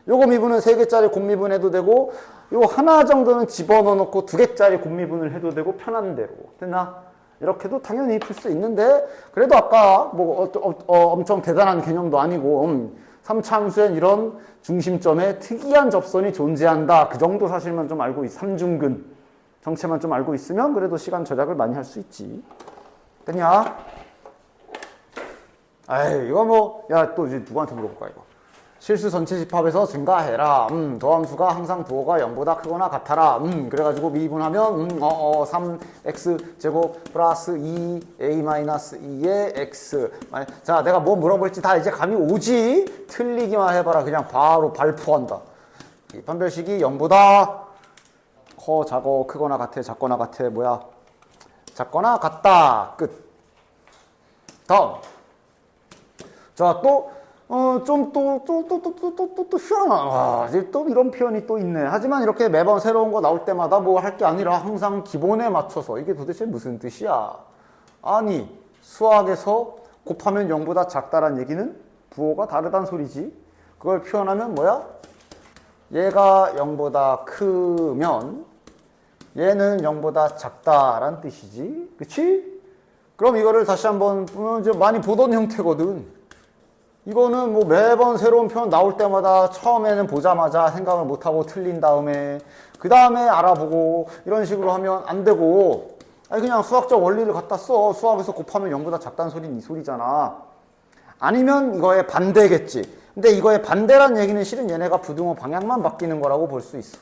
요거 미분은 3개짜리 곱미분 해도 되고, 요 하나 정도는 집어넣어 놓고 2개짜리 곱미분을 해도 되고, 편한 대로. 됐나? 이렇게도 당연히 풀 수 있는데, 그래도 아까 뭐 엄청 대단한 개념도 아니고, 3차 함수엔 이런 중심점에 특이한 접선이 존재한다. 그 정도 사실만 좀 알고 삼중근 정체만 좀 알고 있으면 그래도 시간 절약을 많이 할 수 있지. 됐냐? 에이, 이거 뭐, 야, 또 이제 누구한테 물어볼까, 이거. 실수 전체 집합에서 증가해라. 도함수가 항상 부호가 0보다 크거나 같아라. 그래가지고 미분하면 3x 제곱 플러스 2a 마이너스 2의 x. 자, 내가 뭐 물어볼지 다 이제 감이 오지. 틀리기만 해봐라. 그냥 바로 발포한다. 이 판별식이 0보다 작어, 크거나 같아, 작거나 같아. 뭐야? 작거나 같다. 끝. 다음. 자, 또 또 희한하다. 또 이런 표현이 또 있네. 하지만 이렇게 매번 새로운 거 나올 때마다 뭐 할 게 아니라 항상 기본에 맞춰서 이게 도대체 무슨 뜻이야? 아니, 수학에서 곱하면 0보다 작다란 얘기는 부호가 다르단 소리지. 그걸 표현하면 뭐야? 얘가 0보다 크면 얘는 0보다 작다란 뜻이지. 그치? 그럼 이거를 다시 한번 보면 이제 많이 보던 형태거든. 이거는 뭐 매번 새로운 표현 나올 때마다 처음에는 보자마자 생각을 못하고 틀린 다음에 그 다음에 알아보고 이런 식으로 하면 안 되고, 아니 그냥 수학적 원리를 갖다 써. 수학에서 곱하면 0보다 작다는 소리는 이 소리잖아. 아니면 이거의 반대겠지. 근데 이거의 반대란 얘기는 실은 얘네가 부등호 방향만 바뀌는 거라고 볼 수 있어.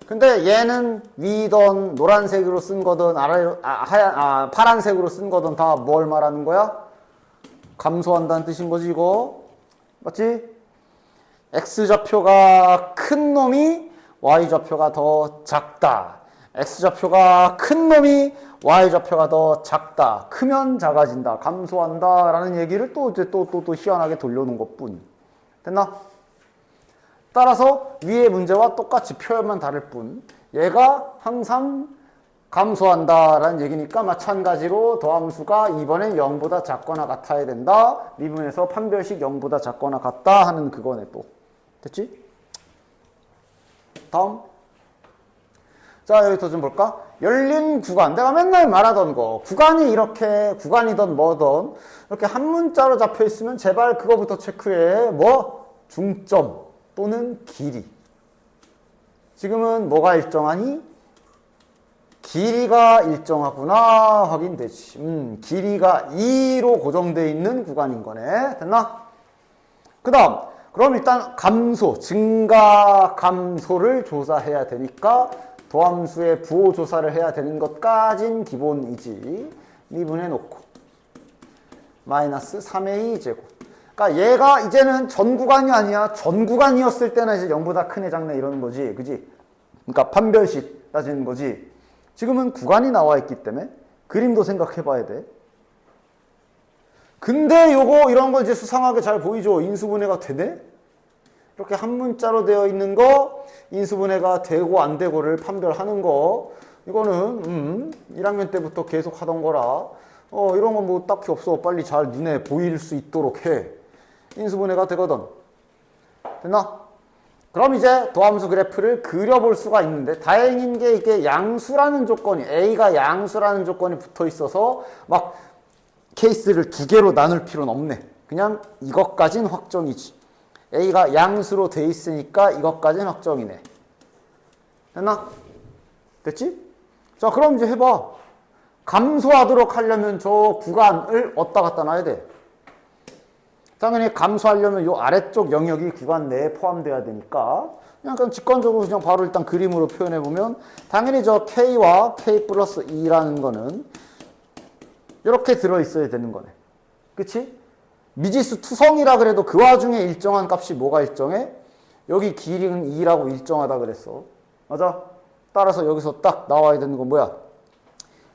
근데 얘는 위던 노란색으로 쓴 거든 파란색으로 쓴 거든 다 뭘 말하는 거야? 감소한다는 뜻인 거지, 이거. 맞지? X좌표가 큰 놈이 Y좌표가 더 작다. X좌표가 큰 놈이 Y좌표가 더 작다. 크면 작아진다. 감소한다. 라는 얘기를 또 희한하게 돌려놓은 것 뿐. 됐나? 따라서 위의 문제와 똑같이 표현만 다를 뿐. 얘가 항상 감소한다라는 얘기니까 마찬가지로 더함수가 이번엔 0보다 작거나 같아야 된다. 미분에서 판별식 0보다 작거나 같다 하는 그거네 또. 됐지? 다음. 자, 여기서 좀 볼까? 열린 구간. 내가 맨날 말하던 거. 구간이 이렇게 구간이던 뭐든 이렇게 한 문자로 잡혀 있으면 제발 그거부터 체크해. 뭐? 중점 또는 길이. 지금은 뭐가 일정하니? 길이가 일정하구나 확인되지. 길이가 2로 고정되어 있는 구간인 거네. 됐나? 그 다음, 그럼 일단 감소, 증가 감소를 조사해야 되니까 도함수의 부호 조사를 해야 되는 것까진 기본이지. 미분해 놓고 마이너스 3a 제곱. 그러니까 얘가 이제는 전 구간이 아니야. 전 구간이었을 때는 이제 0보다 크네 작네 이러는 거지. 그지? 그러니까 판별식 따지는 거지. 지금은 구간이 나와 있기 때문에 그림도 생각해 봐야 돼. 근데 요거 이런 거 이제 수상하게 잘 보이죠? 인수분해가 되네? 이렇게 한 문자로 되어 있는 거 인수분해가 되고 안 되고를 판별하는 거, 이거는 1학년 때부터 계속 하던 거라 이런 건 뭐 딱히 없어. 빨리 잘 눈에 보일 수 있도록 해. 인수분해가 되거든. 됐나? 그럼 이제 도함수 그래프를 그려볼 수가 있는데 다행인 게 이게 양수라는 조건이 A가 양수라는 조건이 붙어 있어서 막 케이스를 두 개로 나눌 필요는 없네. 그냥 이것까진 확정이지. A가 양수로 돼 있으니까 이것까진 확정이네. 됐나? 됐지? 자, 그럼 이제 해봐. 감소하도록 하려면 저 구간을 어디다 갖다 놔야 돼? 당연히 감소하려면 요 아래쪽 영역이 구간 내에 포함돼야 되니까 그냥 직관적으로 그냥 바로 일단 그림으로 표현해 보면 당연히 저 K와 K 플러스 2라는 거는 이렇게 들어있어야 되는 거네. 그치? 미지수 투성이라 그래도 그 와중에 일정한 값이 뭐가 일정해? 여기 길이는 2라고 일정하다 그랬어. 맞아? 따라서 여기서 딱 나와야 되는 건 뭐야?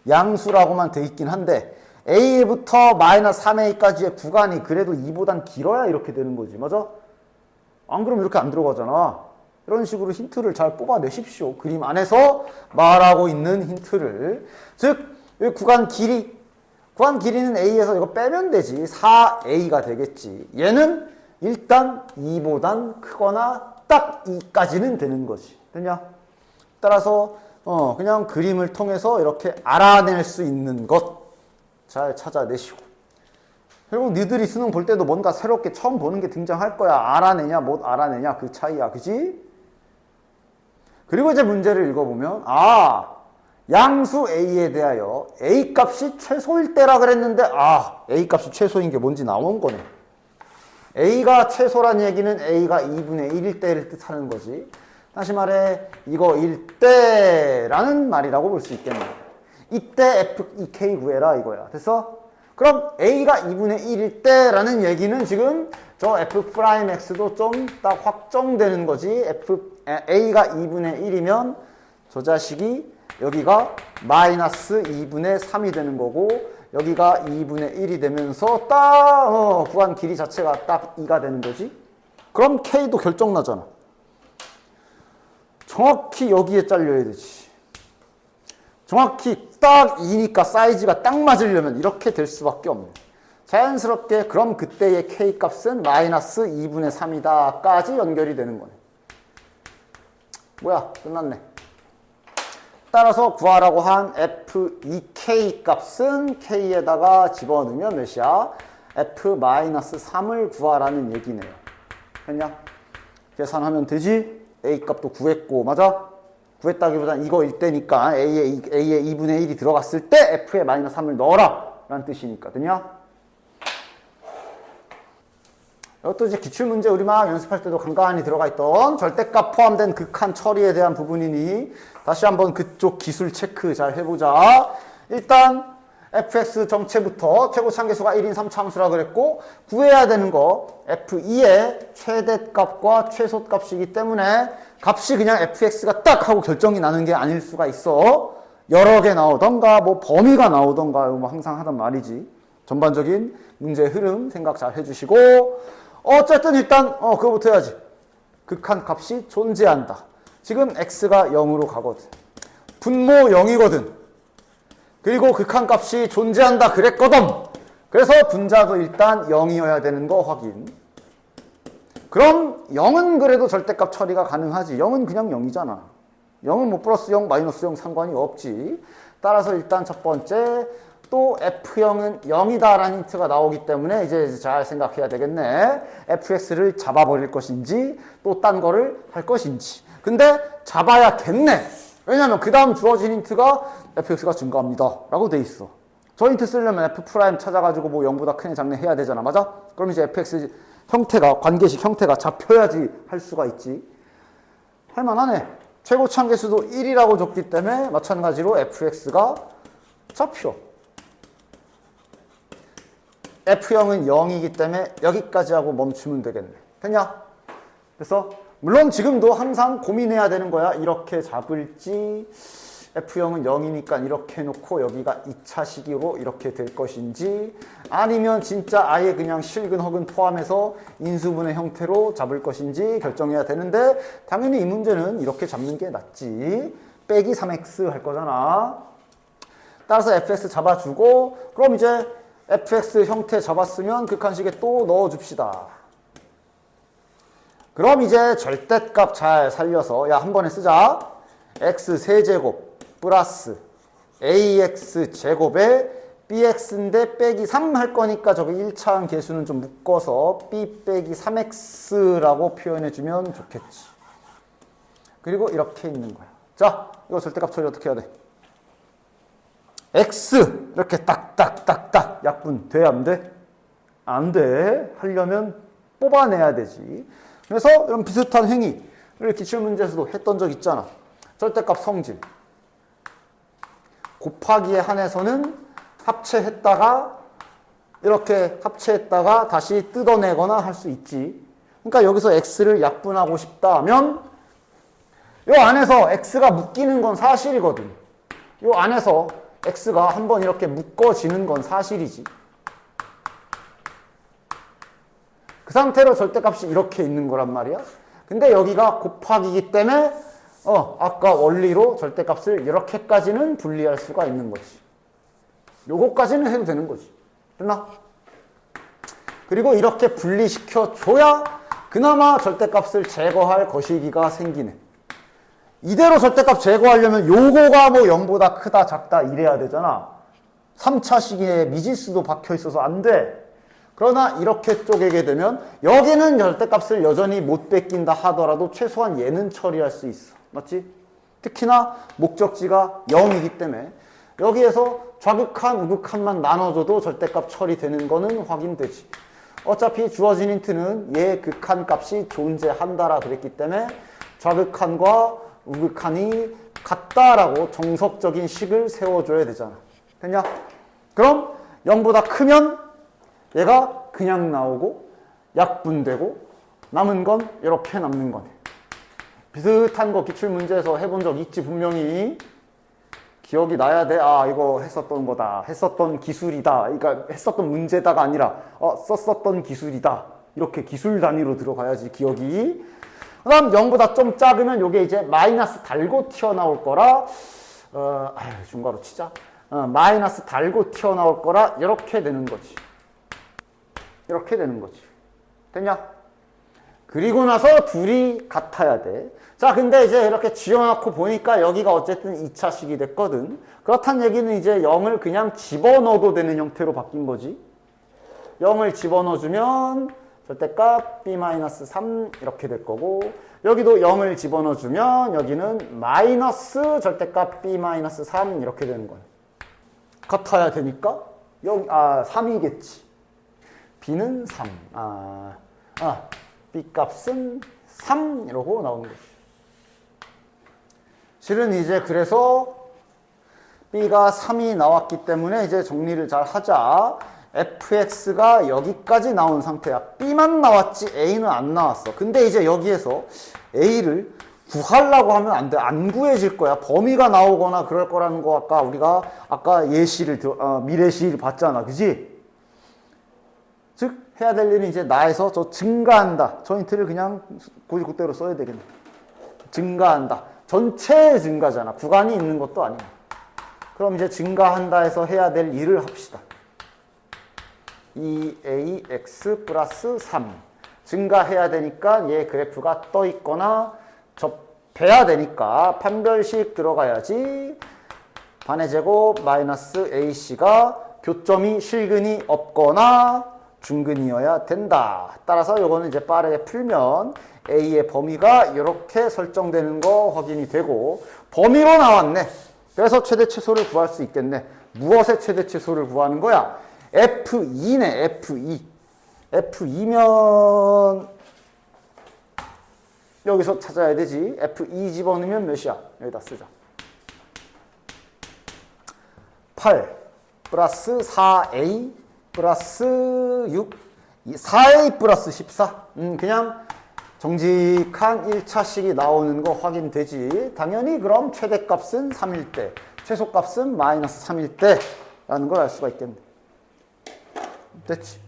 양수라고만 돼 있긴 한데 A부터 마이너스 3A까지의 구간이 그래도 2보단 길어야 이렇게 되는 거지. 맞아? 안 그러면 이렇게 안 들어가잖아. 이런 식으로 힌트를 잘 뽑아내십시오. 그림 안에서 말하고 있는 힌트를. 즉, 이 구간 길이는 A에서 이거 빼면 되지. 4A가 되겠지. 얘는 일단 2보단 크거나 딱 2까지는 되는 거지. 됐냐? 따라서 그냥 그림을 통해서 이렇게 알아낼 수 있는 것 잘 찾아내시고 결국 니들이 수능 볼 때도 뭔가 새롭게 처음 보는 게 등장할 거야. 알아내냐 못 알아내냐 그 차이야. 그지? 그리고 이제 문제를 읽어보면 양수 A에 대하여 A 값이 최소일 때라 그랬는데 A 값이 최소인 게 뭔지 나온 거네. A가 최소란 얘기는 A가 2분의 1일 때를 뜻하는 거지. 다시 말해 이거일 때라는 말이라고 볼 수 있겠네. 이때 F2K 구해라 이거야. 됐어? 그럼 A가 2분의 1일 때라는 얘기는 지금 저 F'X도 좀 딱 확정되는 거지. A가 2분의 1이면 저 자식이 여기가 마이너스 2분의 3이 되는 거고 여기가 2분의 1이 되면서 딱 구간 길이 자체가 딱 2가 되는 거지. 그럼 K도 결정나잖아. 정확히 여기에 잘려야 되지. 정확히 딱 2니까 사이즈가 딱 맞으려면 이렇게 될 수밖에 없네. 자연스럽게 그럼 그때의 K 값은 마이너스 2분의 3이다 까지 연결이 되는 거네. 뭐야 끝났네. 따라서 구하라고 한 F2K 값은 K에다가 집어넣으면 몇이야? F-3을 구하라는 얘기네요. 됐냐? 계산하면 되지? A 값도 구했고 맞아? 구했다기보단 이거일 때니까 A의 2분의 1이 들어갔을 때 F에 마이너스 3을 넣어라 라는 뜻이니까. 됐냐? 이것도 이제 기출문제 우리 막 연습할 때도 간간히 들어가 있던 절대값 포함된 극한 처리에 대한 부분이니 다시 한번 그쪽 기술 체크 잘 해보자. 일단 fx 정체부터 최고 참계수가 1인 3차함수라 그랬고 구해야 되는 거 f2의 최대값과 최소값이기 때문에 값이 그냥 fx가 딱 하고 결정이 나는 게 아닐 수가 있어. 여러 개 나오던가 뭐 범위가 나오던가 뭐 항상 하던 말이지. 전반적인 문제의 흐름 생각 잘 해주시고 어쨌든 일단 그거부터 해야지. 극한 값이 존재한다. 지금 x가 0으로 가거든. 분모 0이거든. 그리고 극한 값이 존재한다 그랬거든. 그래서 분자도 일단 0이어야 되는 거 확인. 그럼 0은 그래도 절대값 처리가 가능하지. 0은 그냥 0이잖아. 0은 뭐 플러스 0, 마이너스 0 상관이 없지. 따라서 일단 첫 번째 또 F형은 0이다 라는 힌트가 나오기 때문에 이제 잘 생각해야 되겠네. fx를 잡아버릴 것인지 또 딴 거를 할 것인지. 근데 잡아야겠네. 왜냐면 그 다음 주어진 힌트가 fx가 증가합니다 라고 돼 있어. 저 힌트 쓰려면 f' 찾아가지고 뭐 0보다 크네 작네 해야 되잖아. 맞아? 그럼 이제 fx 형태가 관계식 형태가 잡혀야지 할 수가 있지. 할만하네. 최고 참계수도 1이라고 줬기 때문에 마찬가지로 fx가 잡혀. f형은 0이기 때문에 여기까지 하고 멈추면 되겠네. 됐냐? 그래서 물론 지금도 항상 고민해야 되는 거야. 이렇게 잡을지 F형은 0이니까 이렇게 해놓고 여기가 2차 시기로 이렇게 될 것인지 아니면 진짜 아예 그냥 실근허근 포함해서 인수분해 형태로 잡을 것인지 결정해야 되는데 당연히 이 문제는 이렇게 잡는 게 낫지. 빼기 3x 할 거잖아. 따라서 fx 잡아주고 그럼 이제 fx 형태 잡았으면 극한식에 또 넣어줍시다. 그럼 이제 절대값 잘 살려서 야 한 번에 쓰자. x 세제곱 플러스 ax 제곱에 bx인데 빼기 3 할 거니까 저기 1차항 계수는 좀 묶어서 b 빼기 3x라고 표현해주면 좋겠지. 그리고 이렇게 있는 거야. 자, 이거 절대값 처리 어떻게 해야 돼? x 이렇게 딱딱딱딱 약분 돼? 안 돼? 안 돼. 하려면 뽑아내야 되지. 그래서 이런 비슷한 행위를 기출문제에서도 했던 적 있잖아. 절대값 성질 곱하기에 한해서는 합체했다가 이렇게 합체했다가 다시 뜯어내거나 할 수 있지. 그러니까 여기서 x를 약분하고 싶다 하면 이 안에서 x가 묶이는 건 사실이거든. 이 안에서 x가 한번 이렇게 묶어지는 건 사실이지. 그 상태로 절대값이 이렇게 있는 거란 말이야. 근데 여기가 곱하기이기 때문에 아까 원리로 절대값을 이렇게까지는 분리할 수가 있는 거지. 요거까지는 해도 되는 거지. 됐나? 그리고 이렇게 분리시켜 줘야 그나마 절대값을 제거할 거시기가 생기네. 이대로 절대값 제거하려면 요거가 뭐 0보다 크다 작다 이래야 되잖아. 3차 시기에 미지수도 박혀 있어서 안 돼. 그러나 이렇게 쪼개게 되면 여기는 절대값을 여전히 못 뺏긴다 하더라도 최소한 얘는 처리할 수 있어. 맞지? 특히나 목적지가 0이기 때문에 여기에서 좌극한, 우극한만 나눠줘도 절대값 처리되는 거는 확인되지. 어차피 주어진 힌트는 얘 극한 값이 존재한다라 그랬기 때문에 좌극한과 우극한이 같다라고 정석적인 식을 세워줘야 되잖아. 됐냐? 그럼 0보다 크면 얘가 그냥 나오고 약분되고 남은 건 이렇게 남는 거네. 비슷한 거 기출문제에서 해본 적 있지 분명히. 기억이 나야 돼. 아 이거 했었던 거다. 했었던 기술이다. 그러니까 했었던 문제다가 아니라 썼었던 기술이다. 이렇게 기술 단위로 들어가야지 기억이. 그 다음 0보다 좀 작으면 이게 이제 마이너스 달고 튀어나올 거라 중괄호 치자. 마이너스 달고 튀어나올 거라 이렇게 되는 거지. 이렇게 되는 거지. 됐냐? 그리고 나서 둘이 같아야 돼. 자, 근데 이제 이렇게 지어놓고 보니까 여기가 어쨌든 2차식이 됐거든. 그렇다는 얘기는 이제 0을 그냥 집어넣어도 되는 형태로 바뀐 거지. 0을 집어넣어주면 절대값 b-3 이렇게 될 거고, 여기도 0을 집어넣어주면 여기는 마이너스 절대값 b-3 이렇게 되는 거야. 같아야 되니까 3이겠지. b는 3. b 값은 3 이러고 나오는 거지. 실은 이제 그래서 b가 3이 나왔기 때문에 이제 정리를 잘 하자. fx가 여기까지 나온 상태야. b만 나왔지 a는 안 나왔어. 근데 이제 여기에서 a를 구하려고 하면 안 돼. 안 구해질 거야. 범위가 나오거나 그럴 거라는 거 우리가 아까 예시를 미래시를 봤잖아. 그지? 즉 해야 될 일은 이제 나에서 저 증가한다. 저 힌트를 그냥 그대로 써야 되겠네. 증가한다. 전체 증가잖아. 구간이 있는 것도 아니야. 그럼 이제 증가한다 해서 해야 될 일을 합시다. 2ax 플러스 3 증가해야 되니까 얘 그래프가 떠 있거나 접해야 되니까 판별식 들어가야지. 반의 제곱 마이너스 ac가 교점이 실근이 없거나 중근이어야 된다. 따라서 이거는 이제 빠르게 풀면 a의 범위가 이렇게 설정되는 거 확인이 되고 범위로 나왔네. 그래서 최대 최소를 구할 수 있겠네. 무엇의 최대 최소를 구하는 거야? F2네. F2. F2면 여기서 찾아야 되지. F2 집어넣으면 몇이야? 여기다 쓰자. 8 플러스 4A 플러스 6 4A 플러스 14 그냥 정직한 1차식이 나오는 거 확인되지. 당연히 그럼 최대값은 3일 때 최소값은 마이너스 3일 때 라는 걸 알 수가 있겠네. 됐지?